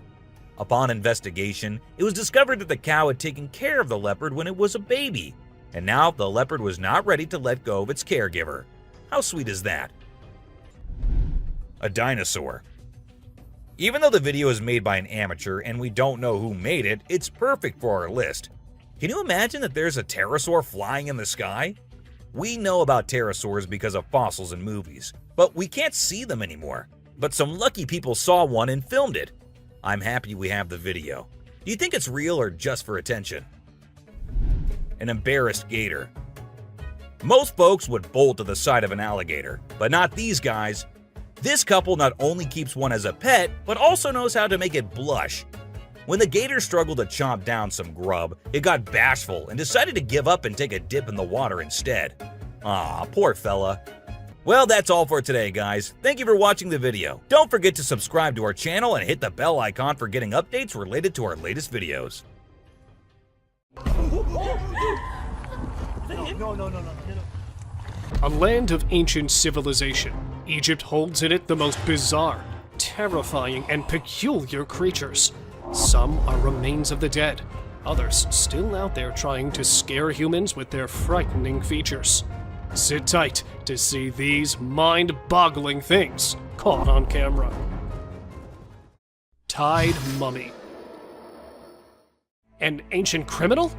Upon investigation, it was discovered that the cow had taken care of the leopard when it was a baby, and now the leopard was not ready to let go of its caregiver. How sweet is that? A dinosaur. Even though the video is made by an amateur and we don't know who made it, it's perfect for our list. Can you imagine that there's a pterosaur flying in the sky? We know about pterosaurs because of fossils in movies, but we can't see them anymore. But some lucky people saw one and filmed it. I'm happy we have the video. Do you think it's real or just for attention? An embarrassed gator. Most folks would bolt to the side of an alligator, but not these guys. This couple not only keeps one as a pet, but also knows how to make it blush. When the gator struggled to chomp down some grub, it got bashful and decided to give up and take a dip in the water instead. Aw, poor fella. Well, that's all for today, guys. Thank you for watching the video. Don't forget to subscribe to our channel and hit the bell icon for getting updates related to our latest videos. A land of ancient civilization, Egypt holds in it the most bizarre, terrifying, and peculiar creatures. Some are remains of the dead, others still out there trying to scare humans with their frightening features. Sit tight to see these mind-boggling things caught on camera. Tied mummy. An ancient criminal?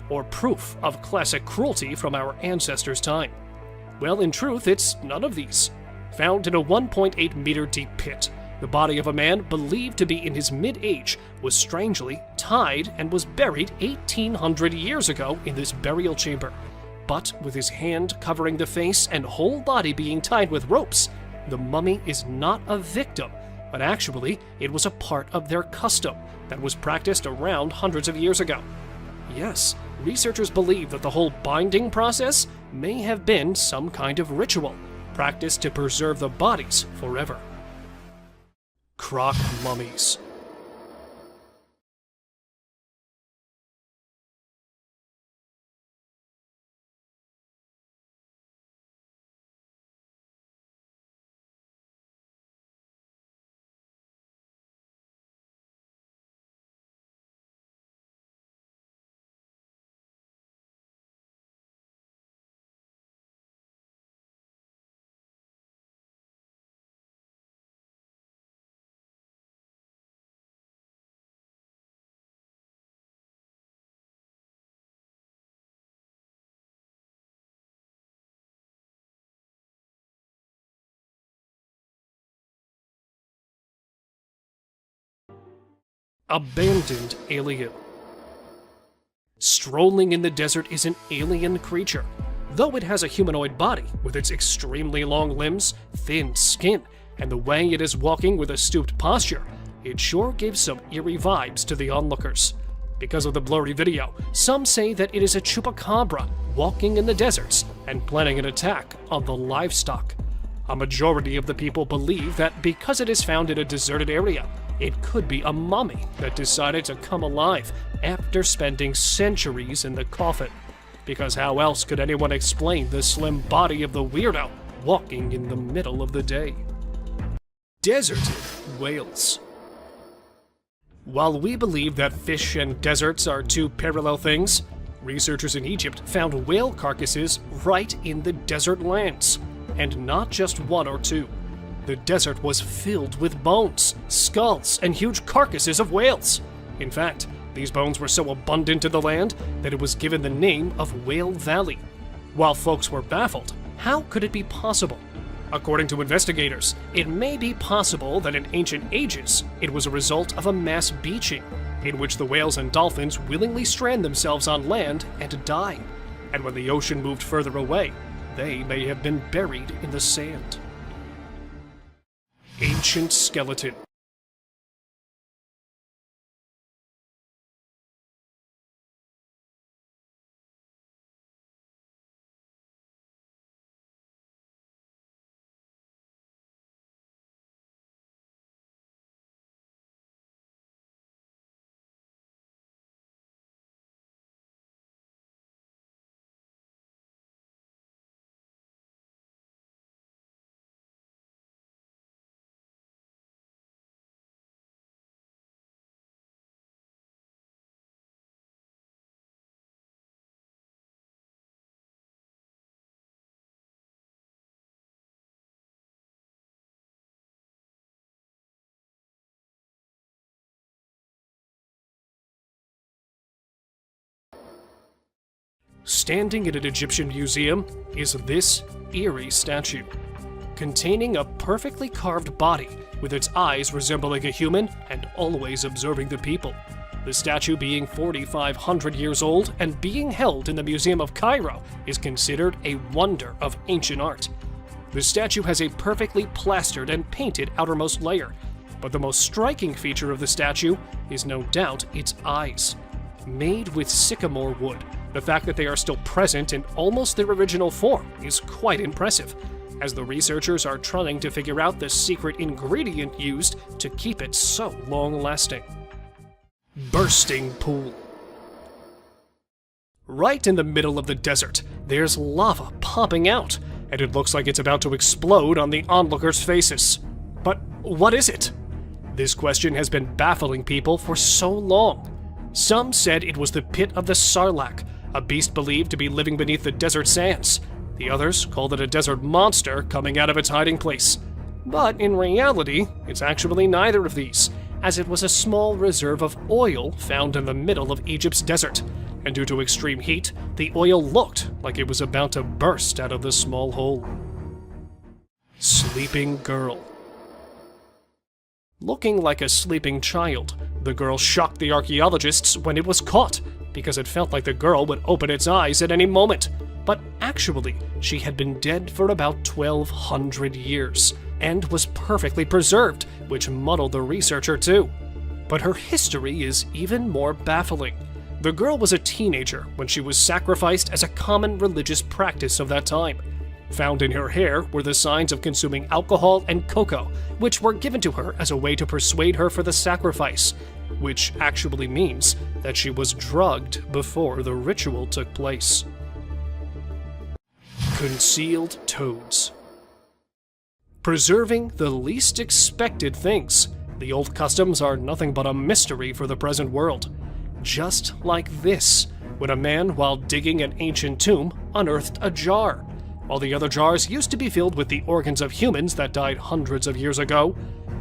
Or proof of classic cruelty from our ancestors' time? Well, in truth, it's none of these. Found in a 1.8 meter deep pit, the body of a man believed to be in his mid-age was strangely tied and was buried 1,800 years ago in this burial chamber. But with his hand covering the face and whole body being tied with ropes, the mummy is not a victim, but actually it was a part of their custom that was practiced around hundreds of years ago. Yes, researchers believe that the whole binding process may have been some kind of ritual, practiced to preserve the bodies forever. Croc mummies. Abandoned alien. Strolling in the desert is an alien creature. Though it has a humanoid body with its extremely long limbs, thin skin, and the way it is walking with a stooped posture, it sure gives some eerie vibes to the onlookers. Because of the blurry video, some say that it is a chupacabra walking in the deserts and planning an attack on the livestock. A majority of the people believe that because it is found in a deserted area, it could be a mummy that decided to come alive after spending centuries in the coffin. Because how else could anyone explain the slim body of the weirdo walking in the middle of the day? Deserted whales. While we believe that fish and deserts are two parallel things, researchers in Egypt found whale carcasses right in the desert lands. And not just one or two. The desert was filled with bones, skulls, and huge carcasses of whales. In fact, these bones were so abundant in the land that it was given the name of Whale Valley. While folks were baffled, how could it be possible? According to investigators, it may be possible that in ancient ages, it was a result of a mass beaching, in which the whales and dolphins willingly strand themselves on land and die. And when the ocean moved further away, they may have been buried in the sand. Ancient skeleton. Standing in an Egyptian museum is this eerie statue, containing a perfectly carved body with its eyes resembling a human and always observing the people. The statue, being 4,500 years old and being held in the Museum of Cairo, is considered a wonder of ancient art. The statue has a perfectly plastered and painted outermost layer, but the most striking feature of the statue is no doubt its eyes. Made with sycamore wood, the fact that they are still present in almost their original form is quite impressive, as the researchers are trying to figure out the secret ingredient used to keep it so long-lasting. Bursting pool. Right in the middle of the desert, there's lava popping out, and it looks like it's about to explode on the onlookers' faces. But what is it? This question has been baffling people for so long. Some said it was the pit of the Sarlacc, a beast believed to be living beneath the desert sands. The others called it a desert monster coming out of its hiding place. But in reality, it's actually neither of these, as it was a small reserve of oil found in the middle of Egypt's desert. And due to extreme heat, the oil looked like it was about to burst out of the small hole. Sleeping girl. Looking like a sleeping child, the girl shocked the archaeologists when it was caught, because it felt like the girl would open its eyes at any moment. But actually, she had been dead for about 1,200 years, and was perfectly preserved, which muddled the researcher too. But her history is even more baffling. The girl was a teenager when she was sacrificed as a common religious practice of that time. Found in her hair were the signs of consuming alcohol and cocoa, which were given to her as a way to persuade her for the sacrifice, which actually means that she was drugged before the ritual took place. Concealed toads. Preserving the least expected things. The old customs are nothing but a mystery for the present world. Just like this, when a man, while digging an ancient tomb, unearthed a jar. While the other jars used to be filled with the organs of humans that died hundreds of years ago,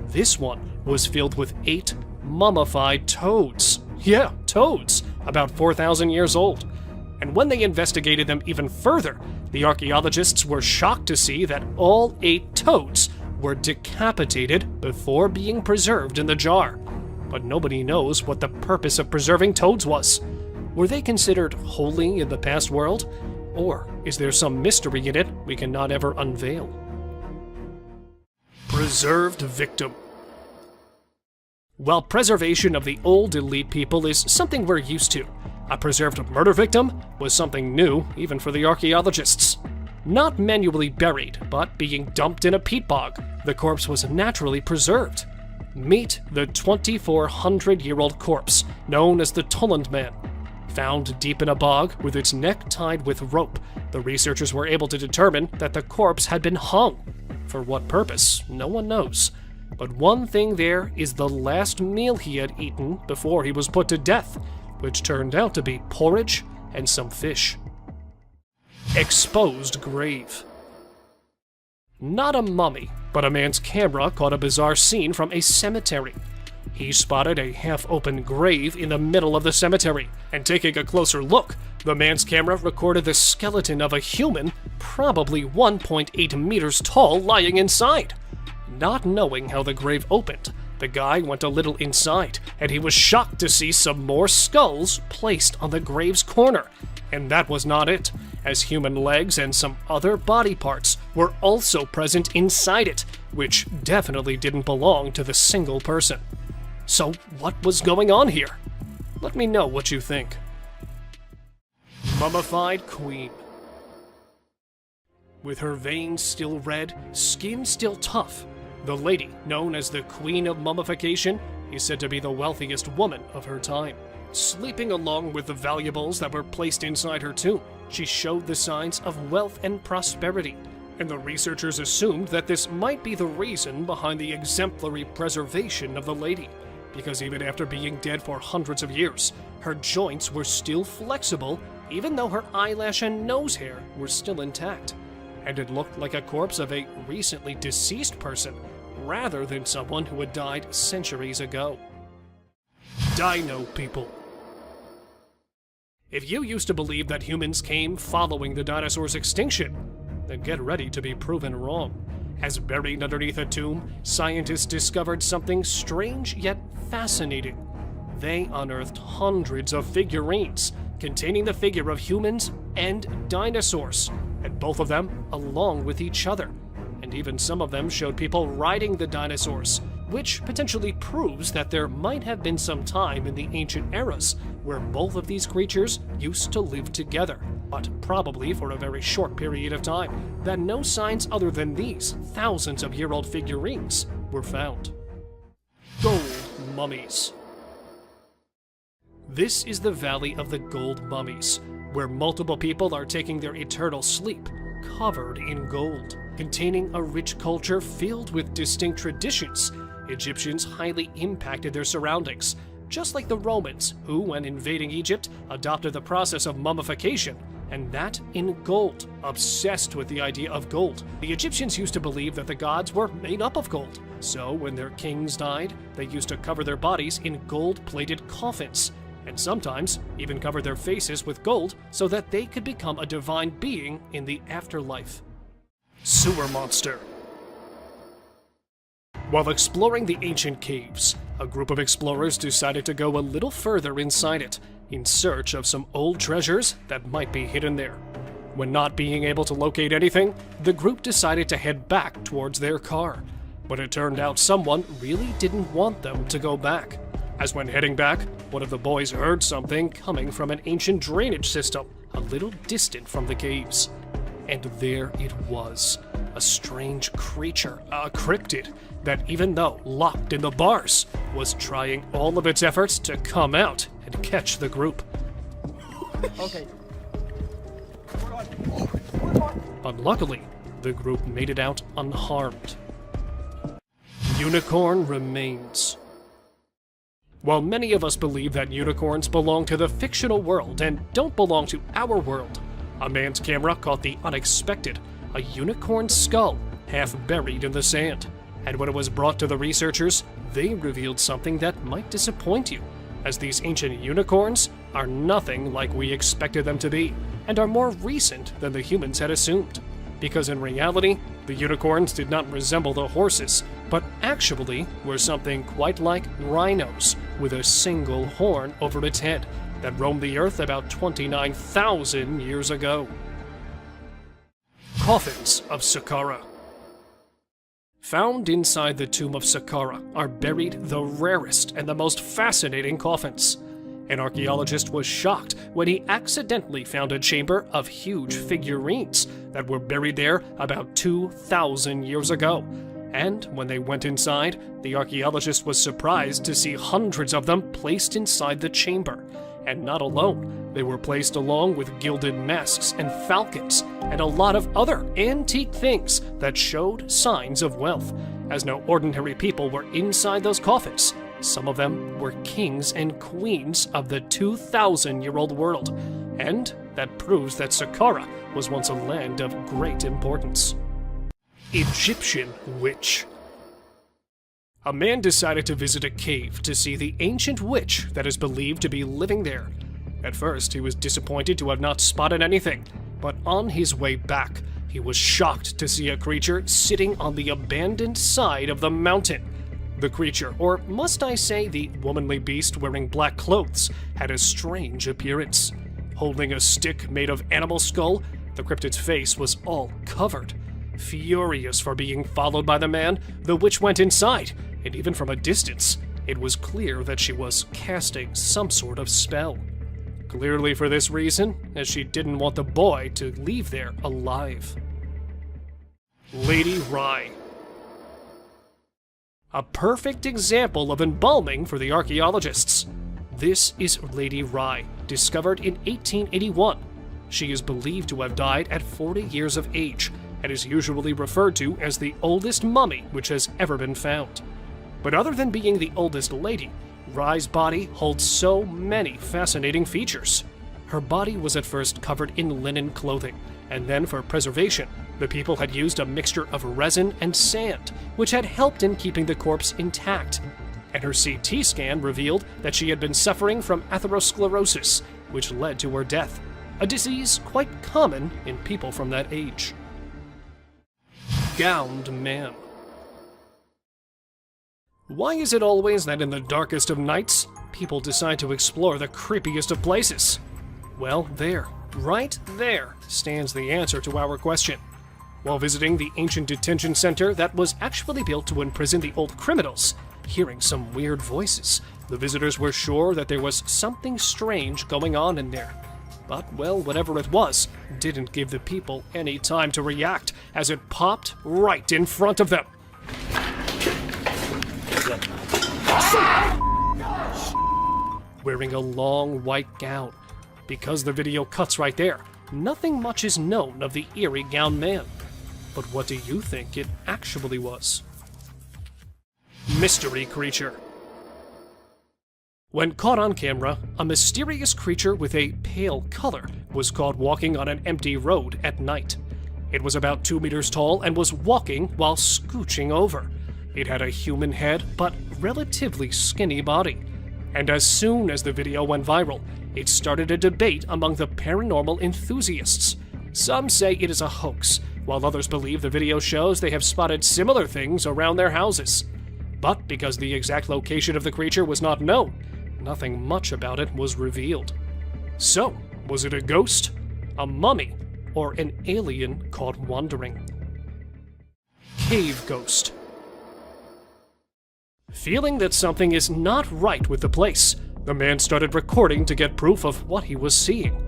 this one was filled with 8 mummified toads. Yeah, toads, about 4,000 years old. And when they investigated them even further, the archaeologists were shocked to see that all 8 toads were decapitated before being preserved in the jar. But nobody knows what the purpose of preserving toads was. Were they considered holy in the past world? Or is there some mystery in it we cannot ever unveil? Preserved victim. While preservation of the old elite people is something we're used to, a preserved murder victim was something new even for the archaeologists. Not manually buried, but being dumped in a peat bog, the corpse was naturally preserved. Meet the 2,400-year-old corpse, known as the Tulland Man. Found deep in a bog with its neck tied with rope, the researchers were able to determine that the corpse had been hung. For what purpose, no one knows. But one thing there is the last meal he had eaten before he was put to death, which turned out to be porridge and some fish. Exposed grave. Not a mummy, but a man's camera caught a bizarre scene from a cemetery. He spotted a half-open grave in the middle of the cemetery, and taking a closer look, the man's camera recorded the skeleton of a human, probably 1.8 meters tall, lying inside. Not knowing how the grave opened, the guy went a little inside, and he was shocked to see some more skulls placed on the grave's corner. And that was not it, as human legs and some other body parts were also present inside it, which definitely didn't belong to the single person. So what was going on here? Let me know what you think. Mummified Queen. With her veins still red, skin still tough, the lady, known as the Queen of Mummification, is said to be the wealthiest woman of her time. Sleeping along with the valuables that were placed inside her tomb, she showed the signs of wealth and prosperity, and the researchers assumed that this might be the reason behind the exemplary preservation of the lady, because even after being dead for hundreds of years, her joints were still flexible, even though her eyelash and nose hair were still intact, and it looked like a corpse of a recently deceased person, rather than someone who had died centuries ago. Dino people. If you used to believe that humans came following the dinosaurs' extinction, then get ready to be proven wrong. As buried underneath a tomb, scientists discovered something strange yet fascinating. They unearthed hundreds of figurines containing the figure of humans and dinosaurs, and both of them along with each other. And even some of them showed people riding the dinosaurs, which potentially proves that there might have been some time in the ancient eras where both of these creatures used to live together, but probably for a very short period of time, that no signs other than these thousands-of-year-old figurines were found. Gold mummies. This is the Valley of the Gold Mummies, where multiple people are taking their eternal sleep, covered in gold, containing a rich culture filled with distinct traditions. Egyptians highly impacted their surroundings, just like the Romans, who, when invading Egypt, adopted the process of mummification, and that in gold, obsessed with the idea of gold. The Egyptians used to believe that the gods were made up of gold, so when their kings died, they used to cover their bodies in gold-plated coffins, and sometimes even cover their faces with gold so that they could become a divine being in the afterlife. Sewer monster. While exploring the ancient caves, a group of explorers decided to go a little further inside it, in search of some old treasures that might be hidden there. When not being able to locate anything, the group decided to head back towards their car. But it turned out someone really didn't want them to go back, as when heading back, one of the boys heard something coming from an ancient drainage system a little distant from the caves. And there it was, a strange creature, a cryptid, that even though locked in the bars, was trying all of its efforts to come out and catch the group. Okay. Unluckily, the group made it out unharmed. Unicorn remains. While many of us believe that unicorns belong to the fictional world and don't belong to our world, a man's camera caught the unexpected, a unicorn skull half buried in the sand. And when it was brought to the researchers, they revealed something that might disappoint you, as these ancient unicorns are nothing like we expected them to be, and are more recent than the humans had assumed. Because in reality, the unicorns did not resemble the horses, but actually were something quite like rhinos, with a single horn over its head, that roamed the earth about 29,000 years ago. Coffins of Saqqara. Found inside the tomb of Saqqara are buried the rarest and the most fascinating coffins. An archaeologist was shocked when he accidentally found a chamber of huge figurines that were buried there about 2,000 years ago. And when they went inside, the archaeologist was surprised to see hundreds of them placed inside the chamber. And not alone, they were placed along with gilded masks and falcons, and a lot of other antique things that showed signs of wealth, as no ordinary people were inside those coffins, Some of them were kings and queens of the 2,000-year-old world, and that proves that Saqqara was once a land of great importance. Egyptian witch. A man decided to visit a cave to see the ancient witch that is believed to be living there. At first, he was disappointed to have not spotted anything, but on his way back, he was shocked to see a creature sitting on the abandoned side of the mountain. The creature, or must I say the womanly beast wearing black clothes, had a strange appearance. Holding a stick made of animal skull, the cryptid's face was all covered. Furious for being followed by the man, the witch went inside, and even from a distance, it was clear that she was casting some sort of spell. Clearly for this reason, as she didn't want the boy to leave there alive. Lady Rye. A perfect example of embalming for the archaeologists. This is Lady Rye, discovered in 1881. She is believed to have died at 40 years of age, and is usually referred to as the oldest mummy which has ever been found. But other than being the oldest lady, Rye's body holds so many fascinating features. Her body was at first covered in linen clothing, and then for preservation, the people had used a mixture of resin and sand, which had helped in keeping the corpse intact. And her CT scan revealed that she had been suffering from atherosclerosis, which led to her death, a disease quite common in people from that age. Gowned Man. Why is it always that in the darkest of nights, people decide to explore the creepiest of places? Well, right there, stands the answer to our question. While visiting the ancient detention center that was actually built to imprison the old criminals, hearing some weird voices, the visitors were sure that there was something strange going on in there. But, well, whatever it was, didn't give the people any time to react, as it popped right in front of them. Wearing a long white gown. Because the video cuts right there, nothing much is known of the eerie gowned man. But what do you think it actually was? Mystery creature. When caught on camera, a mysterious creature with a pale color was caught walking on an empty road at night. It was about 2 meters tall and was walking while scooching over. It had a human head, but relatively skinny body. And as soon as the video went viral, it started a debate among the paranormal enthusiasts. Some say it is a hoax, while others believe the video shows they have spotted similar things around their houses. But because the exact location of the creature was not known, nothing much about it was revealed. So, was it a ghost, a mummy, or an alien caught wandering? Cave ghost. Feeling that something is not right with the place, the man started recording to get proof of what he was seeing.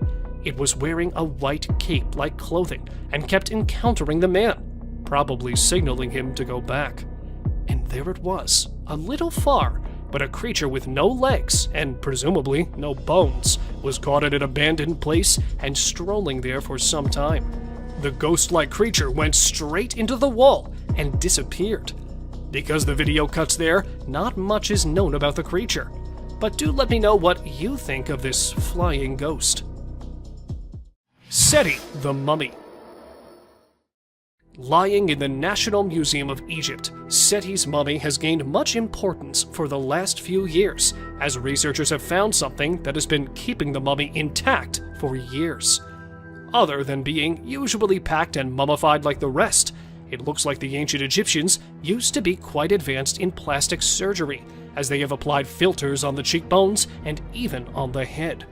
It was wearing a white cape-like clothing and kept encountering the man, probably signaling him to go back. And there it was, a little far, but a creature with no legs and presumably no bones was caught at an abandoned place and strolling there for some time. The ghost-like creature went straight into the wall and disappeared. Because the video cuts there, not much is known about the creature. But do let me know what you think of this flying ghost. Seti the Mummy. Lying in the National Museum of Egypt, Seti's mummy has gained much importance for the last few years, as researchers have found something that has been keeping the mummy intact for years. Other than being usually packed and mummified like the rest, it looks like the ancient Egyptians used to be quite advanced in plastic surgery, as they have applied filters on the cheekbones and even on the head.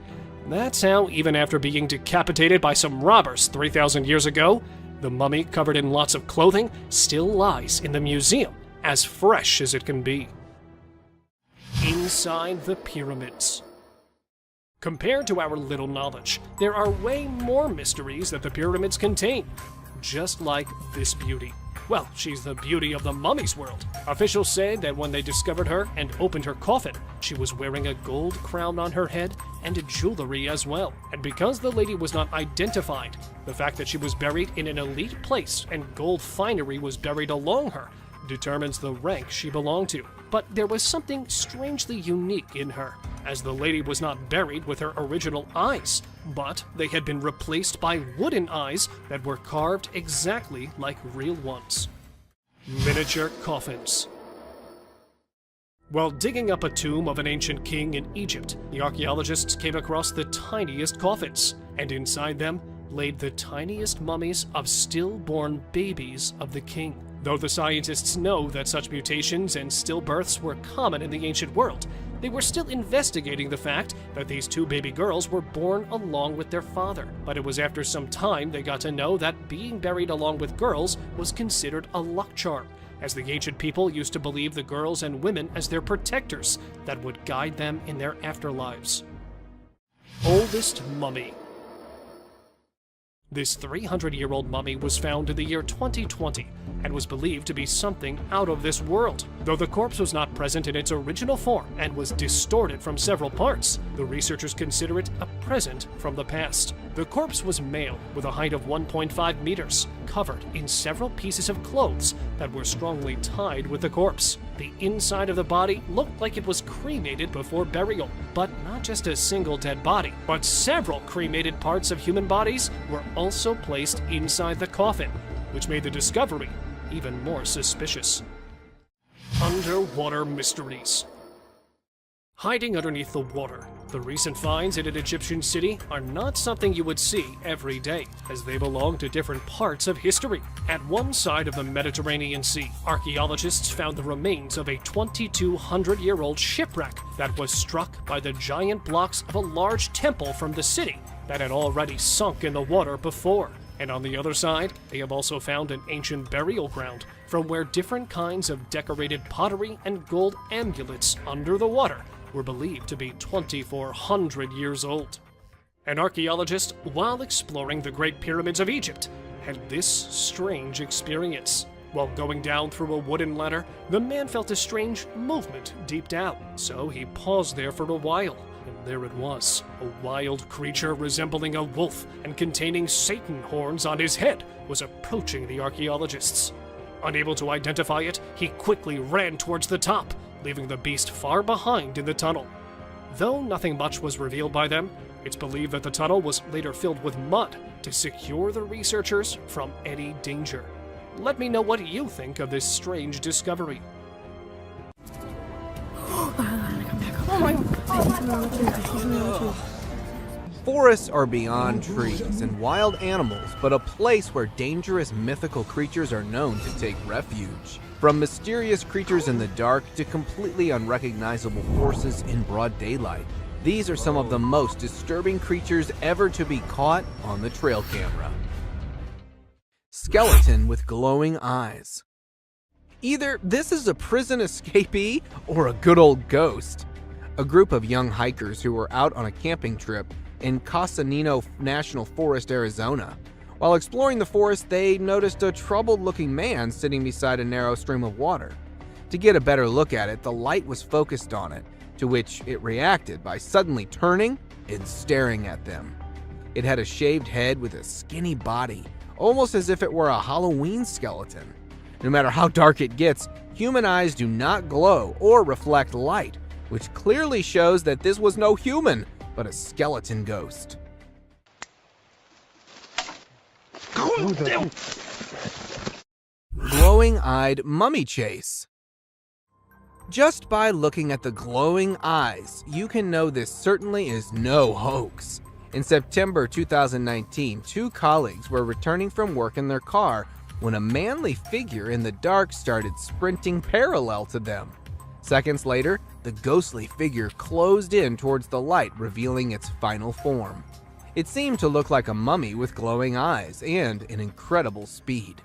That's how, even after being decapitated by some robbers 3,000 years ago, the mummy, covered in lots of clothing, still lies in the museum, as fresh as it can be. Inside the pyramids. Compared to our little knowledge, there are way more mysteries that the pyramids contain. Just like this beauty. Well, she's the beauty of the mummy's world. Officials say that when they discovered her and opened her coffin, she was wearing a gold crown on her head and jewelry as well. And because the lady was not identified, the fact that she was buried in an elite place and gold finery was buried along her determines the rank she belonged to. But there was something strangely unique in her, as the lady was not buried with her original eyes, but they had been replaced by wooden eyes that were carved exactly like real ones. Miniature coffins. While digging up a tomb of an ancient king in Egypt, the archaeologists came across the tiniest coffins, and inside them laid the tiniest mummies of stillborn babies of the king. Though the scientists know that such mutations and stillbirths were common in the ancient world, they were still investigating the fact that these two baby girls were born along with their father. But it was after some time they got to know that being buried along with girls was considered a luck charm, as the ancient people used to believe the girls and women as their protectors that would guide them in their afterlives. Oldest mummy. This 300-year-old mummy was found in the year 2020 and was believed to be something out of this world. Though the corpse was not present in its original form and was distorted from several parts, the researchers consider it a present from the past. The corpse was male with a height of 1.5 meters, covered in several pieces of clothes that were strongly tied with the corpse. The inside of the body looked like it was cremated before burial, but not just a single dead body, but several cremated parts of human bodies were also placed inside the coffin, which made the discovery even more suspicious. Underwater mysteries. Hiding underneath the water, the recent finds in an Egyptian city are not something you would see every day, as they belong to different parts of history. At one side of the Mediterranean Sea, archaeologists found the remains of a 2,200-year-old shipwreck that was struck by the giant blocks of a large temple from the city that had already sunk in the water before. And on the other side, they have also found an ancient burial ground from where different kinds of decorated pottery and gold amulets under the water were believed to be 2,400 years old. An archaeologist, while exploring the Great Pyramids of Egypt, had this strange experience. While going down through a wooden ladder, the man felt a strange movement deep down, so he paused there for a while. And there it was, a wild creature resembling a wolf and containing Satan horns on his head was approaching the archaeologists. Unable to identify it, he quickly ran towards the top, leaving the beast far behind in the tunnel. Though nothing much was revealed by them, it's believed that the tunnel was later filled with mud to secure the researchers from any danger. Let me know what you think of this strange discovery. Forests are beyond trees and wild animals, but a place where dangerous mythical creatures are known to take refuge. From mysterious creatures in the dark to completely unrecognizable forces in broad daylight, these are some of the most disturbing creatures ever to be caught on the trail camera. Skeleton with glowing eyes. Either this is a prison escapee or a good old ghost. A group of young hikers who were out on a camping trip in Casanino National Forest, Arizona. While exploring the forest, they noticed a troubled-looking man sitting beside a narrow stream of water. To get a better look at it, the light was focused on it, to which it reacted by suddenly turning and staring at them. It had a shaved head with a skinny body, almost as if it were a Halloween skeleton. No matter how dark it gets, human eyes do not glow or reflect light, which clearly shows that this was no human, but a skeleton ghost. Glowing-eyed mummy chase. Just by looking at the glowing eyes, you can know this certainly is no hoax. In September 2019, two colleagues were returning from work in their car when a manly figure in the dark started sprinting parallel to them. Seconds later, the ghostly figure closed in towards the light, revealing its final form. It seemed to look like a mummy with glowing eyes and an incredible speed.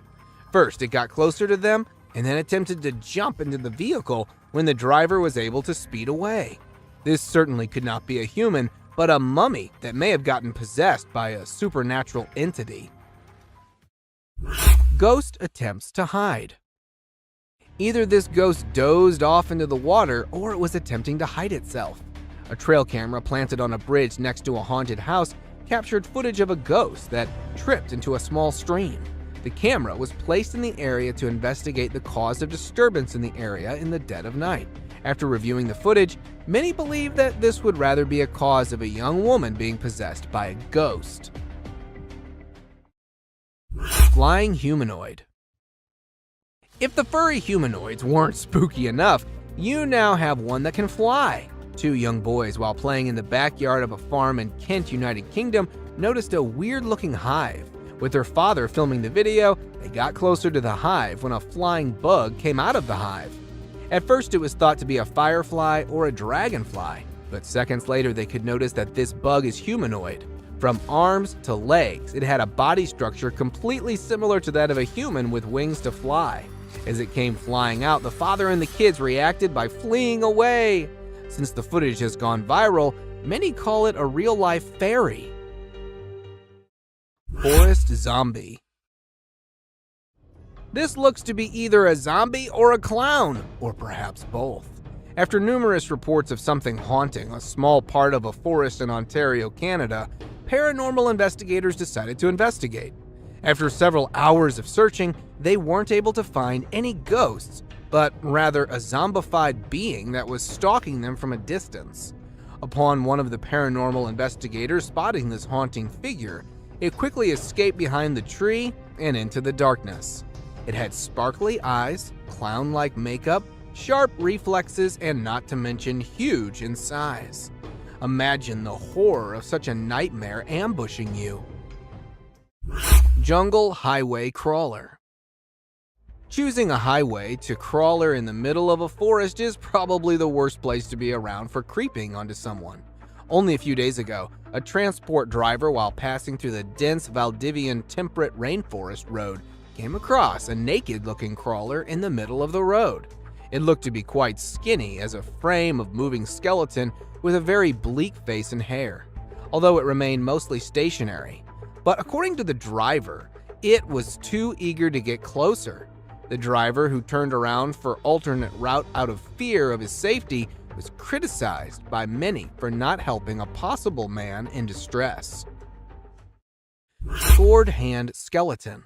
First, it got closer to them and then attempted to jump into the vehicle when the driver was able to speed away. This certainly could not be a human, but a mummy that may have gotten possessed by a supernatural entity. Ghost attempts to hide. Either this ghost dozed off into the water or it was attempting to hide itself. A trail camera planted on a bridge next to a haunted house captured footage of a ghost that tripped into a small stream. The camera was placed in the area to investigate the cause of disturbance in the area in the dead of night. After reviewing the footage, many believe that this would rather be a cause of a young woman being possessed by a ghost. Flying humanoid. If the furry humanoids weren't spooky enough, you now have one that can fly. Two young boys, while playing in the backyard of a farm in Kent, United Kingdom, noticed a weird-looking hive. With their father filming the video, they got closer to the hive when a flying bug came out of the hive. At first, it was thought to be a firefly or a dragonfly, but seconds later they could notice that this bug is humanoid. From arms to legs, it had a body structure completely similar to that of a human with wings to fly. As it came flying out, the father and the kids reacted by fleeing away. Since the footage has gone viral, many call it a real-life fairy. Forest zombie. This looks to be either a zombie or a clown, or perhaps both. After numerous reports of something haunting a small part of a forest in Ontario, Canada, paranormal investigators decided to investigate. After several hours of searching, they weren't able to find any ghosts, but rather a zombified being that was stalking them from a distance. Upon one of the paranormal investigators spotting this haunting figure, it quickly escaped behind the tree and into the darkness. It had sparkly eyes, clown-like makeup, sharp reflexes, and not to mention huge in size. Imagine the horror of such a nightmare ambushing you. Jungle highway crawler. Choosing a highway to crawler in the middle of a forest is probably the worst place to be around for creeping onto someone. Only a few days ago, a transport driver, while passing through the dense Valdivian temperate rainforest road, came across a naked-looking crawler in the middle of the road. It looked to be quite skinny as a frame of moving skeleton with a very bleak face and hair, although it remained mostly stationary. But according to the driver, it was too eager to get closer. The driver, who turned around for alternate route out of fear of his safety, was criticized by many for not helping a possible man in distress. Sword hand skeleton.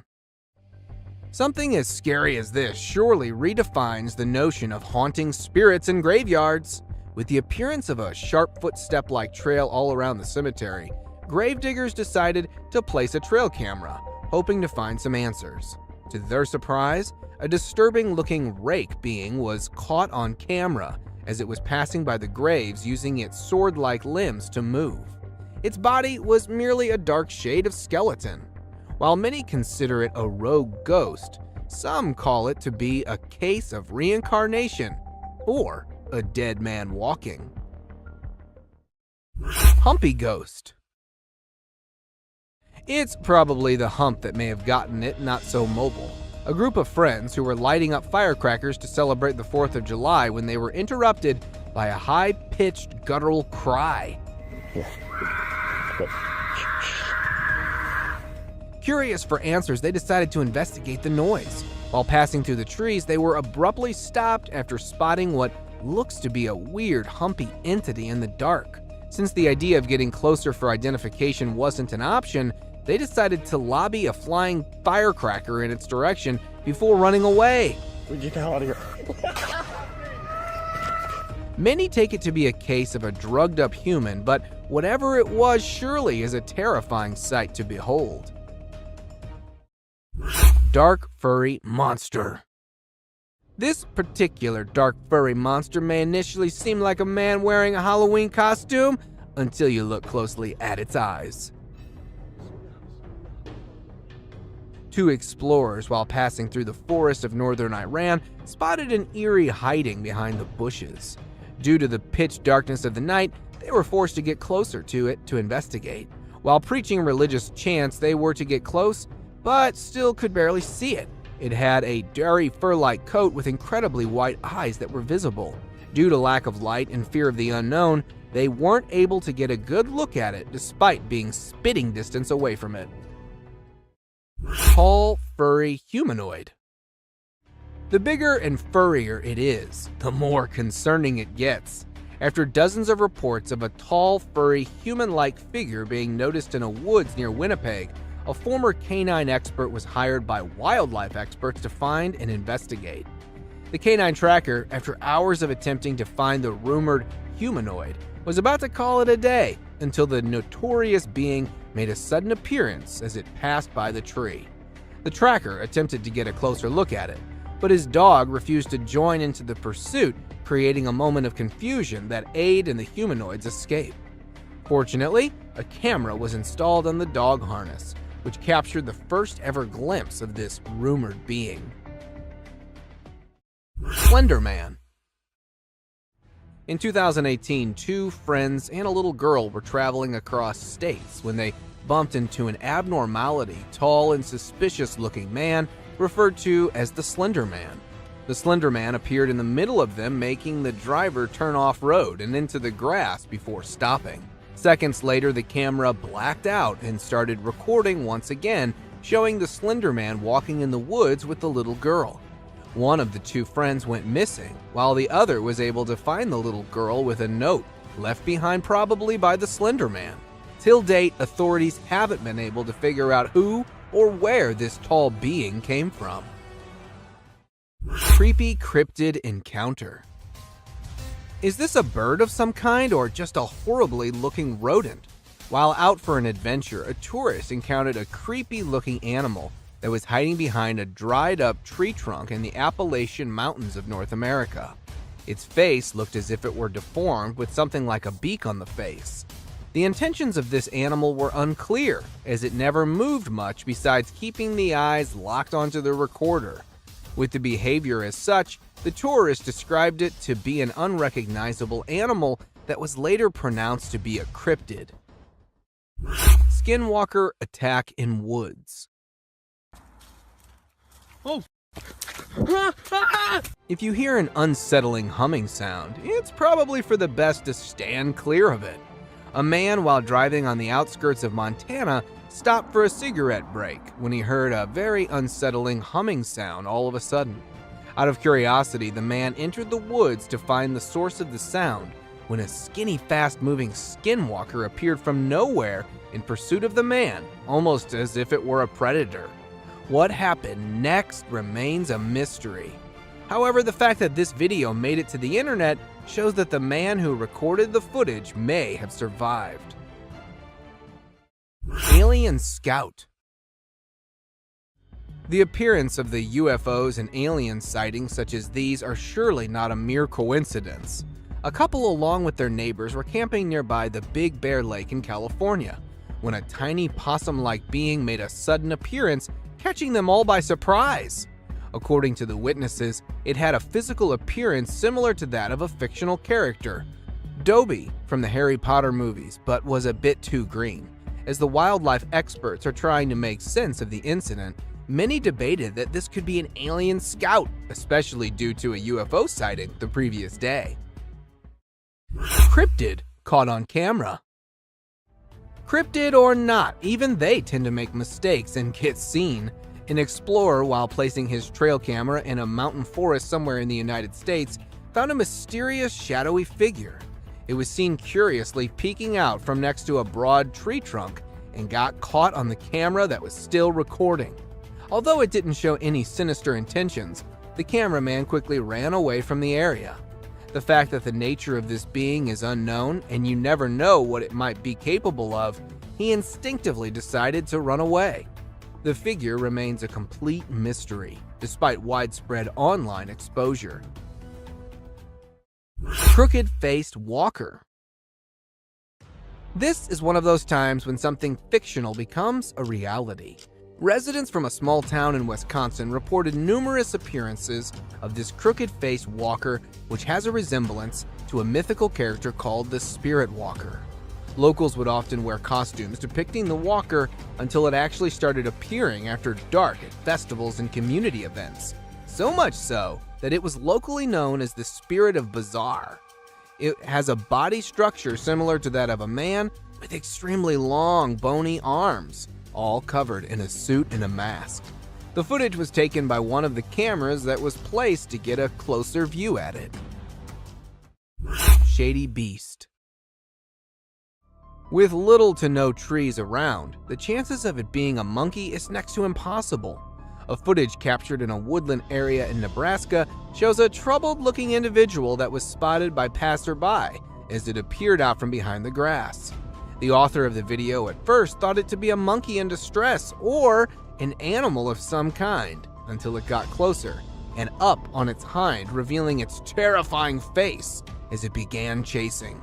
Something as scary as this surely redefines the notion of haunting spirits in graveyards. With the appearance of a sharp footstep-like trail all around the cemetery, gravediggers decided to place a trail camera, hoping to find some answers. To their surprise, a disturbing-looking rake being was caught on camera as it was passing by the graves using its sword-like limbs to move. Its body was merely a dark shade of skeleton. While many consider it a rogue ghost, some call it to be a case of reincarnation or a dead man walking. Humpy ghost. It's probably the hump that may have gotten it not so mobile. A group of friends who were lighting up firecrackers to celebrate the 4th of July when they were interrupted by a high-pitched guttural cry. Curious for answers, they decided to investigate the noise. While passing through the trees, they were abruptly stopped after spotting what looks to be a weird, humpy entity in the dark. Since the idea of getting closer for identification wasn't an option, they decided to lobby a flying firecracker in its direction before running away. We get the hell out of here. Many take it to be a case of a drugged-up human, but whatever it was surely is a terrifying sight to behold. Dark furry monster. This particular dark furry monster may initially seem like a man wearing a Halloween costume until you look closely at its eyes. Two explorers, while passing through the forest of northern Iran, spotted an eerie hiding behind the bushes. Due to the pitch darkness of the night, they were forced to get closer to it to investigate. While preaching religious chants, they were to get close, but still could barely see it. It had a dirty fur-like coat with incredibly white eyes that were visible. Due to lack of light and fear of the unknown, they weren't able to get a good look at it despite being spitting distance away from it. Tall, furry humanoid. The bigger and furrier it is, the more concerning it gets. After dozens of reports of a tall, furry, human-like figure being noticed in a woods near Winnipeg, a former canine expert was hired by wildlife experts to find and investigate. The canine tracker, after hours of attempting to find the rumored humanoid, was about to call it a day until the notorious being made a sudden appearance as it passed by the tree. The tracker attempted to get a closer look at it, but his dog refused to join into the pursuit, creating a moment of confusion that aided in the humanoid's escape. Fortunately, a camera was installed on the dog harness, which captured the first ever glimpse of this rumored being. Slender Man. In 2018, two friends and a little girl were traveling across states when they bumped into an abnormality, tall and suspicious-looking man referred to as the Slender Man. The Slender Man appeared in the middle of them, making the driver turn off-road and into the grass before stopping. Seconds later, the camera blacked out and started recording once again, showing the Slender Man walking in the woods with the little girl. One of the two friends went missing, while the other was able to find the little girl with a note, left behind probably by the Slender Man. Till date, authorities haven't been able to figure out who or where this tall being came from. Creepy cryptid encounter. Is this a bird of some kind or just a horribly looking rodent? While out for an adventure, a tourist encountered a creepy looking animal that was hiding behind a dried up tree trunk in the Appalachian Mountains of North America. Its face looked as if it were deformed with something like a beak on the face. The intentions of this animal were unclear, as it never moved much besides keeping the eyes locked onto the recorder. With the behavior as such, the tourist described it to be an unrecognizable animal that was later pronounced to be a cryptid. Skinwalker attack in woods. Oh. If you hear an unsettling humming sound, it's probably for the best to stand clear of it. A man, while driving on the outskirts of Montana, stopped for a cigarette break when he heard a very unsettling humming sound all of a sudden. Out of curiosity, the man entered the woods to find the source of the sound when a skinny, fast-moving skinwalker appeared from nowhere in pursuit of the man, almost as if it were a predator. What happened next remains a mystery. However, the fact that this video made it to the internet shows that the man who recorded the footage may have survived. Alien Scout. The appearance of the UFOs and alien sightings such as these are surely not a mere coincidence. A couple along with their neighbors were camping nearby the Big Bear Lake in California when a tiny possum-like being made a sudden appearance, catching them all by surprise. According to the witnesses, it had a physical appearance similar to that of a fictional character, Dobby from the Harry Potter movies, but was a bit too green. As the wildlife experts are trying to make sense of the incident, many debated that this could be an alien scout, especially due to a UFO sighting the previous day. Cryptid caught on camera. Cryptid or not, even they tend to make mistakes and get seen. An explorer, while placing his trail camera in a mountain forest somewhere in the United States, found a mysterious shadowy figure. It was seen curiously peeking out from next to a broad tree trunk and got caught on the camera that was still recording. Although it didn't show any sinister intentions, the cameraman quickly ran away from the area. The fact that the nature of this being is unknown and you never know what it might be capable of, he instinctively decided to run away. The figure remains a complete mystery, despite widespread online exposure. Crooked-faced walker. This is one of those times when something fictional becomes a reality. Residents from a small town in Wisconsin reported numerous appearances of this crooked-faced walker, which has a resemblance to a mythical character called the Spirit Walker. Locals would often wear costumes depicting the walker until it actually started appearing after dark at festivals and community events. So much so that it was locally known as the Spirit of Bizarre. It has a body structure similar to that of a man with extremely long, bony arms, all covered in a suit and a mask. The footage was taken by one of the cameras that was placed to get a closer view at it. Shady Beast. With little to no trees around, the chances of it being a monkey is next to impossible. A footage captured in a woodland area in Nebraska shows a troubled-looking individual that was spotted by passerby as it appeared out from behind the grass. The author of the video at first thought it to be a monkey in distress or an animal of some kind until it got closer and up on its hind, revealing its terrifying face as it began chasing.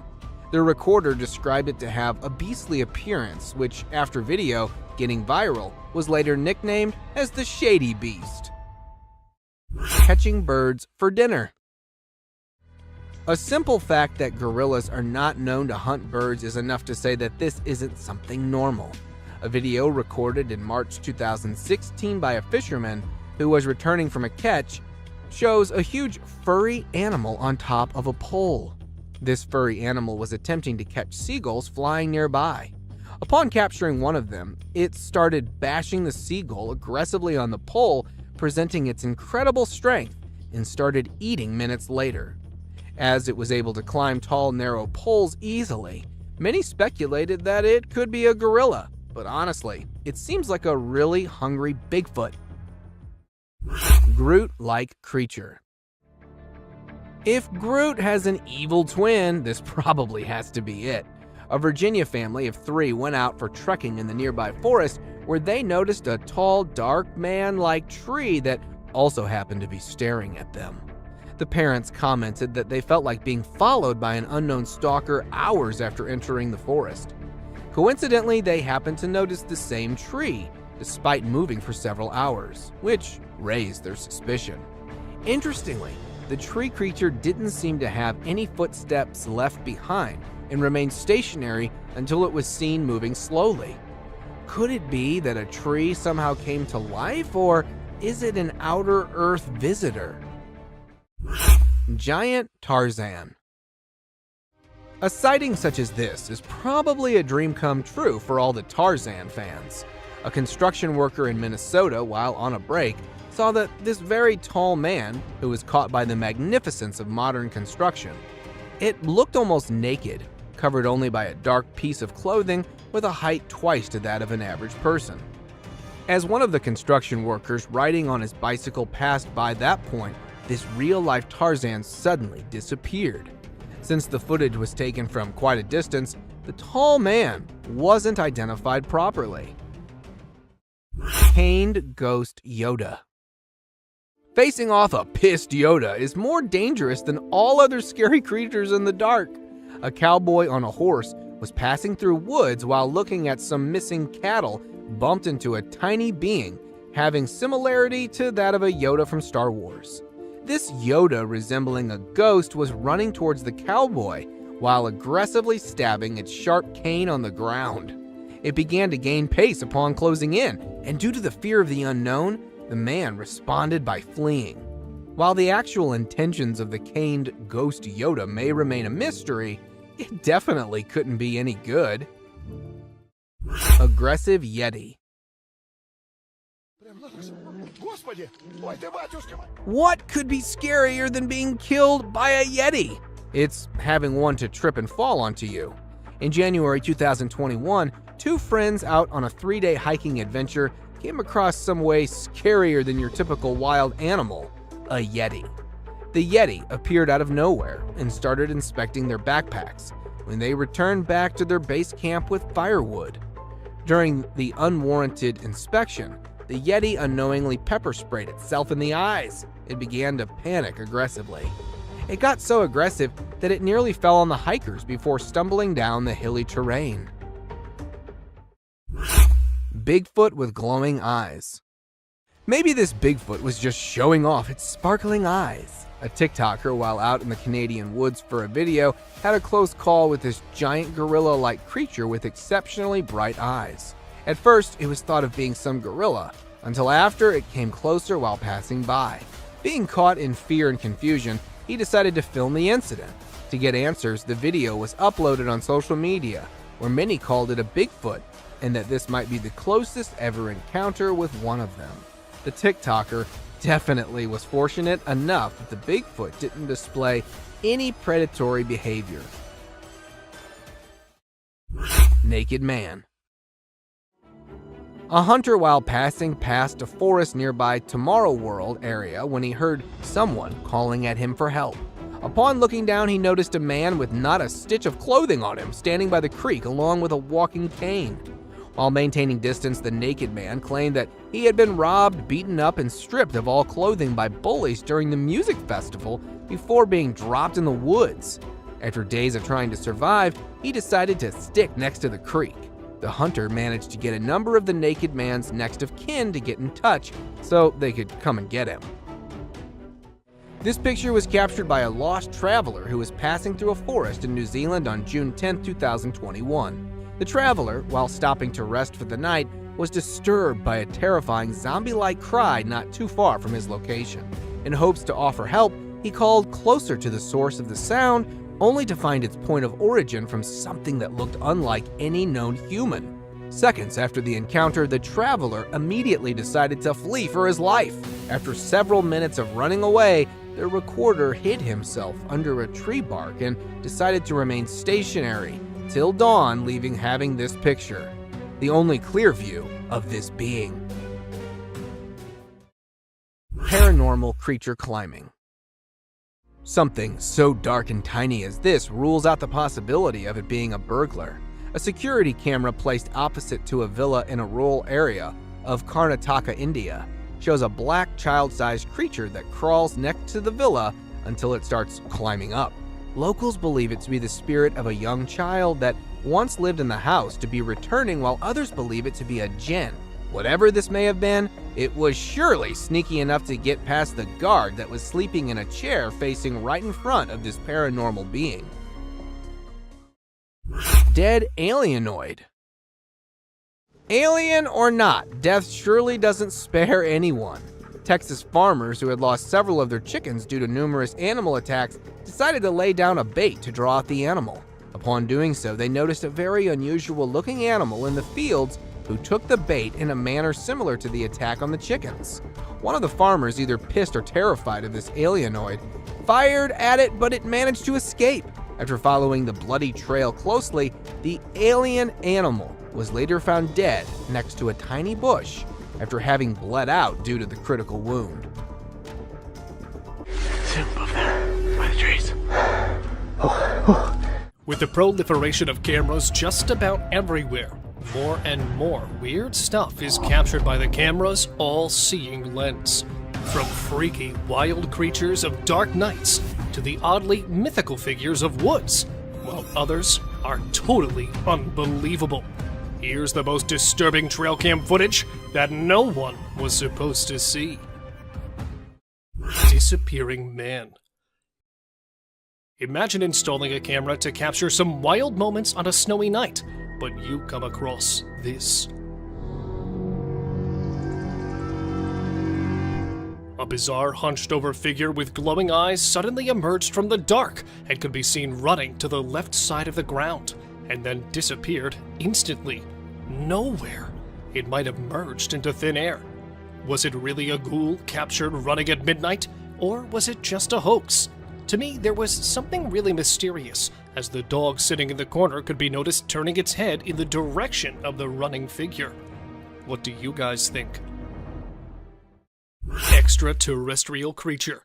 The recorder described it to have a beastly appearance, which, after video getting viral, was later nicknamed as the Shady Beast. Catching birds for dinner. A simple fact that gorillas are not known to hunt birds is enough to say that this isn't something normal. A video recorded in March 2016 by a fisherman who was returning from a catch shows a huge furry animal on top of a pole. This furry animal was attempting to catch seagulls flying nearby. Upon capturing one of them, it started bashing the seagull aggressively on the pole, presenting its incredible strength, and started eating minutes later. As it was able to climb tall, narrow poles easily, many speculated that it could be a gorilla, but honestly, it seems like a really hungry Bigfoot. Groot-like creature. If Groot has an evil twin, this probably has to be it. A Virginia family of 3 went out for trekking in the nearby forest where they noticed a tall, dark man-like tree that also happened to be staring at them. The parents commented that they felt like being followed by an unknown stalker hours after entering the forest. Coincidentally, they happened to notice the same tree, despite moving for several hours, which raised their suspicion. Interestingly, the tree creature didn't seem to have any footsteps left behind and remained stationary until it was seen moving slowly. Could it be that a tree somehow came to life, or is it an outer Earth visitor? Giant Tarzan. A sighting such as this is probably a dream come true for all the Tarzan fans. A construction worker in Minnesota, while on a break, saw that this very tall man, who was caught by the magnificence of modern construction, it looked almost naked, covered only by a dark piece of clothing with a height twice to that of an average person. As one of the construction workers riding on his bicycle passed by that point, this real-life Tarzan suddenly disappeared. Since the footage was taken from quite a distance, the tall man wasn't identified properly. Caned Ghost Yoda. Facing off a pissed Yoda is more dangerous than all other scary creatures in the dark. A cowboy on a horse was passing through woods while looking at some missing cattle, bumped into a tiny being having similarity to that of a Yoda from Star Wars. This Yoda, resembling a ghost, was running towards the cowboy while aggressively stabbing its sharp cane on the ground. It began to gain pace upon closing in, and due to the fear of the unknown, the man responded by fleeing. While the actual intentions of the caned ghost Yoda may remain a mystery, it definitely couldn't be any good. Aggressive Yeti. What could be scarier than being killed by a Yeti? It's having one to trip and fall onto you. In January 2021, 2 friends out on a 3-day hiking adventure came across some way scarier than your typical wild animal, a Yeti. The Yeti appeared out of nowhere and started inspecting their backpacks when they returned back to their base camp with firewood. During the unwarranted inspection, the Yeti unknowingly pepper sprayed itself in the eyes. It began to panic aggressively. It got so aggressive that it nearly fell on the hikers before stumbling down the hilly terrain. Bigfoot with glowing eyes. Maybe this Bigfoot was just showing off its sparkling eyes. A TikToker, while out in the Canadian woods for a video, had a close call with this giant gorilla-like creature with exceptionally bright eyes. At first, it was thought of being some gorilla, until after it came closer while passing by. Being caught in fear and confusion, he decided to film the incident. To get answers, the video was uploaded on social media, where many called it a Bigfoot, and that this might be the closest ever encounter with one of them. The TikToker definitely was fortunate enough that the Bigfoot didn't display any predatory behavior. naked man. A hunter while passing past a forest nearby Tomorrow World area when he heard someone calling at him for help. Upon looking down, he noticed a man with not a stitch of clothing on him standing by the creek along with a walking cane. While maintaining distance, the naked man claimed that he had been robbed, beaten up, and stripped of all clothing by bullies during the music festival before being dropped in the woods. After days of trying to survive, he decided to stick next to the creek. The hunter managed to get a number of the naked man's next of kin to get in touch so they could come and get him. This picture was captured by a lost traveler who was passing through a forest in New Zealand on June 10, 2021. The traveler, while stopping to rest for the night, was disturbed by a terrifying zombie-like cry not too far from his location. In hopes to offer help, he called closer to the source of the sound, only to find its point of origin from something that looked unlike any known human. Seconds after the encounter, the traveler immediately decided to flee for his life. After several minutes of running away, the recorder hid himself under a tree bark and decided to remain stationary till dawn, leaving having this picture, the only clear view of this being. Paranormal creature climbing. Something so dark and tiny as this rules out the possibility of it being a burglar. A security camera placed opposite to a villa in a rural area of Karnataka, India, shows a black child-sized creature that crawls next to the villa until it starts climbing up. Locals believe it to be the spirit of a young child that once lived in the house to be returning, while others believe it to be a djinn. Whatever this may have been, it was surely sneaky enough to get past the guard that was sleeping in a chair facing right in front of this paranormal being. Dead alienoid. Alien or not, death surely doesn't spare anyone. Texas farmers who had lost several of their chickens due to numerous animal attacks decided to lay down a bait to draw out the animal. Upon doing so, they noticed a very unusual looking animal in the fields who took the bait in a manner similar to the attack on the chickens. One of the farmers, either pissed or terrified of this alienoid, fired at it, but it managed to escape. After following the bloody trail closely, the alien animal was later found dead next to a tiny bush after having bled out due to the critical wound. Above there, by the trees. With the proliferation of cameras just about everywhere, more and more weird stuff is captured by the camera's all-seeing lens. From freaky, wild creatures of dark nights to the oddly mythical figures of woods, while others are totally unbelievable. Here's the most disturbing trail cam footage that no one was supposed to see. Disappearing man. Imagine installing a camera to capture some wild moments on a snowy night, but you come across this. A bizarre hunched-over figure with glowing eyes suddenly emerged from the dark and could be seen running to the left side of the ground, and then disappeared instantly. Nowhere. It might have merged into thin air. Was it really a ghoul captured running at midnight, or was it just a hoax? To me, there was something really mysterious, as the dog sitting in the corner could be noticed turning its head in the direction of the running figure. What do you guys think? Extraterrestrial creature.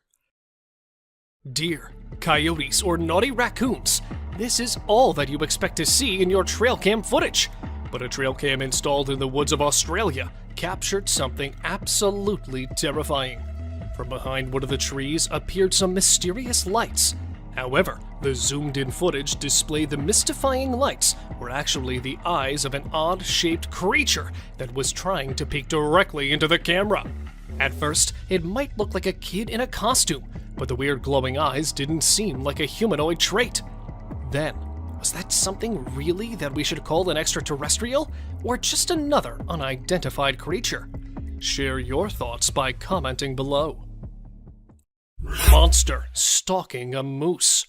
Deer, coyotes, or naughty raccoons. This is all that you expect to see in your trail cam footage. But a trail cam installed in the woods of Australia captured something absolutely terrifying. From behind one of the trees appeared some mysterious lights. However, the zoomed-in footage displayed the mystifying lights were actually the eyes of an odd-shaped creature that was trying to peek directly into the camera. At first, it might look like a kid in a costume, but the weird glowing eyes didn't seem like a humanoid trait. Then, was that something really that we should call an extraterrestrial, or just another unidentified creature? Share your thoughts by commenting below. Monster stalking a moose.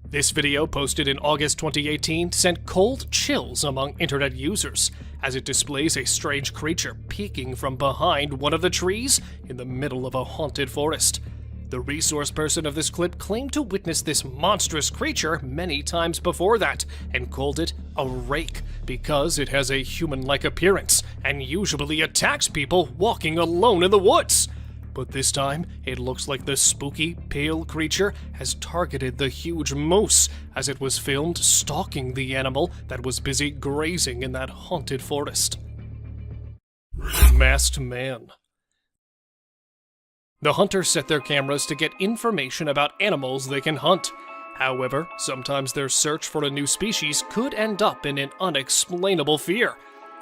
This video, posted in August 2018, sent cold chills among internet users, as it displays a strange creature peeking from behind one of the trees in the middle of a haunted forest. The resource person of this clip claimed to witness this monstrous creature many times before that and called it a rake because it has a human-like appearance and usually attacks people walking alone in the woods. But this time, it looks like the spooky, pale creature has targeted the huge moose as it was filmed stalking the animal that was busy grazing in that haunted forest. Masked Man. The hunters set their cameras to get information about animals they can hunt. However, sometimes their search for a new species could end up in an unexplainable fear.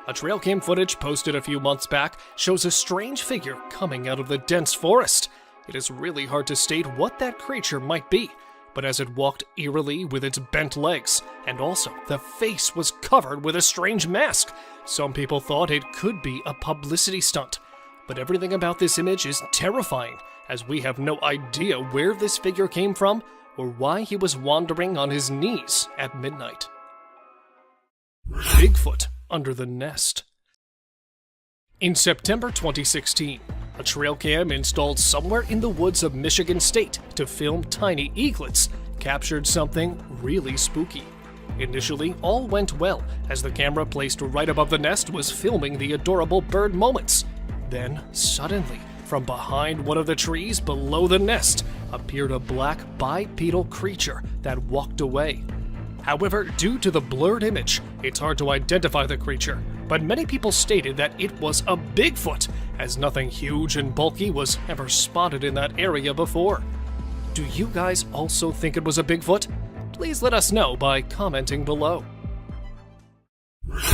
A trail cam footage posted a few months back shows a strange figure coming out of the dense forest. It is really hard to state what that creature might be, but as it walked eerily with its bent legs, and also the face was covered with a strange mask, some people thought it could be a publicity stunt. But everything about this image is terrifying, as we have no idea where this figure came from or why he was wandering on his knees at midnight. Bigfoot under the nest. In September 2016, a trail cam installed somewhere in the woods of Michigan State to film tiny eaglets captured something really spooky. Initially, all went well, as the camera placed right above the nest was filming the adorable bird moments. Then, suddenly, from behind one of the trees below the nest, appeared a black bipedal creature that walked away. However, due to the blurred image, it's hard to identify the creature, but many people stated that it was a Bigfoot, as nothing huge and bulky was ever spotted in that area before. Do you guys also think it was a Bigfoot? Please let us know by commenting below.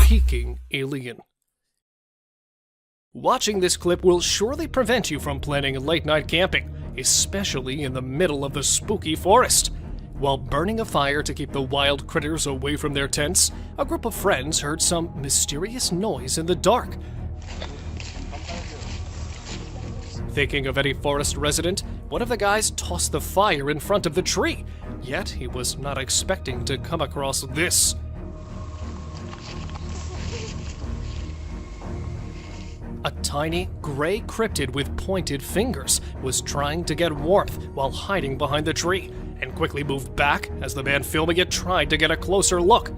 Peeking Alien. Watching this clip will surely prevent you from planning late-night camping, especially in the middle of the spooky forest. While burning a fire to keep the wild critters away from their tents, a group of friends heard some mysterious noise in the dark. Thinking of any forest resident, one of the guys tossed the fire in front of the tree, yet he was not expecting to come across this. A tiny, gray cryptid with pointed fingers was trying to get warmth while hiding behind the tree, and quickly moved back as the man filming it tried to get a closer look.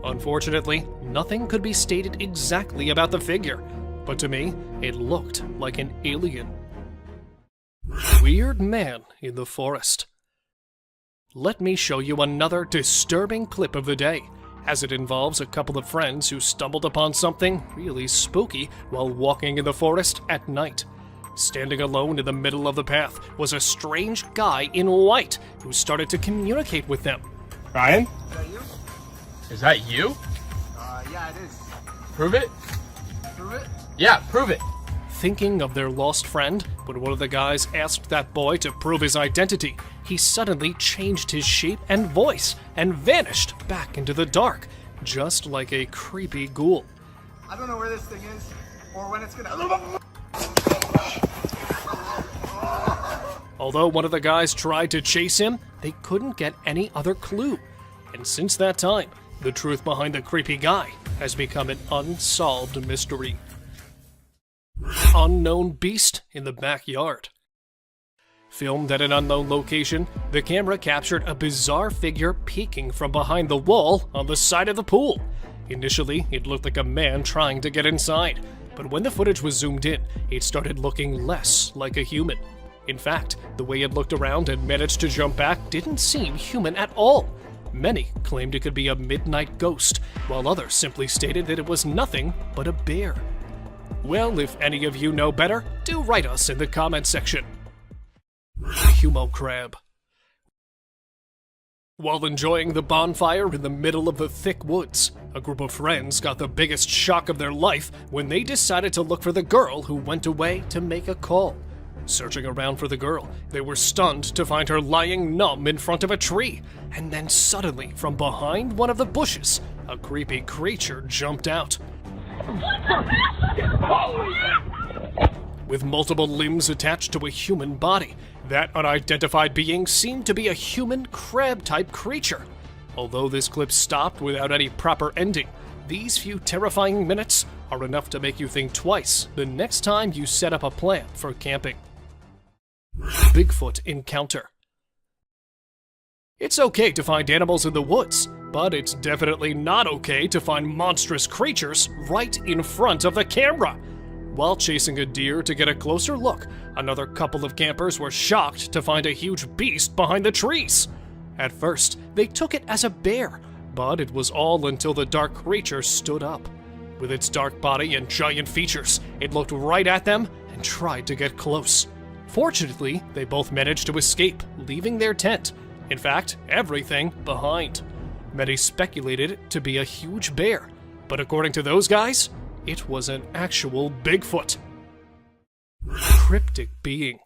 Unfortunately, nothing could be stated exactly about the figure, but to me, it looked like an alien. Weird man in the forest. Let me show you another disturbing clip of the day, as it involves a couple of friends who stumbled upon something really spooky while walking in the forest at night. Standing alone in the middle of the path was a strange guy in white who started to communicate with them. Ryan? Is that you? Is that you? Yeah, it is. Prove it? Prove it? Yeah, prove it. Thinking of their lost friend, when one of the guys asked that boy to prove his identity, he suddenly changed his shape and voice and vanished back into the dark, just like a creepy ghoul. I don't know where this thing is, or when it's gonna... Although one of the guys tried to chase him, they couldn't get any other clue. And since that time, the truth behind the creepy guy has become an unsolved mystery. Unknown beast in the backyard. Filmed at an unknown location, the camera captured a bizarre figure peeking from behind the wall on the side of the pool. Initially, it looked like a man trying to get inside, but when the footage was zoomed in, it started looking less like a human. In fact, the way it looked around and managed to jump back didn't seem human at all. Many claimed it could be a midnight ghost, while others simply stated that it was nothing but a bear. Well, if any of you know better, do write us in the comment section. Humo crab. While enjoying the bonfire in the middle of the thick woods, a group of friends got the biggest shock of their life when they decided to look for the girl who went away to make a call. Searching around for the girl, they were stunned to find her lying numb in front of a tree, and then suddenly, from behind one of the bushes, a creepy creature jumped out. With multiple limbs attached to a human body, that unidentified being seemed to be a human crab-type creature. Although this clip stopped without any proper ending, these few terrifying minutes are enough to make you think twice the next time you set up a plan for camping. Bigfoot encounter. It's okay to find animals in the woods, but it's definitely not okay to find monstrous creatures right in front of the camera. While chasing a deer to get a closer look, another couple of campers were shocked to find a huge beast behind the trees. At first, they took it as a bear, but it was all until the dark creature stood up. With its dark body and giant features, it looked right at them and tried to get close. Fortunately, they both managed to escape, leaving their tent. In fact, everything behind. Many speculated it to be a huge bear, but according to those guys, it was an actual Bigfoot. Cryptic being.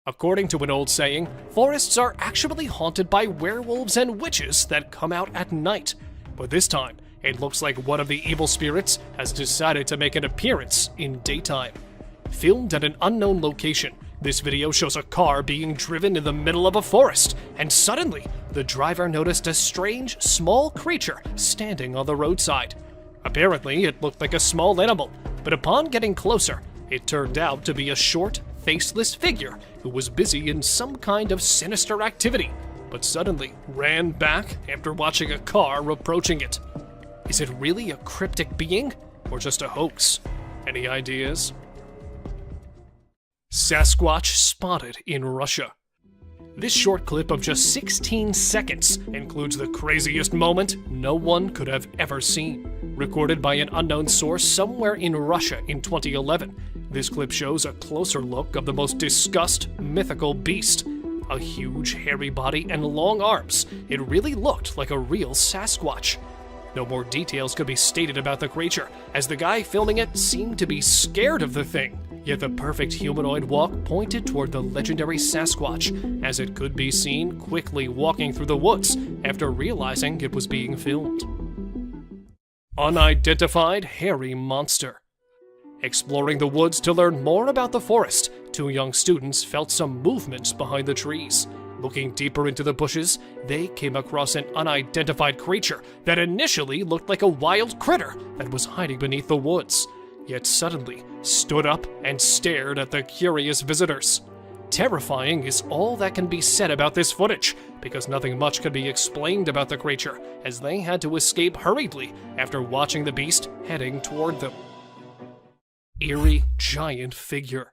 According to an old saying, forests are actually haunted by werewolves and witches that come out at night. But this time, it looks like one of the evil spirits has decided to make an appearance in daytime. Filmed at an unknown location, this video shows a car being driven in the middle of a forest, and suddenly, the driver noticed a strange, small creature standing on the roadside. Apparently, it looked like a small animal, but upon getting closer, it turned out to be a short, faceless figure who was busy in some kind of sinister activity, but suddenly ran back after watching a car approaching it. Is it really a cryptic being, or just a hoax? Any ideas? Sasquatch spotted in Russia. This short clip of just 16 seconds includes the craziest moment no one could have ever seen. Recorded by an unknown source somewhere in Russia in 2011, this clip shows a closer look of the most discussed mythical beast. A huge hairy body and long arms, it really looked like a real Sasquatch. No more details could be stated about the creature, as the guy filming it seemed to be scared of the thing. Yet the perfect humanoid walk pointed toward the legendary Sasquatch, as it could be seen quickly walking through the woods after realizing it was being filmed. Unidentified hairy monster. Exploring the woods to learn more about the forest, two young students felt some movements behind the trees. Looking deeper into the bushes, they came across an unidentified creature that initially looked like a wild critter that was hiding beneath the woods, yet suddenly stood up and stared at the curious visitors. Terrifying is all that can be said about this footage, because nothing much could be explained about the creature, as they had to escape hurriedly after watching the beast heading toward them. Eerie giant figure.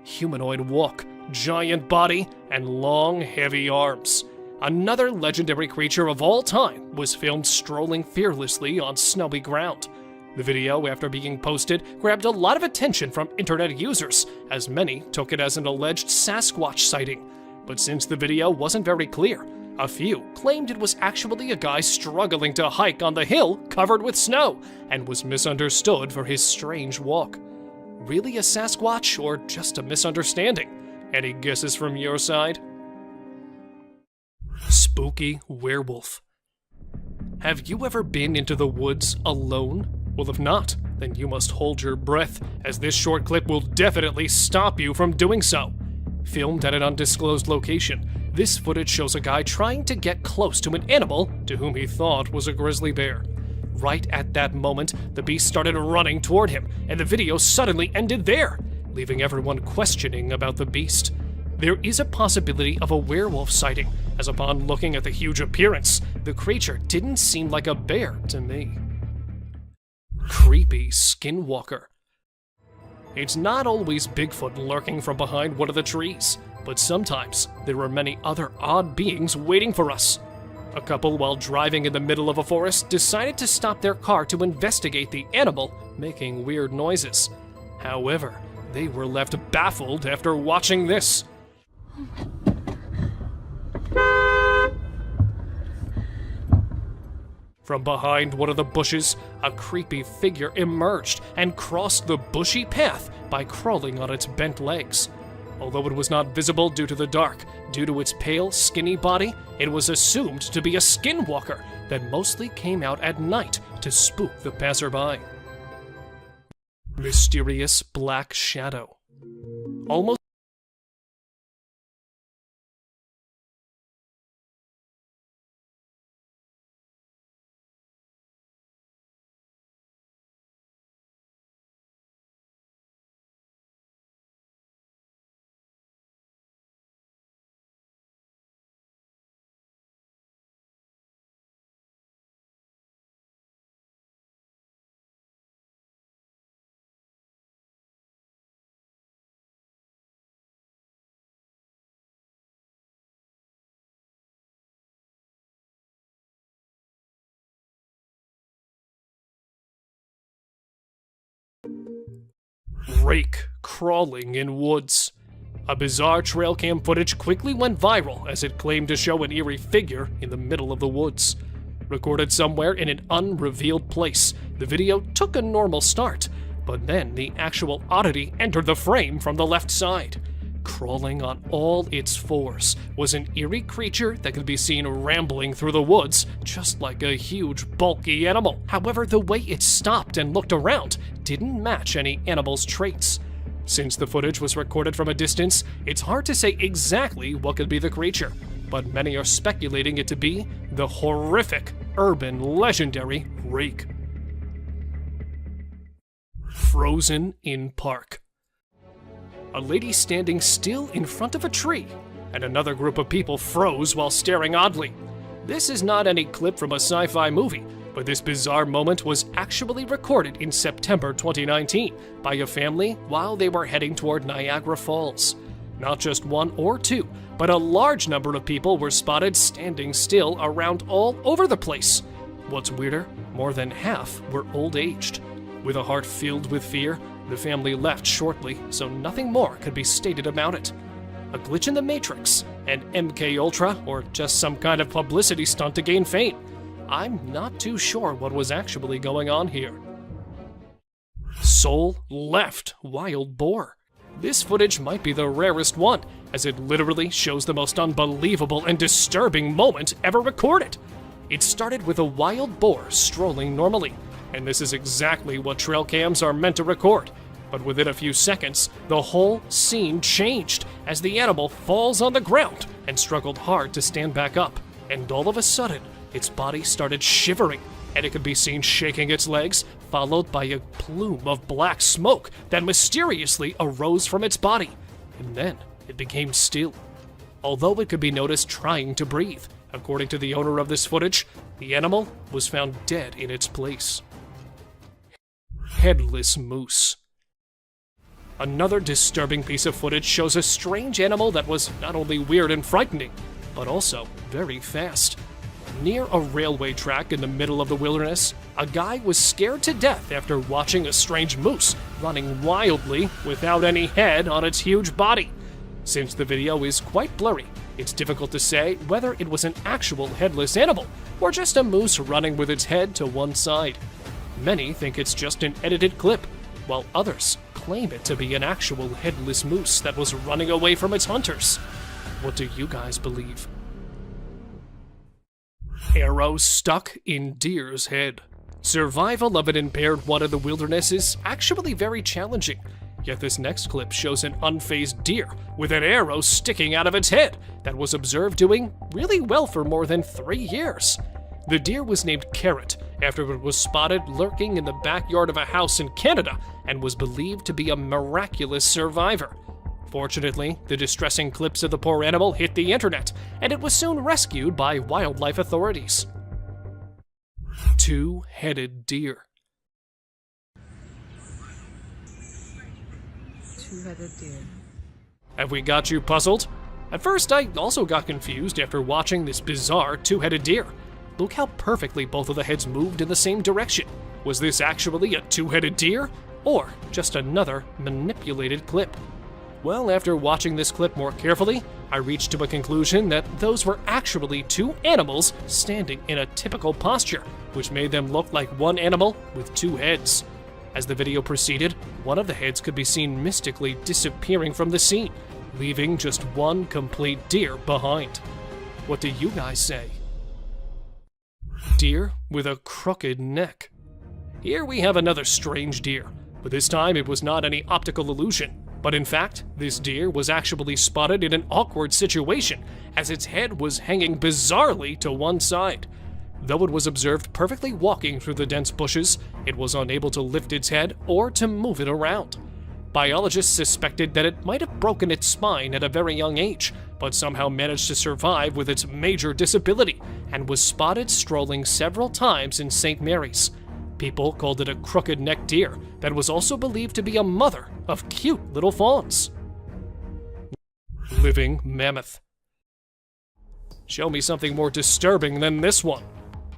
Humanoid walk, giant body, and long, heavy arms. Another legendary creature of all time was filmed strolling fearlessly on snowy ground. The video, after being posted, grabbed a lot of attention from internet users, as many took it as an alleged Sasquatch sighting. But since the video wasn't very clear, a few claimed it was actually a guy struggling to hike on the hill covered with snow, and was misunderstood for his strange walk. Really a Sasquatch, or just a misunderstanding? Any guesses from your side? Spooky werewolf. Have you ever been into the woods alone? Well, if not, then you must hold your breath, as this short clip will definitely stop you from doing so. Filmed at an undisclosed location, this footage shows a guy trying to get close to an animal to whom he thought was a grizzly bear. Right at that moment, the beast started running toward him, and the video suddenly ended there, leaving everyone questioning about the beast. There is a possibility of a werewolf sighting, as upon looking at the huge appearance, the creature didn't seem like a bear to me. Creepy skinwalker. It's not always Bigfoot lurking from behind one of the trees, but sometimes there are many other odd beings waiting for us. A couple, while driving in the middle of a forest, decided to stop their car to investigate the animal making weird noises. However, they were left baffled after watching this. From behind one of the bushes, a creepy figure emerged and crossed the bushy path by crawling on its bent legs. Although it was not visible due to the dark, due to its pale, skinny body, it was assumed to be a skinwalker that mostly came out at night to spook the passerby. Mysterious black shadow. Almost Rake crawling in woods. A bizarre trail cam footage quickly went viral as it claimed to show an eerie figure in the middle of the woods. Recorded somewhere in an unrevealed place, the video took a normal start, but then the actual oddity entered the frame from the left side. Crawling on all its fours was an eerie creature that could be seen rambling through the woods, just like a huge, bulky animal. However, the way it stopped and looked around didn't match any animal's traits. Since the footage was recorded from a distance, it's hard to say exactly what could be the creature, but many are speculating it to be the horrific, urban, legendary Rake. Frozen in park. A lady standing still in front of a tree, and another group of people froze while staring oddly. This is not any clip from a sci-fi movie, but this bizarre moment was actually recorded in September 2019 by a family while they were heading toward Niagara Falls. Not just one or two, but a large number of people were spotted standing still around all over the place. What's weirder, more than half were old-aged. With a heart filled with fear, the family left shortly, so nothing more could be stated about it. A glitch in the Matrix, an MK Ultra, or just some kind of publicity stunt to gain fame? I'm not too sure what was actually going on here. Soul left wild boar. This footage might be the rarest one, as it literally shows the most unbelievable and disturbing moment ever recorded. It started with a wild boar strolling normally, and this is exactly what trail cams are meant to record. But within a few seconds, the whole scene changed as the animal falls on the ground and struggled hard to stand back up. And all of a sudden, its body started shivering, and it could be seen shaking its legs, followed by a plume of black smoke that mysteriously arose from its body. And then it became still, although it could be noticed trying to breathe. According to the owner of this footage, the animal was found dead in its place. Headless moose. Another disturbing piece of footage shows a strange animal that was not only weird and frightening, but also very fast. Near a railway track in the middle of the wilderness, a guy was scared to death after watching a strange moose running wildly without any head on its huge body. Since the video is quite blurry, it's difficult to say whether it was an actual headless animal or just a moose running with its head to one side. Many think it's just an edited clip, while others claim it to be an actual headless moose that was running away from its hunters. What do you guys believe? Arrow stuck in deer's head. Survival of an impaired one in the wilderness is actually very challenging, yet this next clip shows an unfazed deer with an arrow sticking out of its head that was observed doing really well for more than 3 years. The deer was named Carrot after it was spotted lurking in the backyard of a house in Canada and was believed to be a miraculous survivor. Fortunately, the distressing clips of the poor animal hit the internet, and it was soon rescued by wildlife authorities. Two-headed deer. Two-headed deer. Have we got you puzzled? At first, I also got confused after watching this bizarre two-headed deer. Look how perfectly both of the heads moved in the same direction. Was this actually a two-headed deer, or just another manipulated clip? Well, after watching this clip more carefully, I reached to a conclusion that those were actually two animals standing in a typical posture, which made them look like one animal with two heads. As the video proceeded, one of the heads could be seen mystically disappearing from the scene, leaving just one complete deer behind. What do you guys say? Deer with a crooked neck. Here we have another strange deer, but this time it was not any optical illusion. But in fact, this deer was actually spotted in an awkward situation, as its head was hanging bizarrely to one side. Though it was observed perfectly walking through the dense bushes, it was unable to lift its head or to move it around. Biologists suspected that it might have broken its spine at a very young age, but somehow managed to survive with its major disability, and was spotted strolling several times in St. Mary's. People called it a crooked-necked deer that was also believed to be a mother of cute little fawns. Living mammoth. Show me something more disturbing than this one.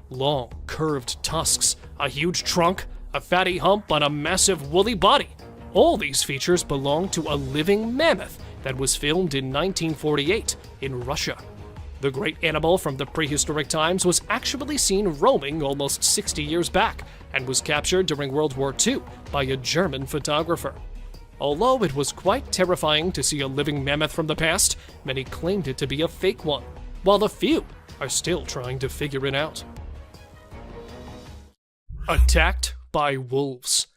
Long, curved tusks, a huge trunk, a fatty hump on a massive woolly body. All these features belong to a living mammoth that was filmed in 1948 in Russia. The great animal from the prehistoric times was actually seen roaming almost 60 years back and was captured during World War II by a German photographer. Although it was quite terrifying to see a living mammoth from the past, many claimed it to be a fake one, while a few are still trying to figure it out. Attacked by wolves.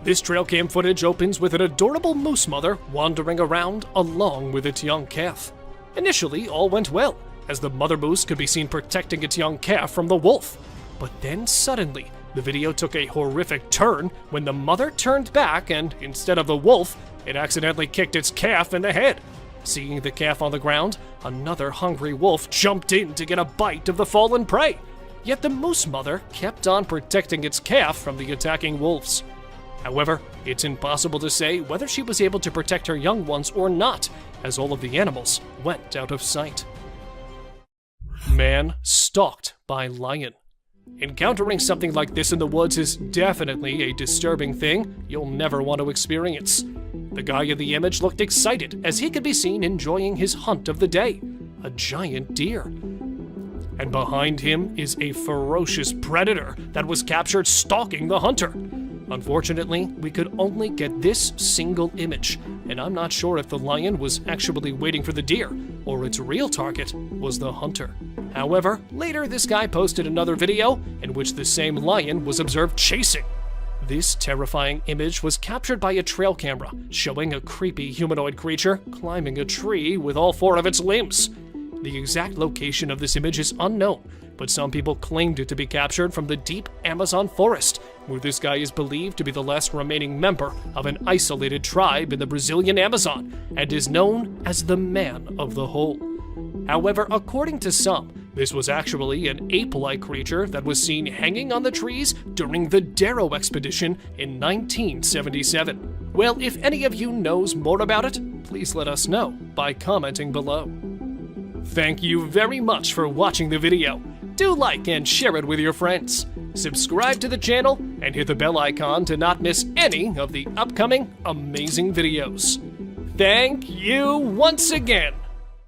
This trail cam footage opens with an adorable moose mother wandering around along with its young calf. Initially, all went well, as the mother moose could be seen protecting its young calf from the wolf. But then suddenly, the video took a horrific turn when the mother turned back and, instead of the wolf, it accidentally kicked its calf in the head. Seeing the calf on the ground, another hungry wolf jumped in to get a bite of the fallen prey. Yet the moose mother kept on protecting its calf from the attacking wolves. However, it's impossible to say whether she was able to protect her young ones or not, as all of the animals went out of sight. Man stalked by lion. Encountering something like this in the woods is definitely a disturbing thing you'll never want to experience. The guy in the image looked excited as he could be seen enjoying his hunt of the day, a giant deer. And behind him is a ferocious predator that was captured stalking the hunter. Unfortunately, we could only get this single image, and I'm not sure if the lion was actually waiting for the deer, or its real target was the hunter. However, later this guy posted another video in which the same lion was observed chasing. This terrifying image was captured by a trail camera, showing a creepy humanoid creature climbing a tree with all 4 of its limbs. The exact location of this image is unknown, but some people claimed it to be captured from the deep Amazon forest, where this guy is believed to be the last remaining member of an isolated tribe in the Brazilian Amazon, and is known as the Man of the Hole. However, according to some, this was actually an ape-like creature that was seen hanging on the trees during the Darrow expedition in 1977. Well, if any of you knows more about it, please let us know by commenting below. Thank you very much for watching the video. Do like and share it with your friends. Subscribe to the channel and hit the bell icon to not miss any of the upcoming amazing videos. Thank you once again